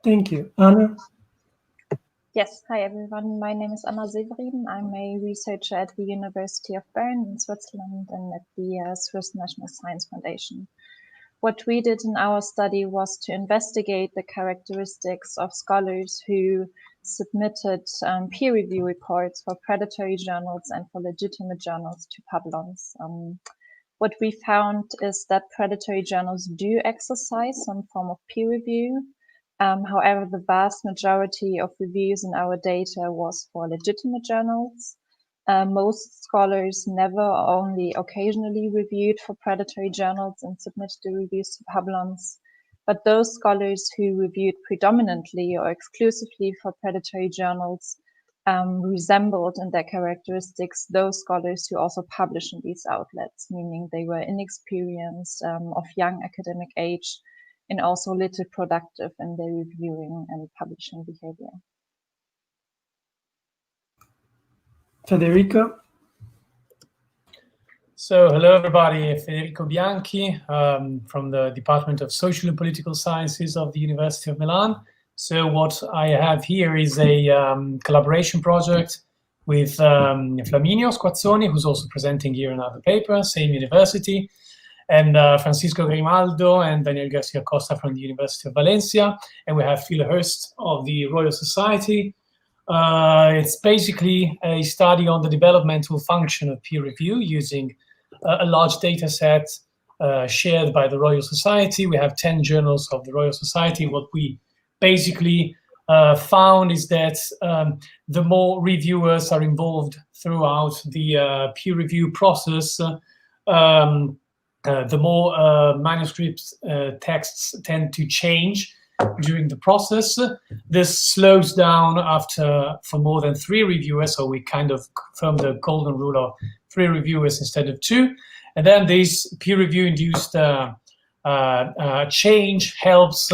[SPEAKER 12] Thank you. Anna?
[SPEAKER 16] Yes, hi everyone. My name is Anna Severin. I'm a researcher at the University of Bern in Switzerland and at the Swiss National Science Foundation. What we did in our study was to investigate the characteristics of scholars who submitted peer review reports for predatory journals and for legitimate journals to Publons. What we found is that predatory journals do exercise some form of peer review. However, the vast majority of reviews in our data was for legitimate journals. Most scholars never or only occasionally reviewed for predatory journals and submitted the reviews to Publons. But those scholars who reviewed predominantly or exclusively for predatory journals resembled in their characteristics those scholars who also publish in these outlets, meaning they were inexperienced, of young academic age, and also little productive in their reviewing and publishing behavior.
[SPEAKER 12] Federico?
[SPEAKER 17] So, hello everybody, Federico Bianchi from the Department of Social and Political Sciences of the University of Milan. So what I have here is a collaboration project with Flaminio Squazzoni, who's also presenting here another paper, same university, and Francisco Grimaldo and Daniel Garcia Costa from the University of Valencia, and we have Phil Hurst of the Royal Society. It's basically a study on the developmental function of peer review using a large data set shared by the Royal Society. We have 10 journals of the Royal Society. What we basically found is that the more reviewers are involved throughout the peer review process, the more manuscript texts tend to change during the process. This slows down for more than 3 reviewers, so we kind of confirm the golden rule of 3 reviewers instead of 2. And then this peer review induced change helps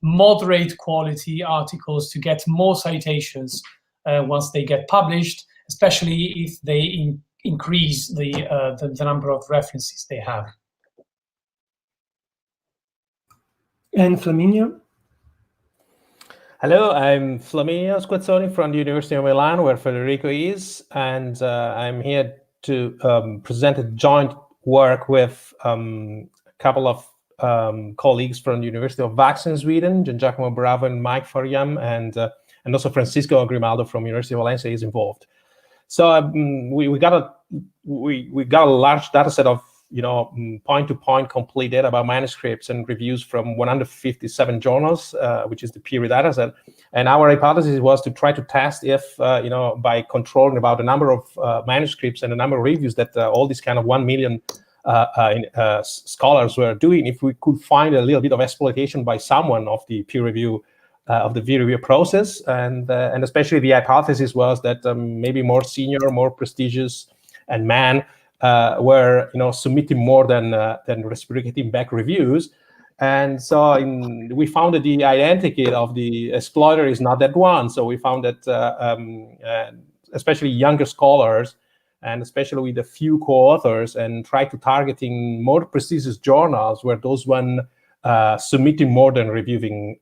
[SPEAKER 17] moderate quality articles to get more citations once they get published, especially if they increase the number of references they have.
[SPEAKER 12] And Flaminio?
[SPEAKER 4] Hello, I'm Flaminio Squazzoni from the University of Milan, where Federico is, and I'm here to present a joint work with a couple of colleagues from the University of Vax in Sweden, Gian Giacomo Bravo and Mike Fariam, and also Francisco Grimaldo from University of Valencia is involved. So we got a large data set of point-to-point complete data about manuscripts and reviews from 157 journals, which is the PEERE data set. And our hypothesis was to try to test if, by controlling about the number of manuscripts and the number of reviews that all these kind of 1 million scholars were doing, if we could find a little bit of exploitation by someone of the peer review process, and especially the hypothesis was that maybe more senior, more prestigious, and men were submitting more than reciprocating back reviews. And so we found that the identity of the exploiter is not that one. So we found that especially younger scholars, and especially with a few co-authors, and try to targeting more prestigious journals where those one submitting more than reviewing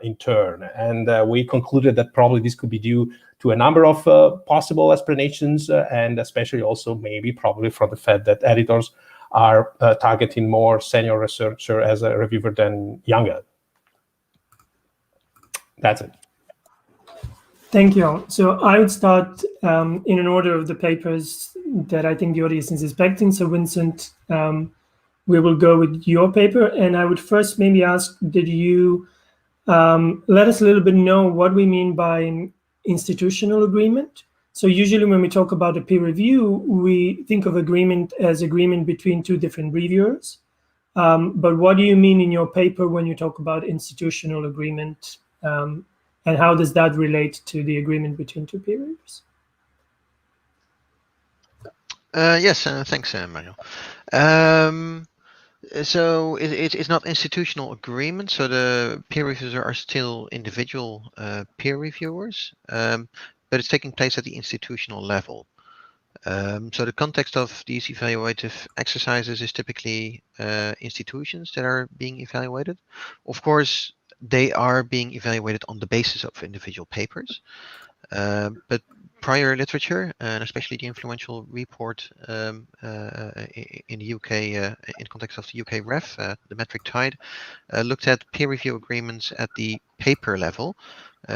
[SPEAKER 4] in turn. And we concluded that probably this could be due to a number of possible explanations, and especially also maybe probably from the fact that editors are targeting more senior researcher as a reviewer than younger. That's it.
[SPEAKER 12] Thank you. So I would start in an order of the papers that I think the audience is expecting. So Vincent, we will go with your paper, and I would first maybe ask, did you let us a little bit know what we mean by institutional agreement? So usually when we talk about a peer review, we think of agreement as agreement between 2 different reviewers. But what do you mean in your paper when you talk about institutional agreement, and how does that relate to the agreement between 2 peer reviewers?
[SPEAKER 14] Yes, thanks, Mario. So it's not institutional agreement. So the peer reviewers are still individual peer reviewers, but it's taking place at the institutional level. So the context of these evaluative exercises is typically institutions that are being evaluated. Of course, they are being evaluated on the basis of individual papers. But prior literature, and especially the influential report in the UK, in context of the UK REF, the metric tide, looked at peer review agreements at the paper level,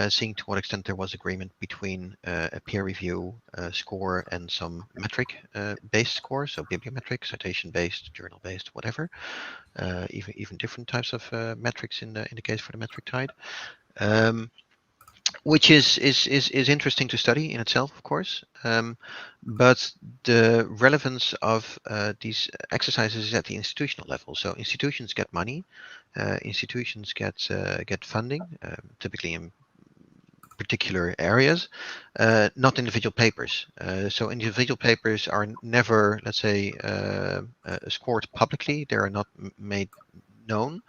[SPEAKER 14] seeing to what extent there was agreement between a peer review score and some metric-based score, so bibliometric, citation-based, journal-based, whatever, even different types of metrics in the case for the metric tide. Which is interesting to study in itself, of course, but the relevance of these exercises is at the institutional level. So institutions get money, institutions get funding, typically in particular areas, not individual papers. So individual papers are never, let's say, scored publicly. They are not made known,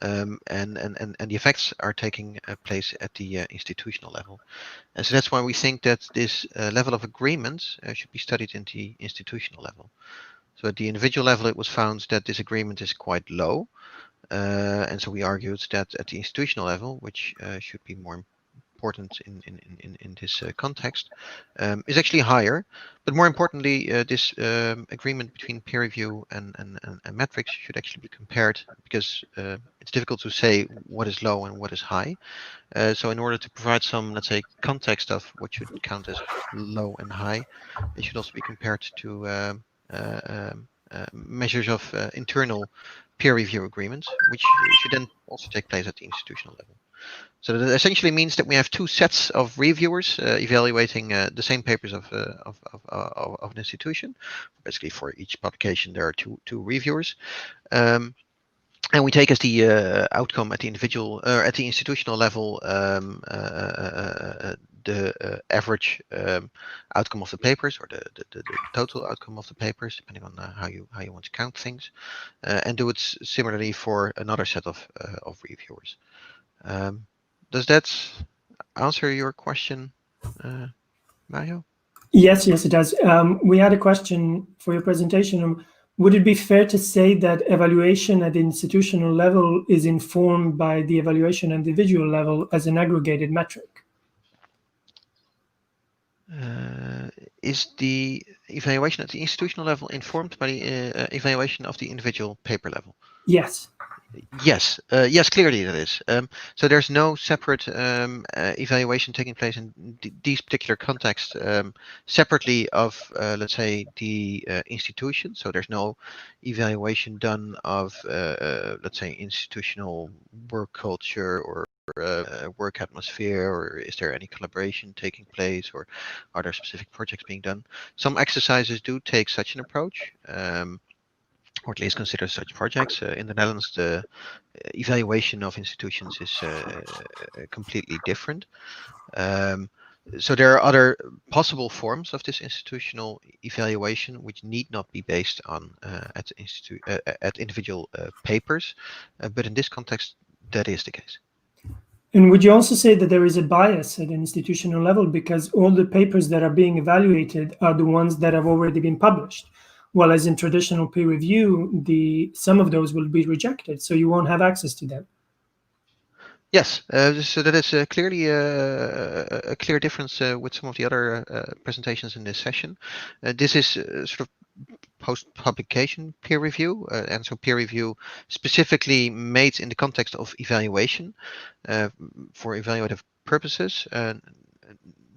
[SPEAKER 14] and the effects are taking place at the institutional level. And so that's why we think that this level of agreement should be studied in the institutional level. So at the individual level, it was found that this agreement is quite low, and so we argued that at the institutional level, which should be more important in this context, is actually higher. But more importantly, this agreement between peer review and metrics should actually be compared, because it's difficult to say what is low and what is high. So in order to provide some, let's say, context of what should count as low and high, it should also be compared to measures of internal peer review agreements, which should then also take place at the institutional level. So that essentially means that we have two sets of reviewers evaluating the same papers of an institution. Basically, for each publication, there are two reviewers, and we take as the outcome at the individual at the institutional level the average outcome of the papers, or the total outcome of the papers, depending on how you want to count things, and do it similarly for another set of reviewers. Does that answer your question, Mario?
[SPEAKER 12] Yes, it does. We had a question for your presentation. Would it be fair to say that evaluation at the institutional level is informed by the evaluation at individual level as an aggregated metric?
[SPEAKER 14] Is the evaluation at the institutional level informed by the evaluation of the individual paper level?
[SPEAKER 12] Yes.
[SPEAKER 14] Yes, yes, clearly that is. So there's no separate evaluation taking place in these particular contexts separately of, let's say, the institution. So there's no evaluation done of, let's say, institutional work culture or work atmosphere, or is there any collaboration taking place, or are there specific projects being done? Some exercises do take such an approach. Or at least consider such projects. In the Netherlands, the evaluation of institutions is completely different. So there are other possible forms of this institutional evaluation which need not be based on at individual papers, but in this context, that is the case.
[SPEAKER 12] And would you also say that there is a bias at an institutional level, because all the papers that are being evaluated are the ones that have already been published? Well, as in traditional peer review, some of those will be rejected, so you won't have access to them.
[SPEAKER 14] Yes, so that is clearly a clear difference with some of the other presentations in this session. This is sort of post-publication peer review, and so peer review specifically made in the context of evaluation for evaluative purposes,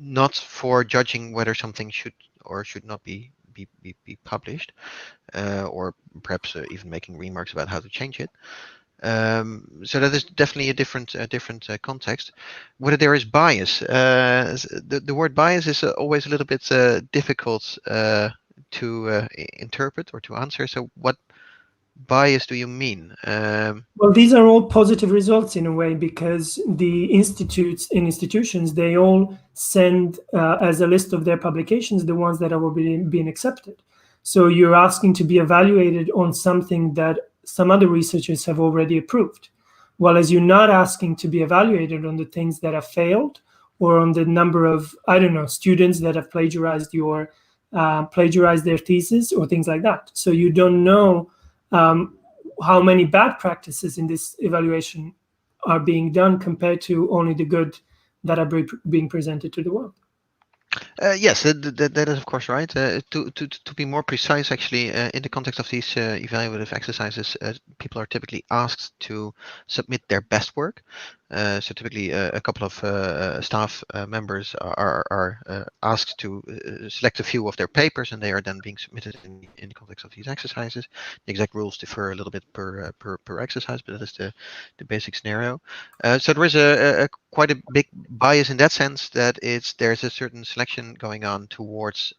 [SPEAKER 14] not for judging whether something should or should not be published, or perhaps even making remarks about how to change it. So that is definitely a different context. Whether there is bias, the word bias is always a little bit difficult to interpret or to answer. So what bias do you mean?
[SPEAKER 12] Well, these are all positive results in a way, because the institutions, they all send as a list of their publications the ones that have already been accepted. So you're asking to be evaluated on something that some other researchers have already approved, while as you're not asking to be evaluated on the things that have failed, or on the number of, I don't know, students that have plagiarized their thesis or things like that. So you don't know how many bad practices in this evaluation are being done compared to only the good that are being presented to the world.
[SPEAKER 14] Yes, that is of course right. To be more precise, actually, in the context of these evaluative exercises, people are typically asked to submit their best work. So typically, a couple of staff members are asked to select a few of their papers, and they are then being submitted in the context of these exercises. The exact rules differ a little bit per exercise, but that is the basic scenario. So there is a quite a big bias in that sense that there's a certain selection going on towards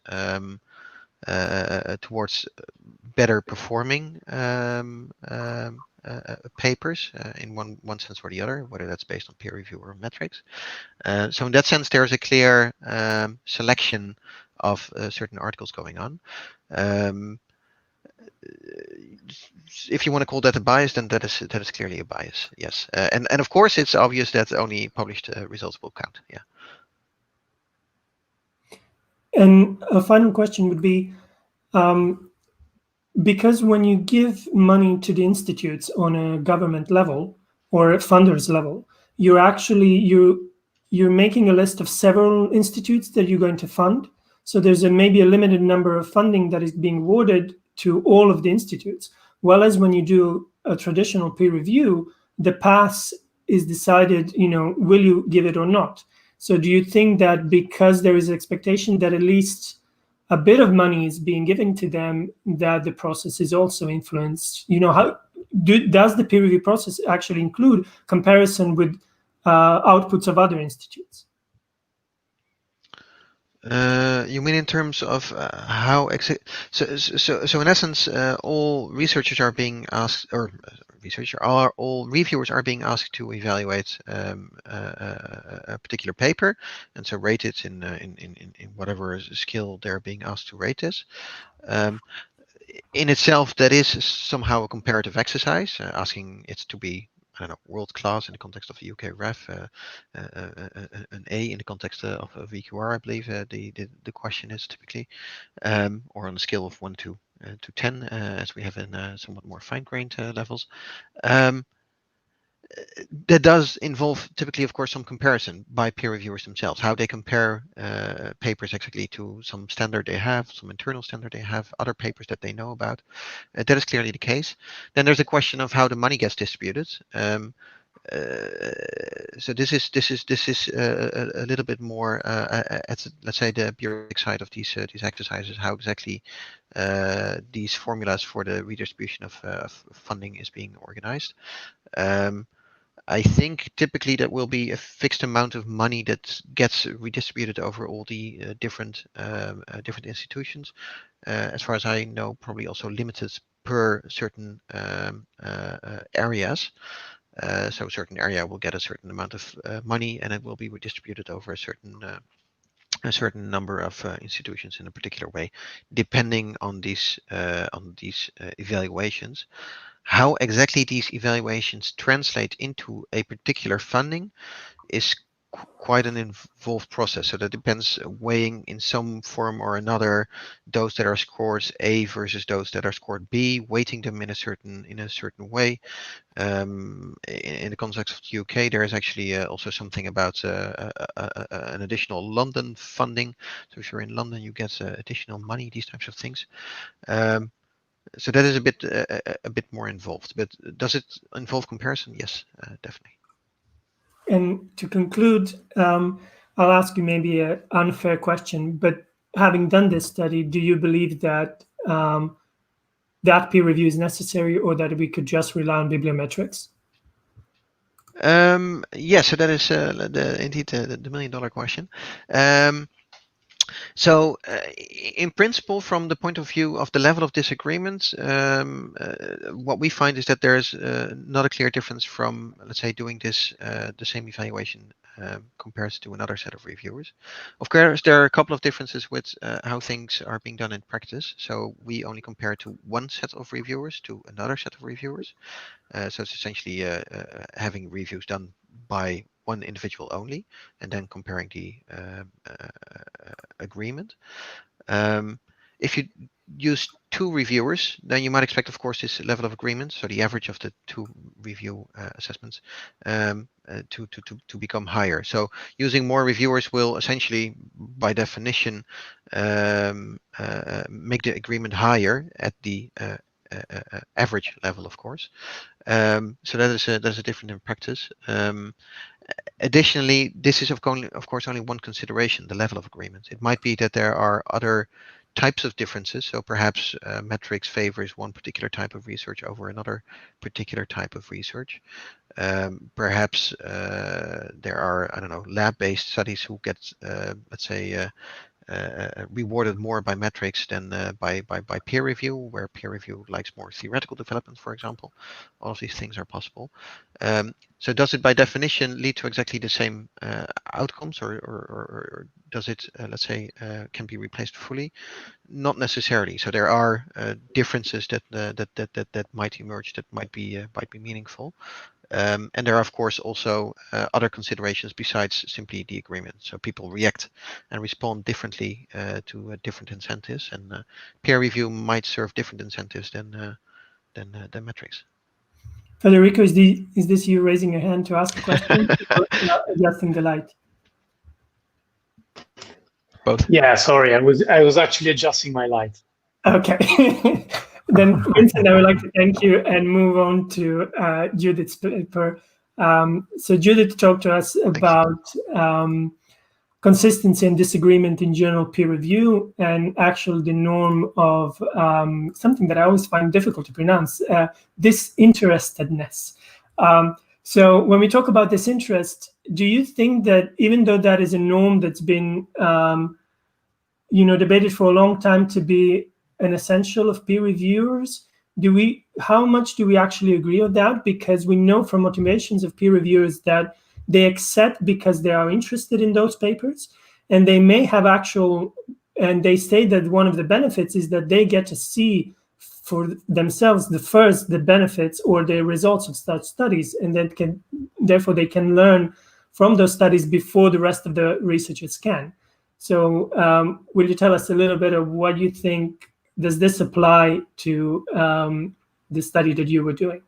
[SPEAKER 14] better performing papers in one sense or the other, whether that's based on peer review or metrics. So in that sense, there's a clear selection of certain articles going on. If you want to call that a bias, then that is clearly a bias. Yes, and of course it's obvious that only published results will count. Yeah.
[SPEAKER 12] And a final question would be, because when you give money to the institutes on a government level or a funders level, you're making a list of several institutes that you're going to fund. So there's maybe a limited number of funding that is being awarded to all of the institutes. Whereas when you do a traditional peer review, the pass is decided, will you give it or not? So do you think that because there is expectation that at least a bit of money is being given to them, that the process is also influenced? Does the peer review process actually include comparison with outputs of other institutes?
[SPEAKER 14] You mean in terms of how so in essence, all researchers are being asked, or all reviewers are being asked to evaluate a particular paper, and so rate it in whatever skill they're being asked to rate this. In itself, that is somehow a comparative exercise, asking it to be, I don't know, world class in the context of the UK ref, an A in the context of VQR, I believe the question is typically, or on a scale of 1 to 10, as we have in somewhat more fine-grained levels. That does involve typically, of course, some comparison by peer reviewers themselves, how they compare papers exactly to some standard they have, some internal standard they have, other papers that they know about. That is clearly the case. Then there's a question of how the money gets distributed. So this is a little bit more at, let's say, the bureaucratic side of these exercises, how exactly these formulas for the redistribution of funding is being organized. I think typically that will be a fixed amount of money that gets redistributed over all the different institutions. As far as I know, probably also limited per certain areas. So a certain area will get a certain amount of money, and it will be redistributed over a certain number of institutions in a particular way, depending on these evaluations. How exactly these evaluations translate into a particular funding is quite an involved process. So that depends, weighing in some form or another those that are scored A versus those that are scored B, weighting them in a certain way. In the context of the UK, there is actually also something about an additional London funding. So if you're in London, you get additional money, these types of things. So that is a bit more involved. But does it involve comparison? Yes, definitely.
[SPEAKER 12] And to conclude, I'll ask you maybe an unfair question, but having done this study, do you believe that that peer review is necessary, or that we could just rely on bibliometrics?
[SPEAKER 14] Yes, so that is indeed the million-dollar question. So, in principle, from the point of view of the level of disagreement, what we find is that there's not a clear difference from, let's say, doing this the same evaluation compared to another set of reviewers. Of course, there are a couple of differences with how things are being done in practice. So we only compare to one set of reviewers to another set of reviewers. So it's essentially having reviews done by one individual only, and then comparing the agreement. If you use 2 reviewers, then you might expect, of course, this level of agreement, so the average of the 2 review assessments, to become higher. So using more reviewers will essentially, by definition, make the agreement higher at the average level, of course. So that is a different in practice. Additionally, this is of course only one consideration, the level of agreement. It might be that there are other types of differences. So perhaps metrics favors one particular type of research over another particular type of research. Perhaps there are, I don't know, lab-based studies who get, let's say, rewarded more by metrics than by peer review, where peer review likes more theoretical development, for example. All of these things are possible. So does it by definition lead to exactly the same outcomes, or does it, let's say, can be replaced fully? Not necessarily. So there are differences that might emerge that might be meaningful. And there are, of course, also other considerations besides simply the agreement. So people react and respond differently to different incentives, and peer review might serve different incentives than metrics.
[SPEAKER 12] Federico, is this you raising your hand to ask a question or adjusting the light?
[SPEAKER 14] Both.
[SPEAKER 17] Yeah, sorry, I was actually adjusting my light.
[SPEAKER 12] Okay. Then, Vincent, I would like to thank you and move on to Judith's paper. So Judith talked to us about consistency and disagreement in journal peer review, and actually the norm of something that I always find difficult to pronounce, disinterestedness. So when we talk about disinterest, do you think that even though that is a norm that's been debated for a long time to be an essential of peer reviewers, how much do we actually agree on that? Because we know from motivations of peer reviewers that they accept because they are interested in those papers, and they may have and they say that one of the benefits is that they get to see for themselves the benefits or the results of such studies, and therefore they can learn from those studies before the rest of the researchers can. So will you tell us a little bit of what you think? Does this apply to the study that you were doing?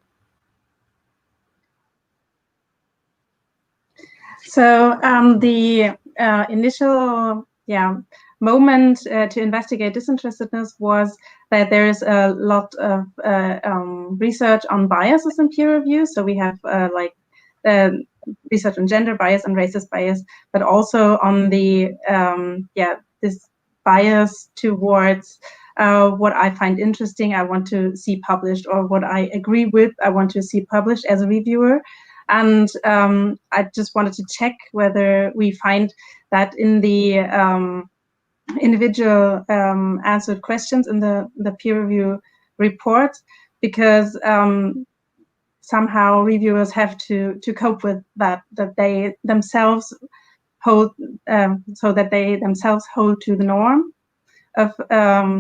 [SPEAKER 15] So the initial moment to investigate disinterestedness was that there is a lot of research on biases in peer review. So we have research on gender bias and racist bias, but also on the this bias towards what I find interesting, I want to see published, or what I agree with, I want to see published as a reviewer. And I just wanted to check whether we find that in the individual answered questions in the peer review report, because somehow reviewers have to cope with that they themselves hold, so that they themselves hold to the norm of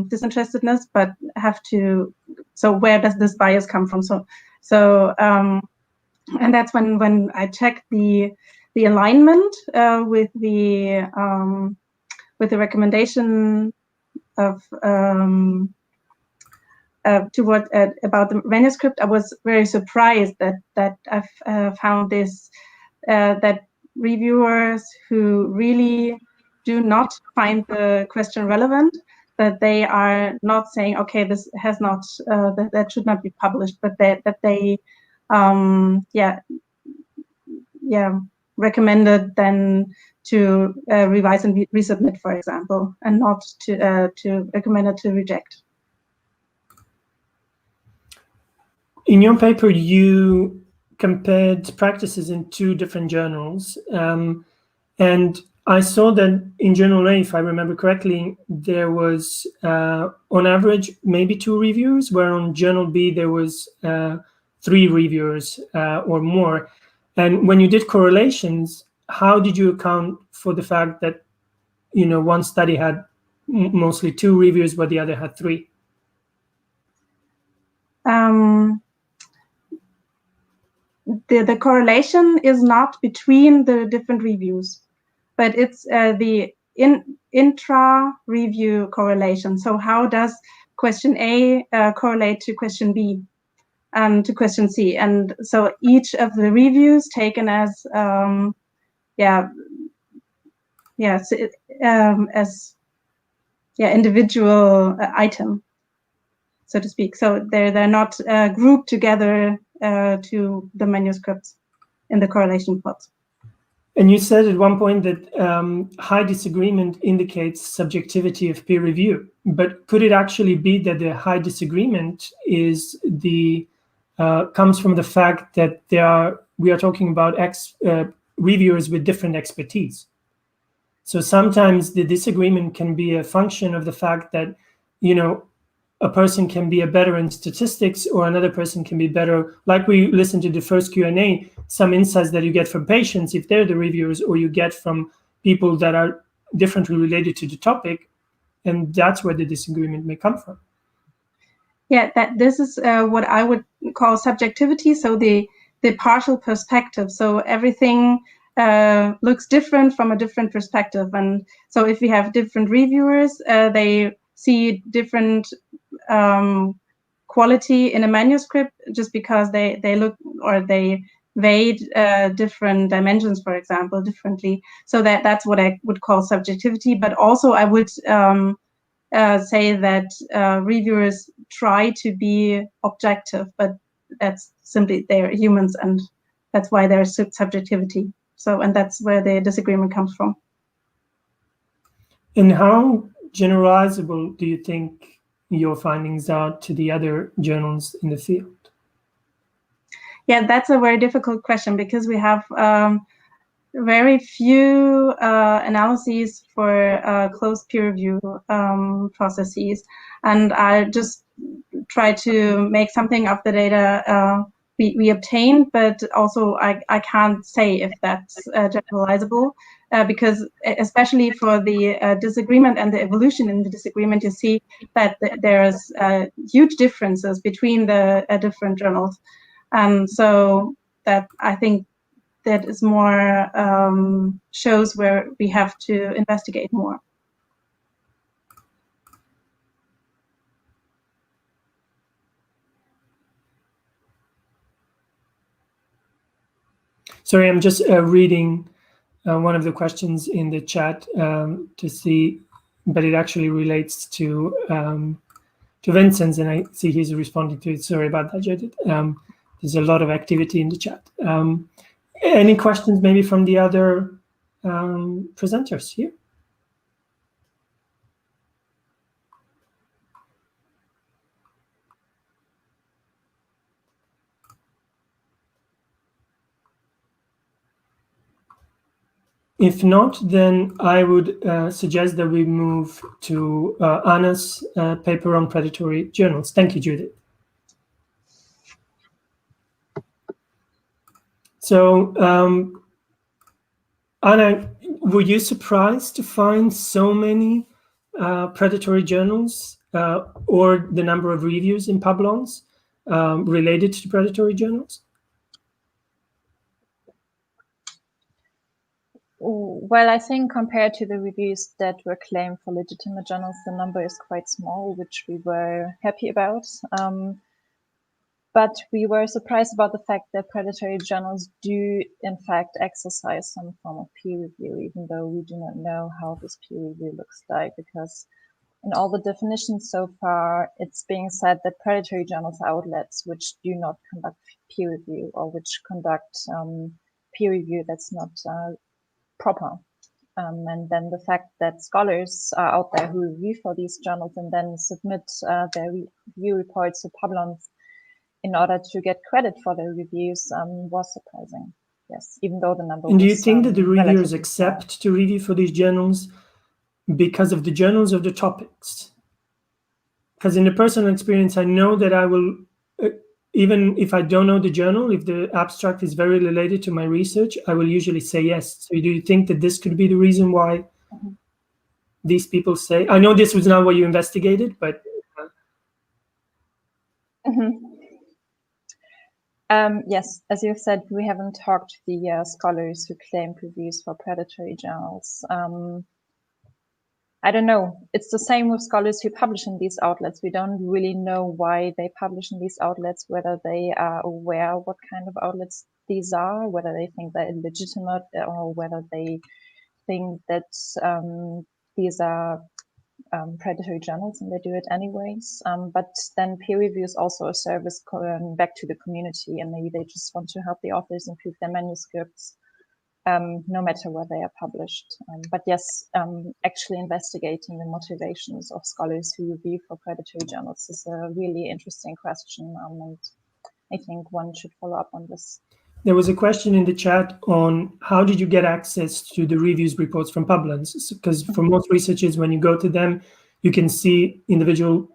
[SPEAKER 15] disinterestedness, but have to. So where does this bias come from? So and that's when I checked the alignment with the recommendation of about the manuscript. I was very surprised that I've found this that reviewers who really do not find the question relevant, that they are not saying, okay, this has not that should not be published, but that they recommended then to revise and resubmit, for example, and not to recommend it to reject.
[SPEAKER 12] In your paper, you compared practices in 2 different journals, and I saw that in Journal A, if I remember correctly, there was on average maybe 2 reviewers, where on Journal B there was 3 reviewers or more. And when you did correlations, how did you account for the fact that one study had mostly 2 reviewers, but the other had 3?
[SPEAKER 15] The correlation is not between the different reviews, but it's the intra-review correlation. So how does question A correlate to question B and to question C, and so each of the reviews taken as individual item, so to speak. So they're not grouped together to the manuscripts in the correlation plots.
[SPEAKER 12] And you said at one point that high disagreement indicates subjectivity of peer review, but could it actually be that the high disagreement is comes from the fact that we are talking about reviewers with different expertise? So sometimes the disagreement can be a function of the fact that, a person can be better in statistics or another person can be better. Like we listened to the first Q&A, some insights that you get from patients, if they're the reviewers, or you get from people that are differently related to the topic, and that's where the disagreement may come from.
[SPEAKER 15] Yeah, this is what I would call subjectivity. So the partial perspective. So everything looks different from a different perspective. And so if we have different reviewers, they see different quality in a manuscript just because they look or they weighed different dimensions, for example, differently. So that's what I would call subjectivity. But also I would say that reviewers try to be objective, but that's simply they're humans, and that's why there's subjectivity. So, and that's where the disagreement comes from.
[SPEAKER 12] And how generalizable do you think your findings are to the other journals in the field?
[SPEAKER 15] Yeah, that's a very difficult question because we have very few analyses for closed peer review processes, and I just try to make something of the data we obtained, but also I can't say if that's generalizable because especially for the disagreement and the evolution in the disagreement, you see that there's huge differences between the different journals, and so that I think that is more shows where we have to investigate more.
[SPEAKER 12] Sorry, I'm just reading one of the questions in the chat to see, but it actually relates to Vincent's, and I see he's responding to it. Sorry about that, Judith. There's a lot of activity in the chat. Any questions maybe from the other presenters here? If not, then I would suggest that we move to Anna's paper on predatory journals. Thank you, Judith. So, Anna, were you surprised to find so many predatory journals or the number of reviews in Publons related to predatory journals?
[SPEAKER 16] Well, I think compared to the reviews that were claimed for legitimate journals, the number is quite small, which we were happy about. But we were surprised about the fact that predatory journals do, in fact, exercise some form of peer review, even though we do not know how this peer review looks like, because in all the definitions so far, it's being said that predatory journals are outlets which do not conduct peer review or which conduct peer review that's not proper. And then the fact that scholars are out there who review for these journals and then submit their review reports to Publons in order to get credit for their reviews was surprising. Yes, even though the number.
[SPEAKER 12] And do you think that the reviewers accept to review for these journals because of the journals or the topics? Because in the personal experience, I know that I will, even if I don't know the journal, if the abstract is very related to my research, I will usually say yes. So do you think that this could be the reason why these people say, I know this was not what you investigated, but.
[SPEAKER 16] Yes, as you've said, we haven't talked to the scholars who claim reviews for predatory journals. I don't know. It's the same with scholars who publish in these outlets. We don't really know why they publish in these outlets, whether they are aware what kind of outlets these are, whether they think they're illegitimate, or whether they think that these are predatory journals and they do it anyways. But then peer review is also a service back to the community, and maybe they just want to help the authors improve their manuscripts, no matter where they are published. But yes, actually investigating the motivations of scholars who review for predatory journals is a really interesting question, and I think one should follow up on this.
[SPEAKER 12] There was a question in the chat on how did you get access to the reviews reports from Publons? Because for most researchers, when you go to them, you can see individual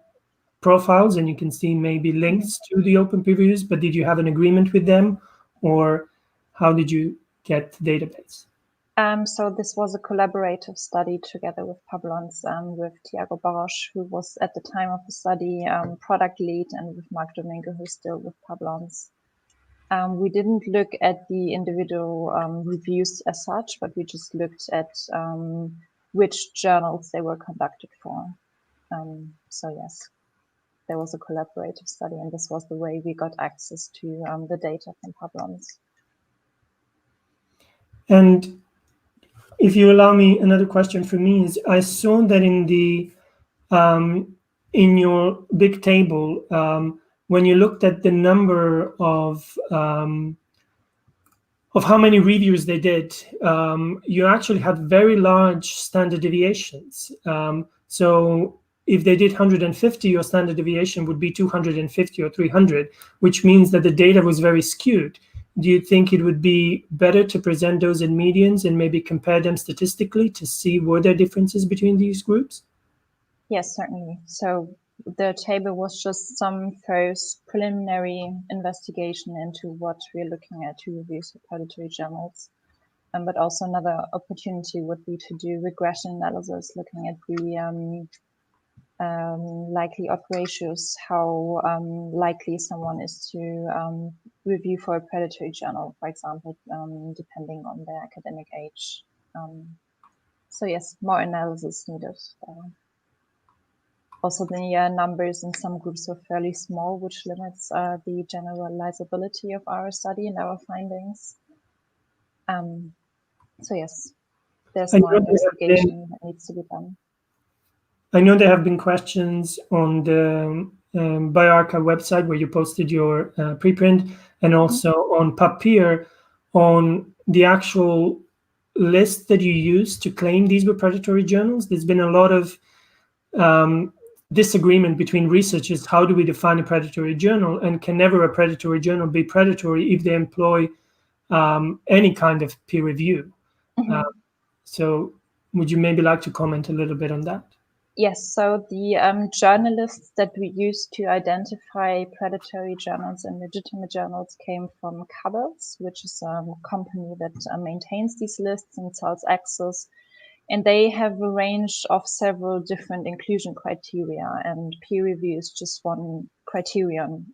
[SPEAKER 12] profiles and you can see maybe links to the open peer reviews, but did you have an agreement with them, or how did you get the database?
[SPEAKER 16] So this was a collaborative study together with Publons, with Tiago Baroche, who was at the time of the study product lead, and with Mark Domingo, who's still with Publons. We didn't look at the individual reviews as such, but we just looked at which journals they were conducted for. So yes, there was a collaborative study, and this was the way we got access to the data from Publons.
[SPEAKER 12] And if you allow me, another question for me is, I saw that in the in your big table, when you looked at the number of how many reviews they did, you actually had very large standard deviations. So if they did 150, your standard deviation would be 250 or 300, which means that the data was very skewed. Do you think it would be better to present those in medians and maybe compare them statistically to see were there differences between these groups?
[SPEAKER 16] Yes, certainly. So the table was just some first preliminary investigation into what we're looking at to reviews of predatory journals. But also another opportunity would be to do regression analysis, looking at the likely odd ratios, how likely someone is to review for a predatory journal, for example, depending on their academic age. So yes, more analysis needed. Also, the numbers in some groups were fairly small, which limits the generalizability of our study and our findings. So yes, there's more investigation that needs to be done.
[SPEAKER 12] I know there have been questions on the bioRxiv website where you posted your preprint, and also on PEERE on the actual list that you used to claim these were predatory journals. There's been a lot of disagreement between researchers. How do we define a predatory journal, and can never a predatory journal be predatory if they employ any kind of peer review? So would you maybe like to comment a little bit on that?
[SPEAKER 16] Yes, so the journalists that we used to identify predatory journals and legitimate journals came from Cabels, which is a company that maintains these lists and sells access. And they have a range of several different inclusion criteria, and peer review is just one criterion.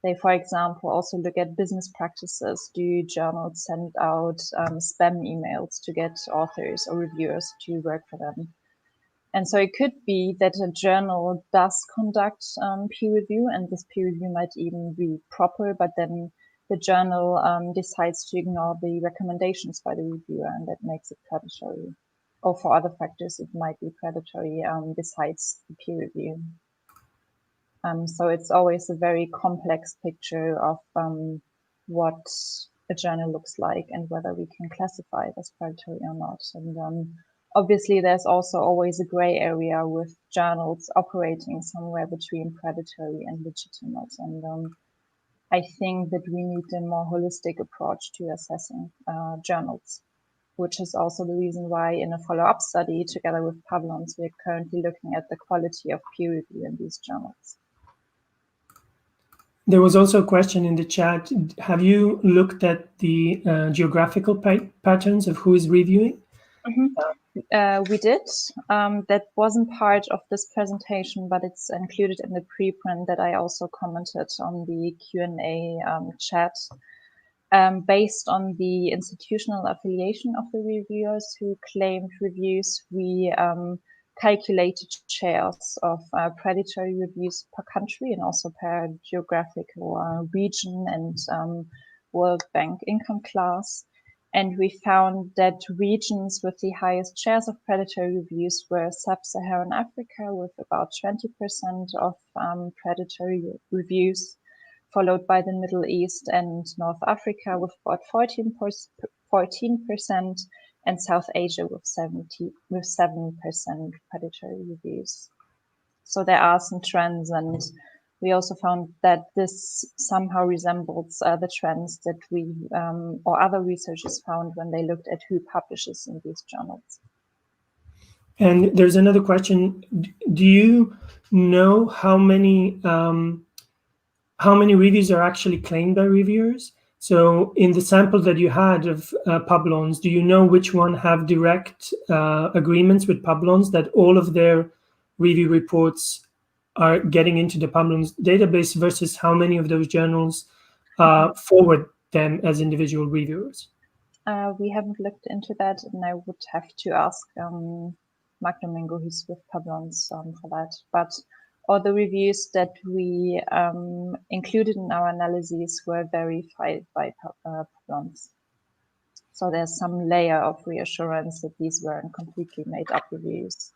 [SPEAKER 16] They, for example, also look at business practices. Do journals send out spam emails to get authors or reviewers to work for them? And so it could be that a journal does conduct peer review, and this peer review might even be proper, but then the journal decides to ignore the recommendations by the reviewer, and that makes it predatory. Or for other factors, it might be predatory besides the peer review. So it's always a very complex picture of what a journal looks like and whether we can classify it as predatory or not. And obviously, there's also always a gray area with journals operating somewhere between predatory and legitimate. And I think that we need a more holistic approach to assessing journals, which is also the reason why in a follow-up study together with Publons, we're currently looking at the quality of peer review in these journals.
[SPEAKER 12] There was also a question in the chat. Have you looked at the geographical patterns of who is reviewing?
[SPEAKER 16] We did. That wasn't part of this presentation, but it's included in the preprint that I also commented on the Q&A chat. Based on the institutional affiliation of the reviewers who claimed reviews, we calculated shares of predatory reviews per country and also per geographical region and World Bank income class. And we found that regions with the highest shares of predatory reviews were Sub-Saharan Africa with about 20% of predatory reviews, followed by the Middle East and North Africa with about 14%, and South Asia with 7% predatory reviews. So there are some trends, and we also found that this somehow resembles the trends that we or other researchers found when they looked at who publishes in these journals.
[SPEAKER 12] And there's another question. Do you know how many reviews are actually claimed by reviewers? So in the sample that you had of Publons, do you know which one have direct agreements with Publons that all of their review reports are getting into the Publons database versus how many of those journals forward them as individual reviewers?
[SPEAKER 16] We haven't looked into that, and I would have to ask Mark Domingo, who's with Publons, for that. But all the reviews that we included in our analyses were verified by Publons. So there's some layer of reassurance that these weren't completely made up reviews.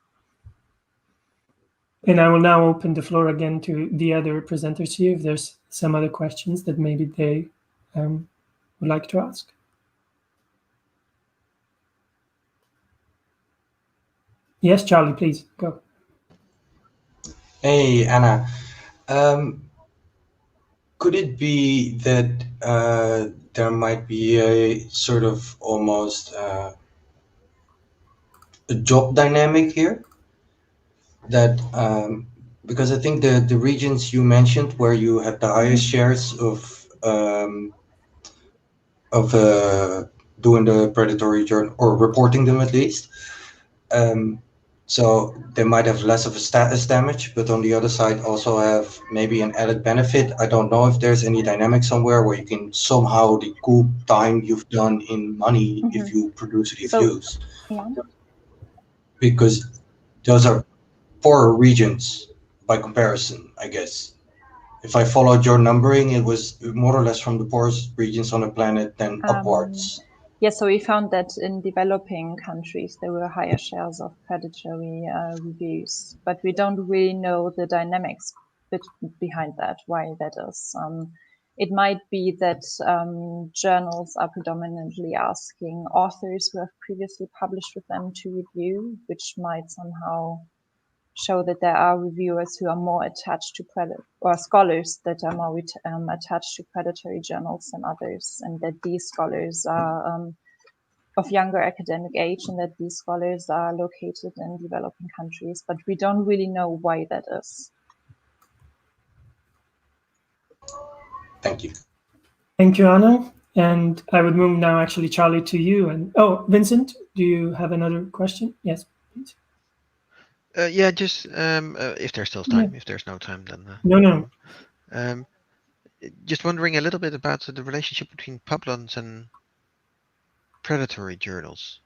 [SPEAKER 12] And I will now open the floor again to the other presenters here if there's some other questions that maybe they would like to ask. Yes, Charlie, please go.
[SPEAKER 13] Hey, Anna. Could it be that there might be a sort of almost a job dynamic here? That because I think the regions you mentioned where you have the highest shares of doing the predatory journal or reporting them at least. So they might have less of a status damage, but on the other side also have maybe an added benefit. I don't know if there's any dynamic somewhere where you can somehow recoup time you've done in money if you produce reviews. Because those are poorer regions by comparison, I guess. If I followed your numbering, it was more or less from the poorest regions on the planet, then upwards.
[SPEAKER 16] Yes, so we found that in developing countries, there were higher shares of predatory reviews, but we don't really know the dynamics behind that, why that is. It might be that journals are predominantly asking authors who have previously published with them to review, which might somehow show that there are reviewers who are more attached to or scholars that are more attached to predatory journals than others, and that these scholars are of younger academic age, and that these scholars are located in developing countries, but we don't really know why that is.
[SPEAKER 13] Thank you.
[SPEAKER 12] Thank you, Anna. And I would move now, actually, Charlie, to you. And Vincent, do you have another question? Yes, please.
[SPEAKER 14] Yeah, just if there's still time. If there's no time, then
[SPEAKER 12] no.
[SPEAKER 14] Just wondering a little bit about the relationship between Publons and predatory journals.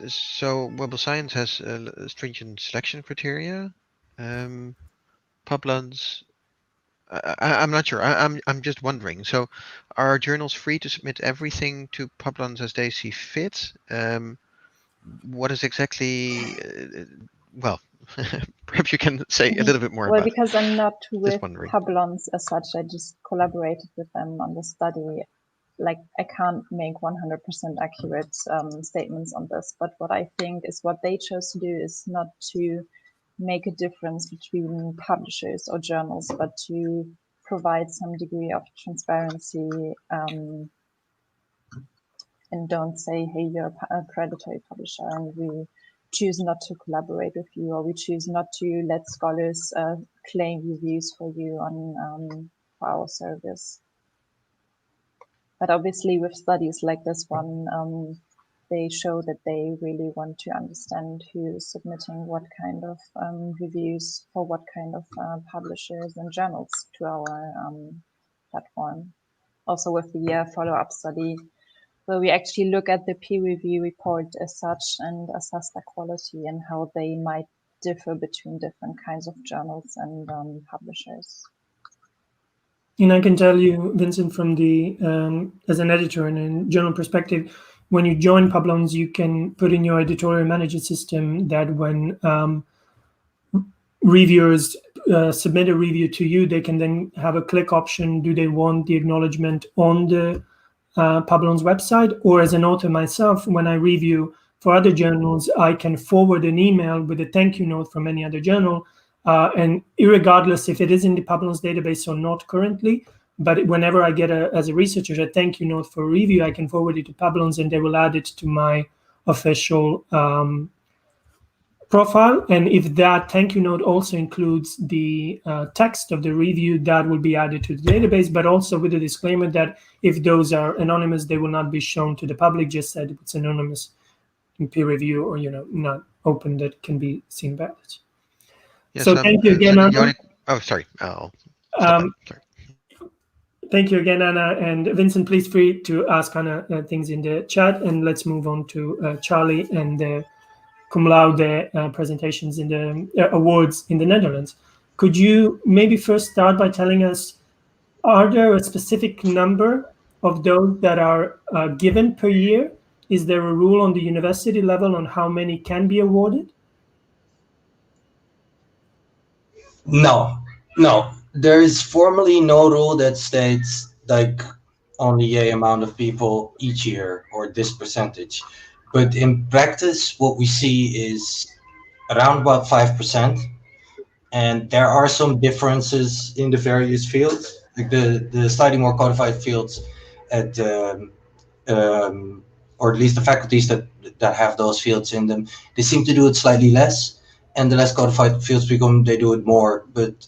[SPEAKER 14] So Web of Science has stringent selection criteria. Publons, I'm not sure. I'm just wondering. So, are journals free to submit everything to Publons as they see fit? What is exactly? Well, perhaps you can say a little bit more about.
[SPEAKER 16] Well, because I'm not with
[SPEAKER 14] wondering.
[SPEAKER 16] Publons as such, I just collaborated with them on the study. Like, I can't make 100% accurate statements on this, but what I think is what they chose to do is not to make a difference between publishers or journals, but to provide some degree of transparency and don't say, hey, you're a predatory publisher and we choose not to collaborate with you, or we choose not to let scholars claim reviews for you on for our service. But obviously with studies like this one, they show that they really want to understand who is submitting what kind of reviews for what kind of publishers and journals to our platform. also with the follow-up study, where we actually look at the peer review report as such and assess their quality and how they might differ between different kinds of journals and publishers.
[SPEAKER 12] And I can tell you, Vincent, from the as an editor and a journal perspective, when you join Publons, you can put in your editorial manager system that when reviewers submit a review to you, they can then have a click option. Do they want the acknowledgement on the Publon's website? Or as an author myself, when I review for other journals, I can forward an email with a thank you note from any other journal. And irregardless if it is in the Publon's database or not currently, but whenever I get as a researcher a thank you note for a review, I can forward it to Publon's and they will add it to my official profile. And if that thank you note also includes the text of the review, that will be added to the database, but also with a disclaimer that if those are anonymous, they will not be shown to the public, just said if it's anonymous in peer review or, not open, that can be seen by others.
[SPEAKER 14] Yes,
[SPEAKER 12] so thank you again, Anna.
[SPEAKER 14] Oh, sorry. Sorry.
[SPEAKER 12] Thank you again, Anna. And Vincent, please free to ask Anna things in the chat. And let's move on to Charlie and the cum laude presentations in the awards in the Netherlands. Could you maybe first start by telling us, are there a specific number of those that are given per year? Is there a rule on the university level on how many can be awarded?
[SPEAKER 13] No. There is formally no rule that states like only a amount of people each year or this percentage. But in practice, what we see is around about 5%. And there are some differences in the various fields, like the slightly more codified fields at or at least the faculties that have those fields in them, they seem to do it slightly less. And the less codified fields become, they do it more. But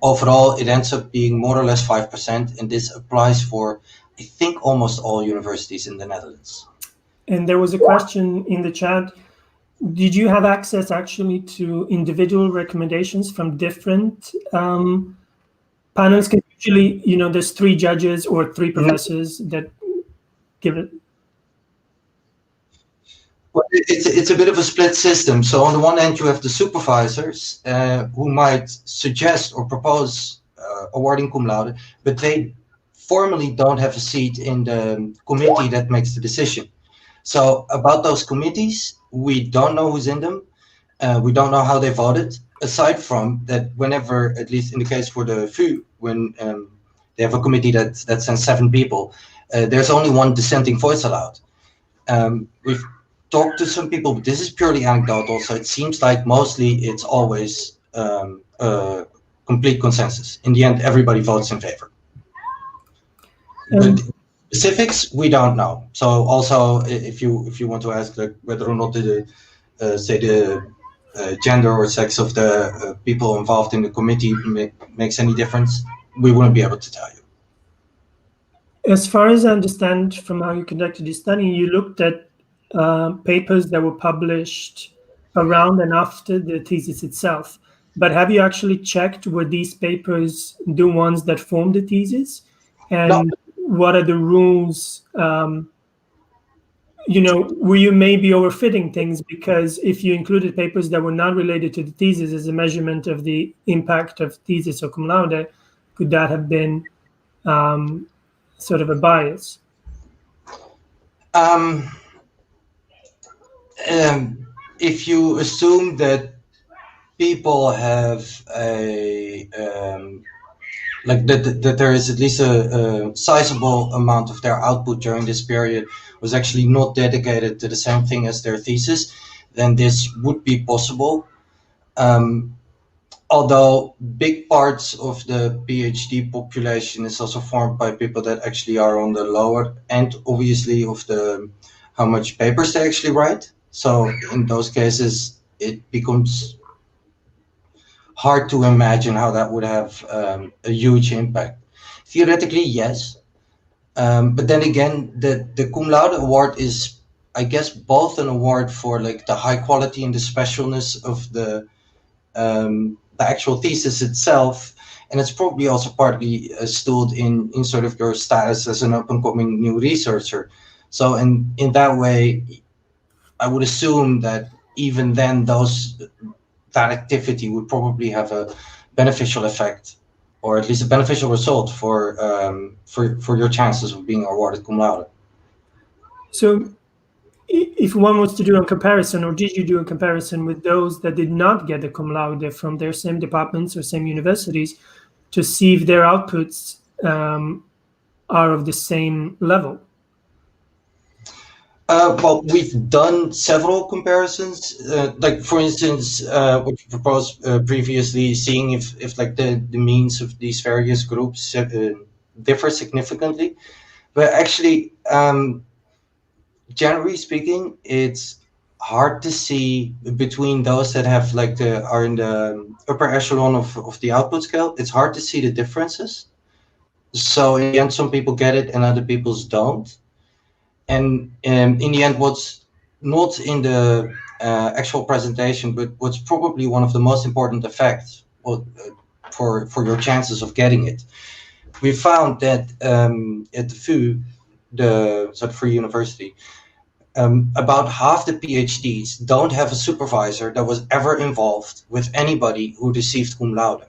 [SPEAKER 13] overall, it ends up being more or less 5%. And this applies for, I think, almost all universities in the Netherlands. And
[SPEAKER 12] there was a question in the chat. Did you have access actually to individual recommendations from different panels? Because usually, there's 3 judges or 3 professors that give it.
[SPEAKER 13] Well, it's a bit of a split system. So on the one hand, you have the supervisors who might suggest or propose awarding cum laude, but they formally don't have a seat in the committee that makes the decision. So about those committees, we don't know who's in them. We don't know how they voted, aside from that whenever, at least in the case for the VU, when they have a committee that sends 7 people, there's only 1 dissenting voice allowed. We've talked to some people, but this is purely anecdotal, so it seems like mostly it's always a complete consensus. In the end, everybody votes in favor. But specifics, we don't know. So also, if you want to ask like whether or not the gender or sex of the people involved in the committee makes any difference, we wouldn't be able to tell you.
[SPEAKER 12] As far as I understand from how you conducted this study, you looked at papers that were published around and after the thesis itself. But have you actually checked were these papers the ones that formed the thesis? And no. What are the rules? Were you maybe overfitting things? Because if you included papers that were not related to the thesis as a measurement of the impact of thesis or cum laude, could that have been sort of a bias?
[SPEAKER 13] If you assume that people have that there is at least a sizable amount of their output during this period was actually not dedicated to the same thing as their thesis, then this would be possible. Although big parts of the PhD population is also formed by people that actually are on the lower end, obviously, of how much papers they actually write. So in those cases, it becomes hard to imagine how that would have a huge impact. Theoretically, yes. But then again, the cum laude award is, I guess, both an award for like the high quality and the specialness of the the actual thesis itself, and it's probably also partly stood in sort of your status as an up-and-coming new researcher. So in that way, I would assume that even then that activity would probably have a beneficial effect, or at least a beneficial result for your chances of being awarded cum laude.
[SPEAKER 12] So if one was to do a comparison, or did you do a comparison with those that did not get the cum laude from their same departments or same universities to see if their outputs are of the same level?
[SPEAKER 13] Well, we've done several comparisons, like for instance, what you proposed previously, seeing if like the means of these various groups differ significantly. But actually, generally speaking, it's hard to see between those that have like are in the upper echelon of the output scale. It's hard to see the differences. So in the end, some people get it and other people don't. And in the end, what's not in the actual presentation, but what's probably one of the most important effects for your chances of getting it, we found that at the VU, the Free University, about half the PhDs don't have a supervisor that was ever involved with anybody who received cum laude.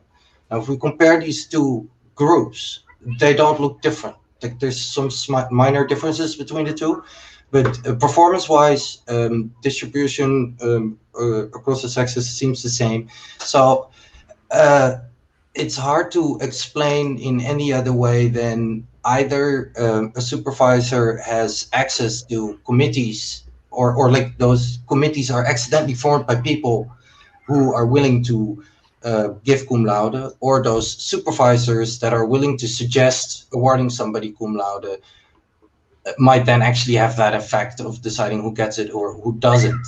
[SPEAKER 13] Now, if we compare these two groups, they don't look different. Like there's some minor differences between the two, but performance-wise, distribution across the sexes seems the same. So it's hard to explain in any other way than either a supervisor has access to committees, or like those committees are accidentally formed by people who are willing to give cum laude, or those supervisors that are willing to suggest awarding somebody cum laude might then actually have that effect of deciding who gets it or who doesn't.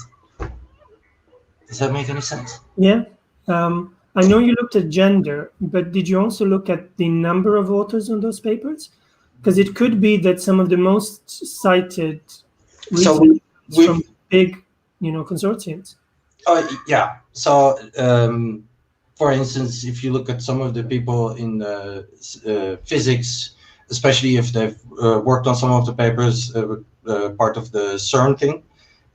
[SPEAKER 13] Does that make any sense?
[SPEAKER 12] Yeah. I know you looked at gender, but did you also look at the number of authors on those papers? Because it could be that some of the most cited research from big, consortiums.
[SPEAKER 13] Oh yeah. So for instance, if you look at some of the people in physics, especially if they've worked on some of the papers part of the CERN thing,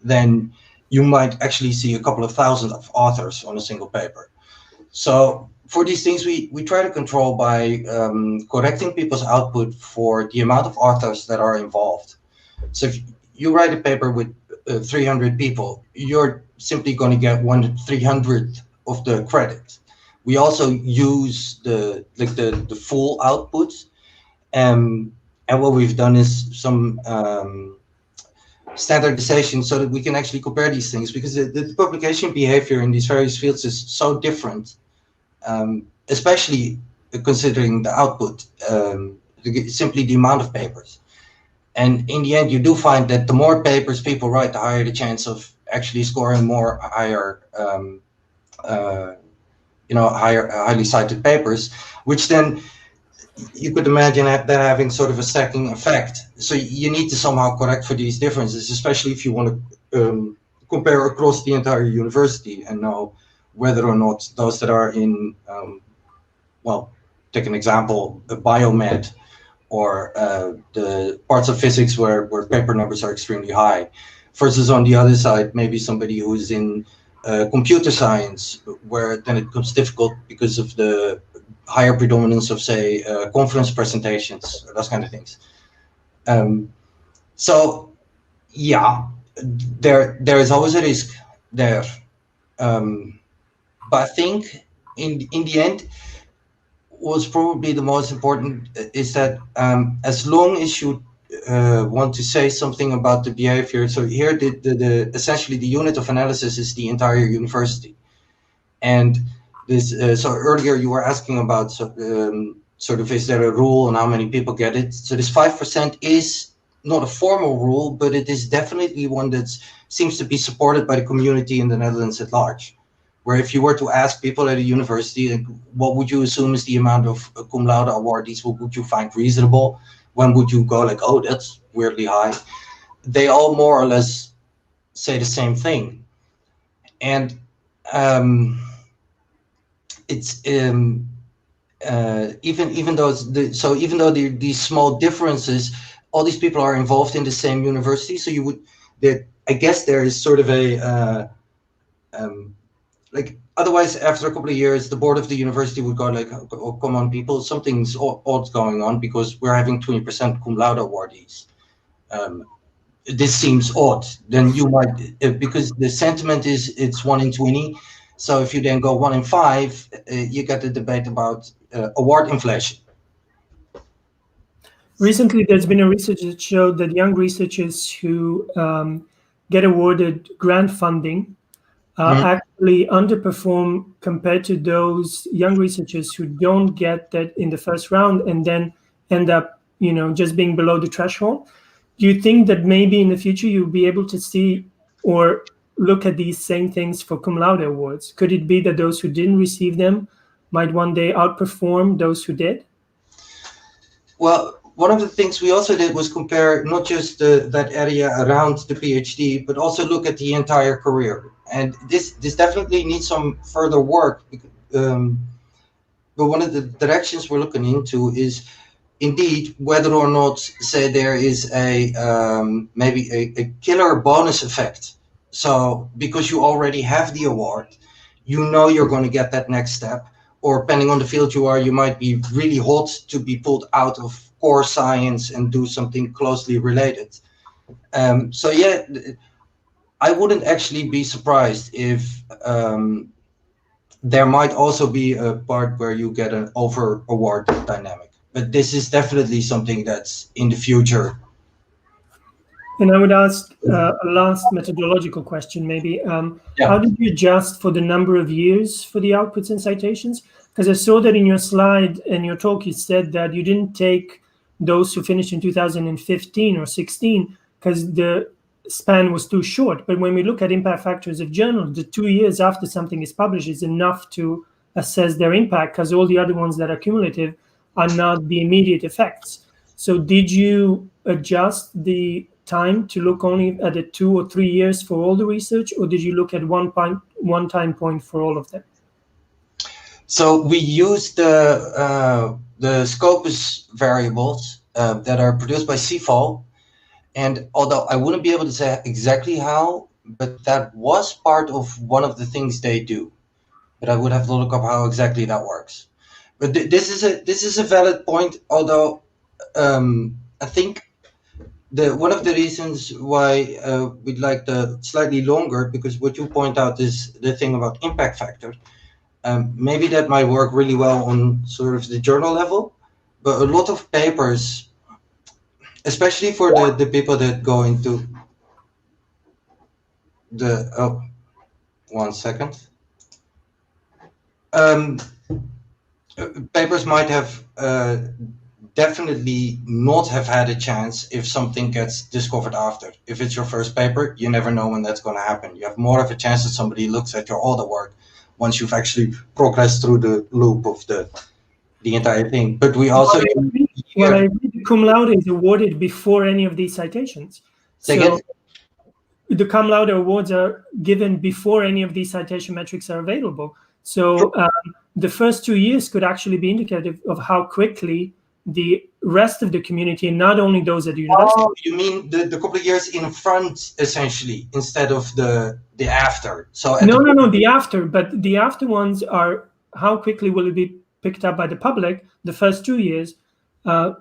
[SPEAKER 13] then you might actually see a couple of thousand of authors on a single paper. So for these things, we try to control by correcting people's output for the amount of authors that are involved. So if you write a paper with 300 people, you're simply going to get 1/300th of the credit. We also use the full output, and what we've done is some standardization so that we can actually compare these things, because the publication behavior in these various fields is so different, especially considering the output, simply the amount of papers. And in the end, you do find that the more papers people write, the higher the chance of actually scoring more highly cited papers, which then you could imagine that having sort of a stacking effect. So you need to somehow correct for these differences, especially if you want to compare across the entire university and know whether or not those that are in, well, take an example, a biomed, or the parts of physics where paper numbers are extremely high, versus on the other side, maybe somebody who's in computer science, where then it becomes difficult because of the higher predominance of, say, conference presentations, or those kind of things. So, yeah, there is always a risk there. But I think in the end, what's probably the most important is that as long as you want to say something about the behavior, so here essentially the unit of analysis is the entire university. And this, so earlier you were asking about sort of, is there a rule on how many people get it? So this 5% is not a formal rule, but it is definitely one that seems to be supported by the community in the Netherlands at large. Where if you were to ask people at a university, what would you assume is the amount of cum laude awardees, what would you find reasonable? When would you go like, oh, that's weirdly high? They all more or less say the same thing. And it's even though even though these small differences, all these people are involved in the same university. So you would, I guess there is sort of a like, otherwise after a couple of years the board of the university would go like, oh, come on people, something's odd going on because we're having 20% cum laude awardees. This seems odd. Then you might, because the sentiment is it's 1 in 20. So if you then go 1 in 5, you get the debate about award inflation.
[SPEAKER 12] Recently, there's been a research that showed that young researchers who get awarded grant funding actually underperform compared to those young researchers who don't get that in the first round and then end up, just being below the threshold. Do you think that maybe in the future you'll be able to see or look at these same things for cum laude awards? Could it be that those who didn't receive them might one day outperform those who did?
[SPEAKER 13] Well, one of the things we also did was compare not just that area around the PhD, but also look at the entire career. And this definitely needs some further work. But one of the directions we're looking into is indeed whether or not, say, there is a maybe a killer bonus effect. So because you already have the award, you're going to get that next step. Or depending on the field you are, you might be really hot to be pulled out of core science and do something closely related. So yeah, I wouldn't actually be surprised if there might also be a part where you get an over award dynamic. But this is definitely something that's in the future.
[SPEAKER 12] And I would ask a last methodological question, maybe. How did you adjust for the number of years for the outputs and citations? Because I saw that in your slide and your talk, you said that you didn't take those who finished in 2015 or 16 because the span was too short. But when we look at impact factors of journals, the 2 years after something is published is enough to assess their impact, because all the other ones that are cumulative are not the immediate effects. So did you adjust the time to look only at the 2 or 3 years for all the research, or did you look at one time point for all of them?
[SPEAKER 13] So we use the Scopus variables that are produced by CFOL, and although I wouldn't be able to say exactly how, but that was part of one of the things they do. But I would have to look up how exactly that works. But this is a valid point. Although I think one of the reasons why we'd like the slightly longer, because what you point out is the thing about impact factor. Maybe that might work really well on sort of the journal level, but a lot of papers, especially for the people that go into the 1 second. Papers might have definitely not have had a chance if something gets discovered after. If it's your first paper, you never know when that's going to happen. You have more of a chance that somebody looks at your older work once you've actually progressed through the loop of the entire thing. But we also...
[SPEAKER 12] Well, I read cum laude is awarded before any of these citations. So the cum laude awards are given before any of these citation metrics are available. So the first 2 years could actually be indicative of how quickly the rest of the community, and not only those at the university.
[SPEAKER 13] Oh, you mean the couple of years in front, essentially, instead of the after? So
[SPEAKER 12] no, the after. But the after ones are how quickly will it be picked up by the public, the first 2 years,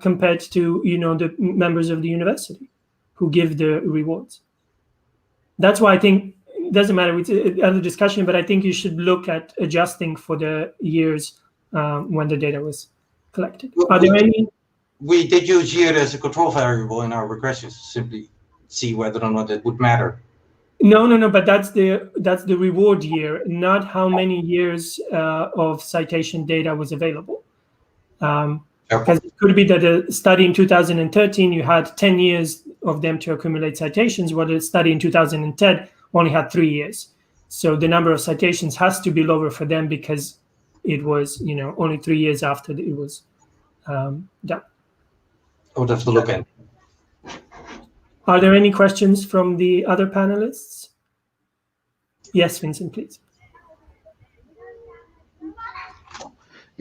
[SPEAKER 12] compared to the members of the university who give the rewards. That's why I think it doesn't matter, it's another discussion, but I think you should look at adjusting for the years when the data was collected. Are there any?
[SPEAKER 13] We did use year as a control variable in our regressions to simply see whether or not it would matter.
[SPEAKER 12] No, but that's the reward year, not how many years of citation data was available. Because it could be that a study in 2013, you had 10 years of them to accumulate citations, while the study in 2010 only had 3 years. So the number of citations has to be lower for them because it was, only 3 years after it was done.
[SPEAKER 13] I would have to look in.
[SPEAKER 12] Are there any questions from the other panelists? Yes, Vincent, please.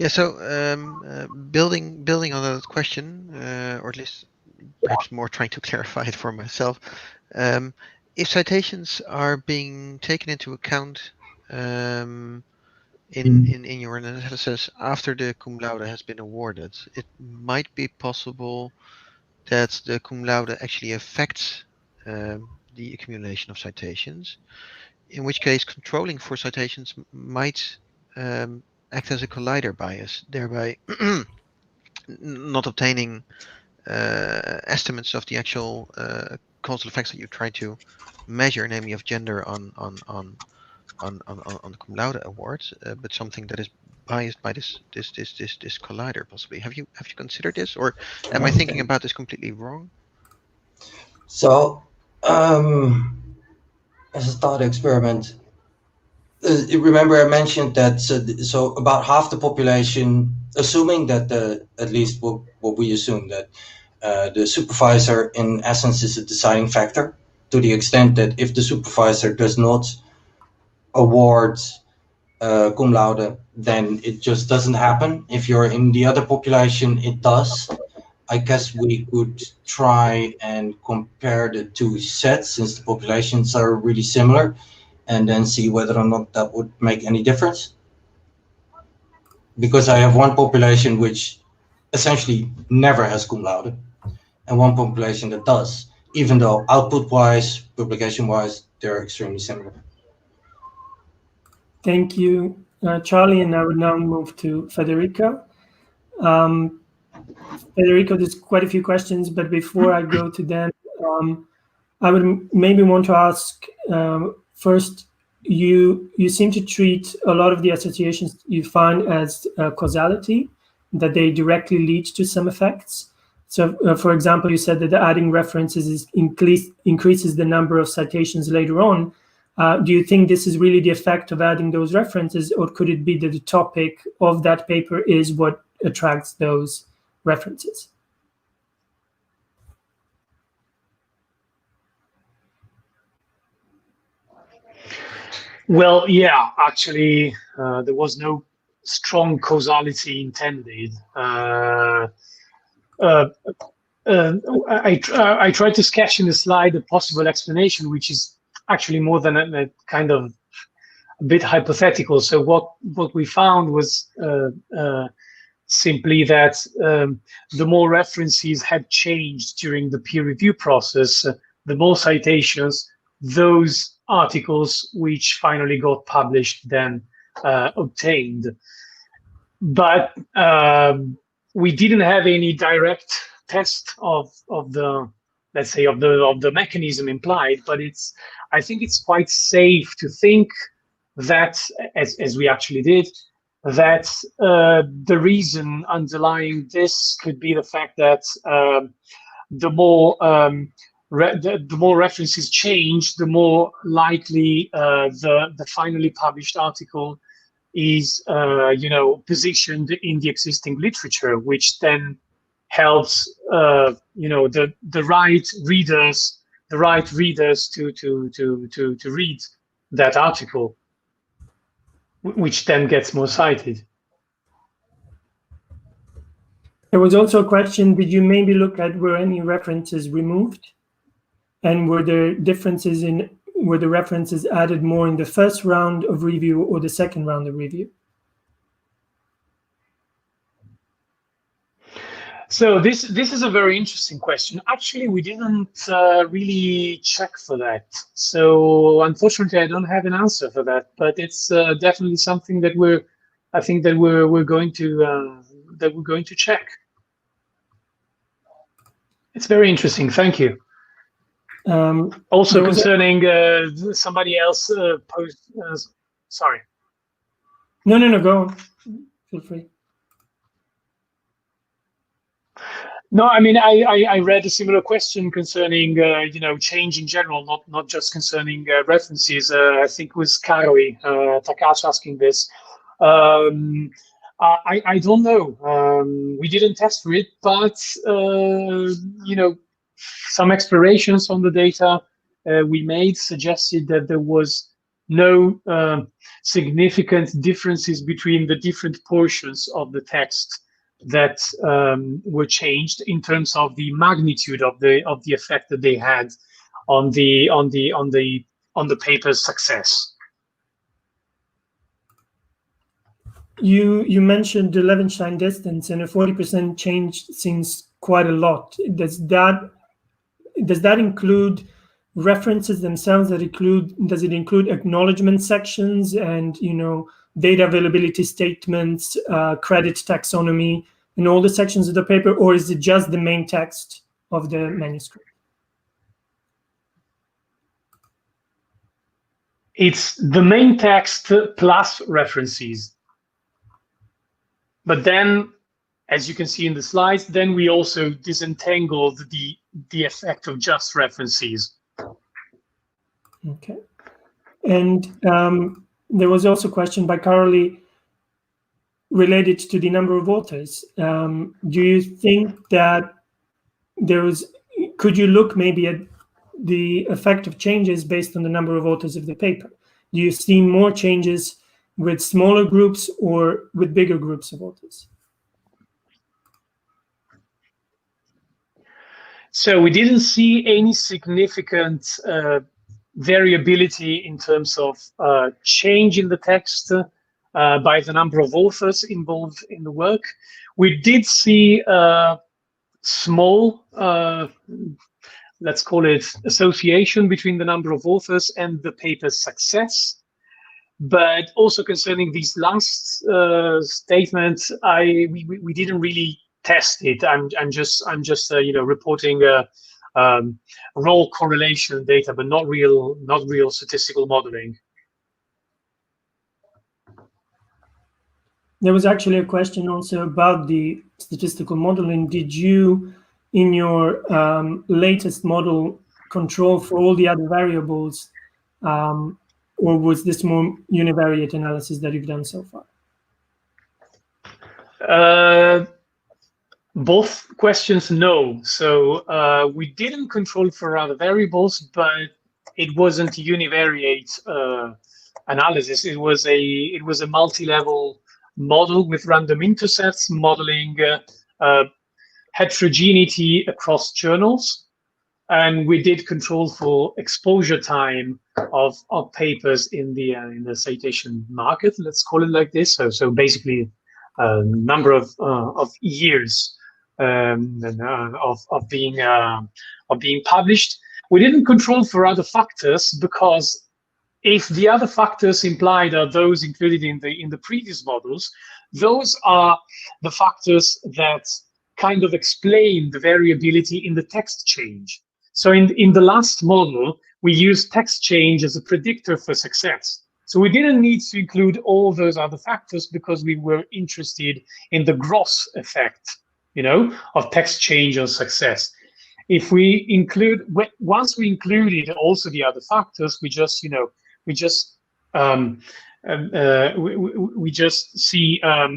[SPEAKER 14] Yeah, so building on that question, or at least perhaps more trying to clarify it for myself, if citations are being taken into account in your analysis after the cum laude has been awarded, it might be possible that the cum laude actually affects the accumulation of citations, in which case controlling for citations might act as a collider bias, thereby not obtaining estimates of the actual causal effects that you try to measure, namely of gender on the cum laude awards, but something that is biased by this collider possibly. Have you considered this, or am I thinking about this completely wrong?
[SPEAKER 13] So, as a thought experiment, remember I mentioned that so about half the population, assuming that at least what we assume, that the supervisor in essence is a deciding factor, to the extent that if the supervisor does not award cum laude, then it just doesn't happen. If you're in the other population, it does. I guess we could try and compare the two sets, since the populations are really similar, and then see whether or not that would make any difference. Because I have one population which essentially never has cum laude, and one population that does, even though output-wise, publication-wise, they're extremely similar.
[SPEAKER 12] Thank you, Charlie, and I would now move to Federica. Federico, there's quite a few questions, but before I go to them, I would maybe want to ask first, you seem to treat a lot of the associations you find as causality, that they directly lead to some effects. So, for example, you said that adding references increases the number of citations later on. Do you think this is really the effect of adding those references, or could it be that the topic of that paper is what attracts those references?
[SPEAKER 17] Well, yeah, actually, there was no strong causality intended. I tried to sketch in the slide a possible explanation, which is actually more than a kind of a bit hypothetical. So what we found was simply that the more references had changed during the peer review process, the more citations those articles which finally got published then obtained. But we didn't have any direct test of the, let's say, of the mechanism implied, but I think it's quite safe to think that, as we actually did, that the reason underlying this could be the fact that the more references change, the more likely the finally published article is positioned in the existing literature, which then helps the right readers to read that article, which then gets more cited.
[SPEAKER 12] There was also a question, did you maybe look at were any references removed? And were there differences were the references added more in the first round of review or the second round of review?
[SPEAKER 17] So this is a very interesting question. Actually, we didn't really check for that. So unfortunately, I don't have an answer for that. But it's definitely something that we're going to check. It's very interesting. Thank you. Also concerning somebody else posed. Sorry.
[SPEAKER 12] No. Go on. Feel free.
[SPEAKER 17] No, I mean, I read a similar question concerning, change in general, not just concerning references. I think it was Karoi Takashi asking this. I don't know. We didn't test for it, but, some explorations on the data we made suggested that there was no significant differences between the different portions of the text that were changed in terms of the magnitude of the effect that they had on the paper's success.
[SPEAKER 12] You mentioned the Levenshtein distance, and a 40% change seems quite a lot. Does that include references themselves? Does it include acknowledgement sections and data availability statements, credit taxonomy, and all the sections of the paper, or is it just the main text of the manuscript?
[SPEAKER 17] It's the main text plus references. But then, as you can see in the slides, then we also disentangled the effect of just references.
[SPEAKER 12] Okay. And there was also a question by Carolee related to the number of authors. Do you think that could you look maybe at the effect of changes based on the number of authors of the paper? Do you see more changes with smaller groups or with bigger groups of authors?
[SPEAKER 17] So we didn't see any significant variability in terms of change in the text by the number of authors involved in the work. We did see small, let's call it, association between the number of authors and the paper's success. But also concerning these last statements, we didn't really test it. I'm just reporting raw correlation data, but not real statistical modeling.
[SPEAKER 12] There was actually a question also about the statistical modeling. Did you, in your latest model, control for all the other variables, or was this more univariate analysis that you've done so far?
[SPEAKER 17] Both questions, no. So we didn't control for other variables, but it wasn't univariate analysis. It was a multi-level model with random intercepts modeling heterogeneity across journals. And we did control for exposure time of papers in the citation market, let's call it like this. So basically, number of years of being published. We didn't control for other factors because if the other factors implied are those included in the previous models, those are the factors that kind of explain the variability in the text change. So in the last model, we used text change as a predictor for success. So we didn't need to include all those other factors because we were interested in the gross effect, of text change on success. If we once we included also the other factors, we just see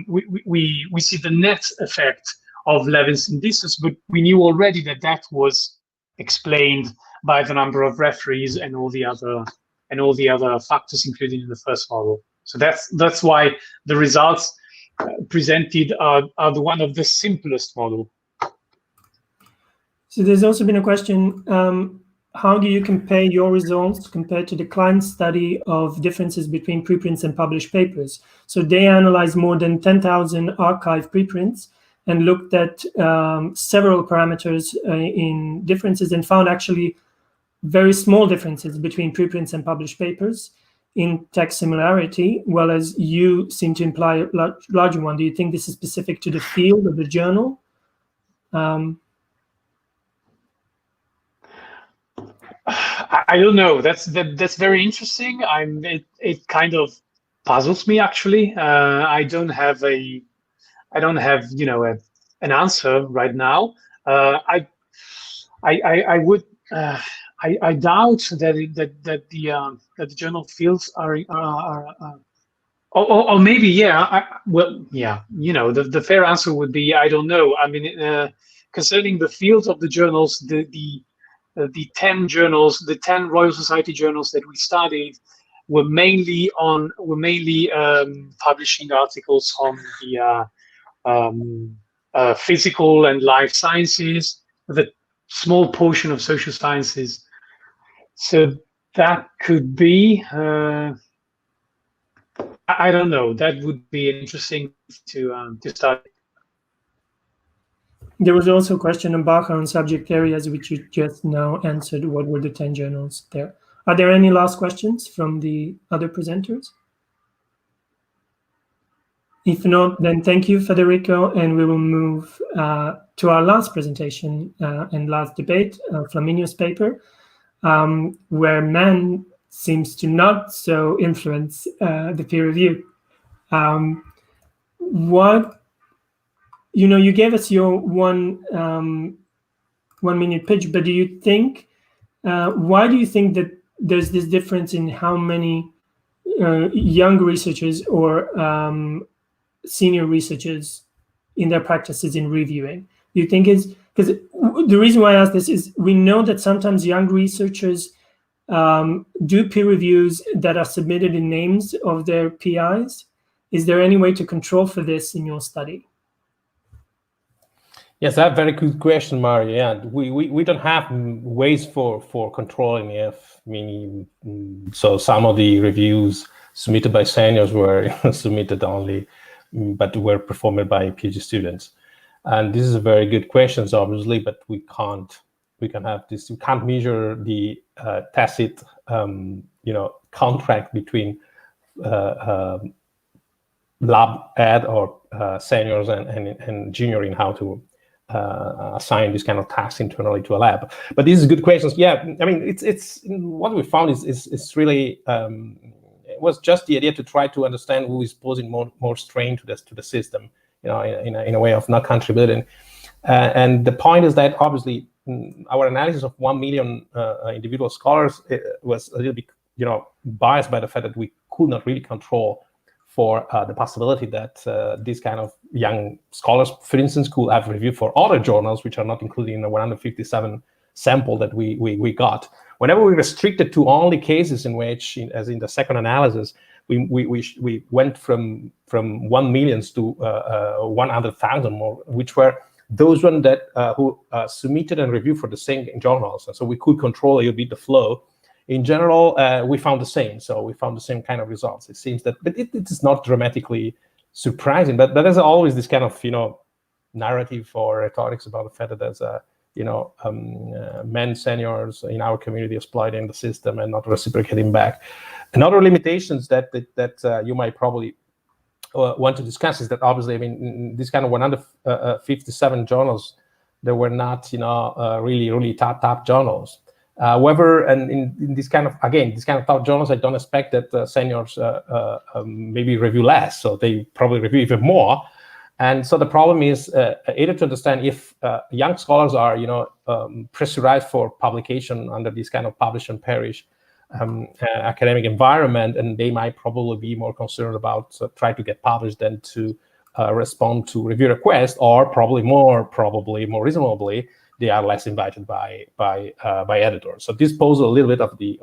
[SPEAKER 17] we see the net effect of Levenshtein distance, but we knew already that was explained by the number of referees and all the other factors included in the first model. So that's why the results presented are the one of the simplest model.
[SPEAKER 12] So there's also been a question, how do you compare your results compared to the Klein study of differences between preprints and published papers? So they analyzed more than 10,000 archive preprints and looked at several parameters in differences and found actually very small differences between preprints and published papers in text similarity, while as you seem to imply a larger one. Do you think this is specific to the field of the journal?
[SPEAKER 17] I don't know. That's very interesting. It kind of puzzles me actually. I don't have an answer right now. I doubt that the journal fields are or maybe the fair answer would be I don't know. I mean, concerning the fields of the journals, the 10 journals, the 10 Royal Society journals that we studied, we're mainly publishing articles on the physical and life sciences, with a small portion of social sciences. So that could be, I don't know, that would be interesting to study.
[SPEAKER 12] There was also a question on background subject areas, which you just now answered. What were the 10 journals there? Are there any last questions from the other presenters? If not, then thank you, Federico, and we will move to our last presentation and last debate, Flaminio's paper, where man seems to not so influence the peer review. You gave us your one minute pitch, but do you think, why do you think that there's this difference in how many young researchers or senior researchers in their practices in reviewing? Do you think is, because the reason why I ask this is we know that sometimes young researchers do peer reviews that are submitted in names of their PIs. Is there any way to control for this in your study?
[SPEAKER 4] Yes, that's a very good question, Mario. Yeah, we don't have ways for controlling if, so some of the reviews submitted by seniors were submitted only, but were performed by PhD students. And this is a very good question, obviously, but we can't have this. We can't measure the tacit, contract between lab ed or seniors and junior in how to assign this kind of tasks internally to a lab. But these are good questions. Yeah, it's what we found is really it was just the idea to try to understand who is posing more strain to the system, in a way of not contributing. And the point is that obviously our analysis of 1 million individual scholars was a little bit, biased by the fact that we could not really control for the possibility that these kind of young scholars, for instance, could have reviewed for other journals, which are not included in the 157 sample that we got. Whenever we restricted to only cases in which, as in the second analysis, we went from 1 million to 100,000 more, which were those ones that who submitted and reviewed for the same journals, and so we could control a little bit the flow. In general, we found the same. So we found the same kind of results. It seems that, but it is not dramatically surprising. But there's always this kind of narrative or rhetorics about the fact that there's men seniors in our community exploiting the system and not reciprocating back. Another limitations that you might probably want to discuss is that obviously, this kind of 157 journals, there were not really top journals. However, and in this kind of top journals, I don't expect that seniors maybe review less, so they probably review even more. And so the problem is either to understand if young scholars are pressurized for publication under this kind of publish and perish academic environment, and they might probably be more concerned about try to get published than to respond to review requests, or probably more reasonably, they are less invited by editors. So this poses a little bit of the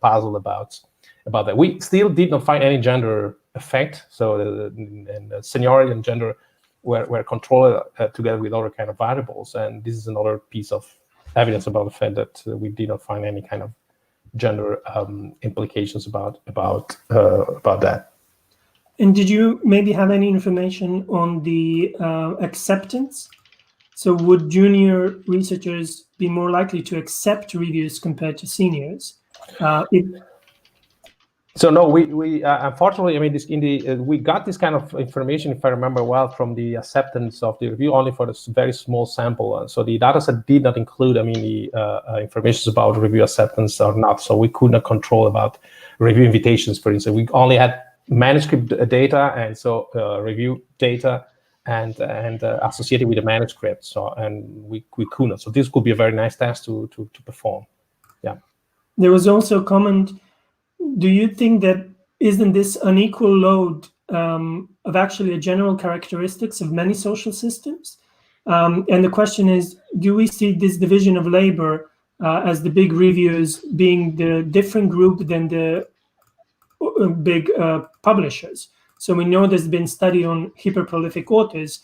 [SPEAKER 4] puzzle about that. We still did not find any gender effect. So the seniority and gender were controlled together with other kind of variables, and this is another piece of evidence about the fact that we did not find any kind of gender implications about that.
[SPEAKER 12] And did you maybe have any information on the acceptance? So would junior researchers be more likely to accept reviews compared to seniors?
[SPEAKER 4] So no, we unfortunately, we got this kind of information, if I remember well, from the acceptance of the review only for this very small sample. So the dataset did not include, the information about review acceptance or not. So we could not control about review invitations, for instance. We only had manuscript data, and so review data, and associated with the manuscript. So we could not. So this could be a very nice task to perform. Yeah.
[SPEAKER 12] There was also a comment. Do you think that isn't this unequal load of actually a general characteristics of many social systems? And the question is, do we see this division of labor as the big reviewers being the different group than the big publishers. So we know there's been study on hyperprolific authors,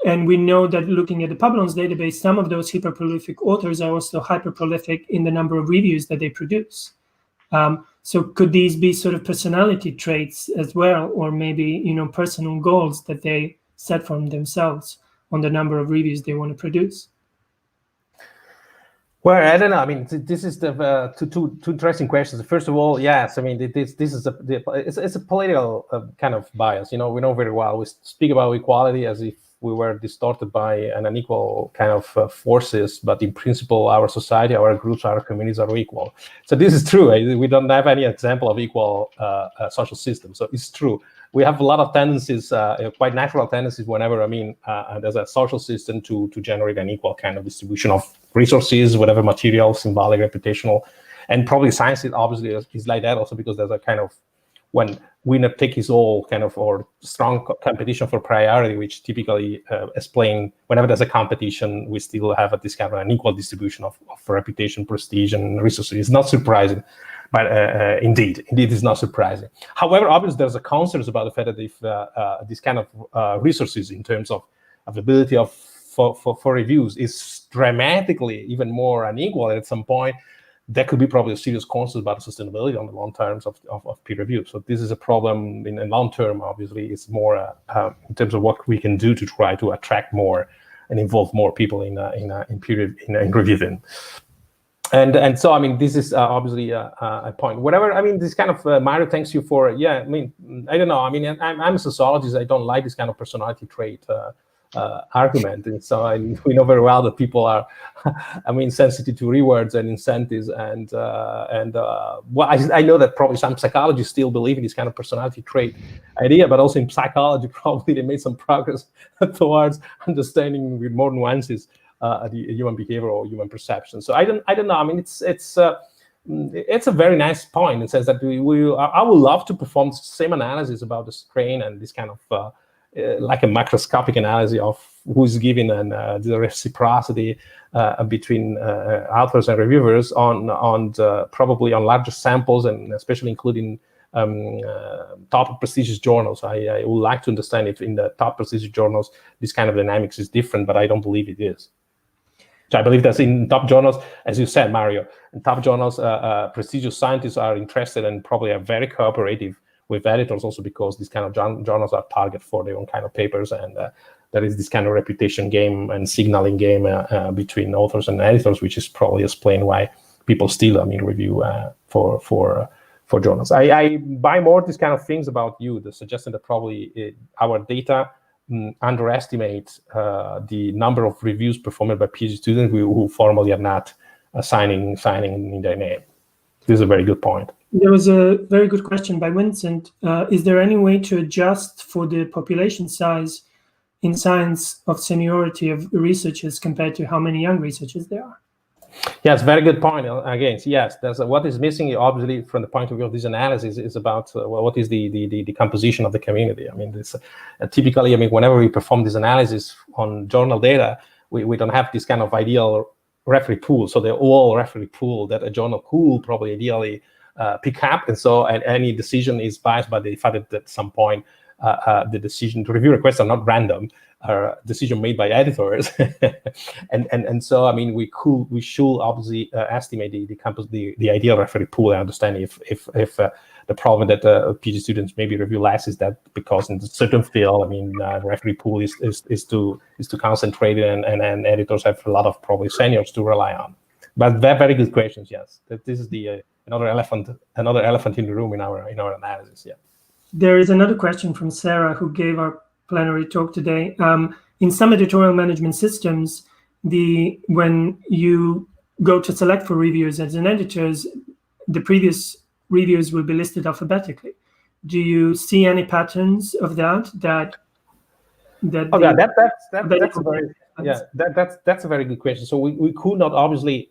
[SPEAKER 12] and we know that looking at the Publons database, some of those hyperprolific authors are also hyperprolific in the number of reviews that they produce. So could these be sort of personality traits as well, or maybe personal goals that they set for themselves on the number of reviews they want to produce?
[SPEAKER 4] Well, I don't know. I mean, this is the two interesting questions. First of all, yes, I mean, this is it's a political kind of bias. We know very well. We speak about equality as if we were distorted by an unequal kind of forces, but in principle, our society, our groups, our communities are equal. So this is true. We don't have any example of equal social system. So it's true. We have a lot of tendencies, quite natural tendencies, whenever there's a social system to generate an equal kind of distribution of resources, whatever material, symbolic, reputational, and probably science obviously is like that also because there's a kind of when winner take his all kind of or strong competition for priority, which typically explain whenever there's a competition, we still have this kind of an equal distribution of reputation, prestige, and resources. It's not surprising. But indeed, it's not surprising. However, obviously, there's a concerns about the fact that if this kind of resources in terms of availability for reviews is dramatically even more unequal at some point, there could be probably a serious concern about sustainability on the long terms of peer review. So this is a problem in the long term. Obviously, it's more in terms of what we can do to try to attract more and involve more people in reviewing. And so, I mean, this is obviously a point. Whatever, I mean, this kind of, Mario, thanks you for, I mean, I don't know. I mean, I'm a sociologist. I don't like this kind of personality trait argument. And so we know very well that people are, sensitive to rewards and incentives. And well, I know that probably some psychologists still believe in this kind of personality trait idea, but also in psychology, probably they made some progress towards understanding with more nuances the human behavior or human perception. So I don't know. I mean, it's a very nice point. It says that I would love to perform the same analysis about the strain and this kind of like a macroscopic analysis of who's giving and the reciprocity between authors and reviewers on probably on larger samples and especially including top prestigious journals. I would like to understand if in the top prestigious journals this kind of dynamics is different, but I don't believe it is. So I believe that in top journals, as you said, Mario, in top journals, prestigious scientists are interested and probably are very cooperative with editors also because these kind of journals are target for their own kind of papers. And there is this kind of reputation game and signaling game between authors and editors, which is probably explain why people still, review for journals. I buy more these kind of things about you, the suggestion that probably our data underestimate the number of reviews performed by PhD students who formally are not signing in their name. This is a very good point.
[SPEAKER 12] There was a very good question by Vincent. Is there any way to adjust for the population size in science of seniority of researchers compared to how many young researchers there are?
[SPEAKER 4] Yes, very good point. Again, yes, there's what is missing, obviously, from the point of view of this analysis is about what is the composition of the community. I mean, this typically, whenever we perform this analysis on journal data, we don't have this kind of ideal referee pool. So the all referee pool that a journal could probably ideally pick up, and so any decision is biased by the fact that at some point the decision to review requests are not random, are decision made by editors, and so we should obviously estimate the ideal referee pool and understand if the problem that PhD students maybe review less is that because in a certain field, referee pool is to concentrate and editors have a lot of probably seniors to rely on. But they're very good questions. Yes, that this is the another elephant in the room in our analysis. Yeah.
[SPEAKER 12] There is another question from Sarah, who gave our plenary talk today. In some editorial management systems, when you go to select for reviewers as an editors, the previous reviews will be listed alphabetically. Do you see any patterns of that? That's a very good question. So we could not obviously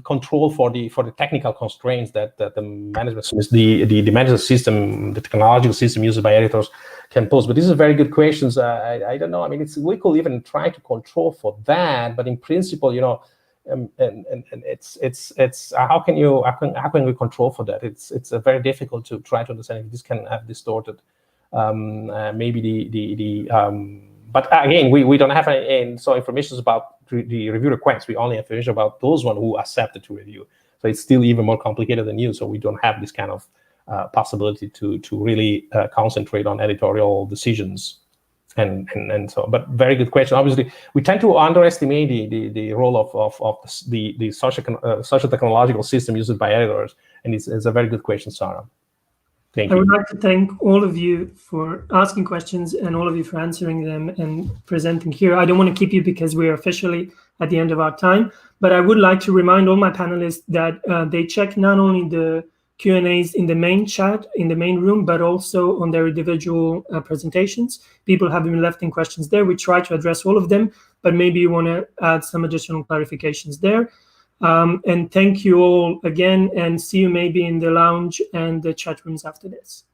[SPEAKER 12] control for the technical constraints that the management the management system, the technological system used by editors can pose. But this is a very good question. I don't know. We could even try to control for that, but in principle,
[SPEAKER 4] and it's how can we control for that? It's very difficult to try to understand if this can have distorted maybe but again, we don't have any so information about the review requests. We only have information about those one who accepted to review. So it's still even more complicated than you. So we don't have this kind of possibility to really concentrate on editorial decisions. And so, but very good question. Obviously, we tend to underestimate the role of the social technological system used by editors, and it's a very good question, Sarah. Thank you.
[SPEAKER 12] I would like to thank all of you for asking questions and all of you for answering them and presenting here. I don't want to keep you because we're officially at the end of our time, but I would like to remind all my panelists that they check not only the Q&As in the main chat, in the main room, but also on their individual presentations. People have been left in questions there. We try to address all of them, but maybe you want to add some additional clarifications there. And thank you all again, and see you maybe in the lounge and the chat rooms after this.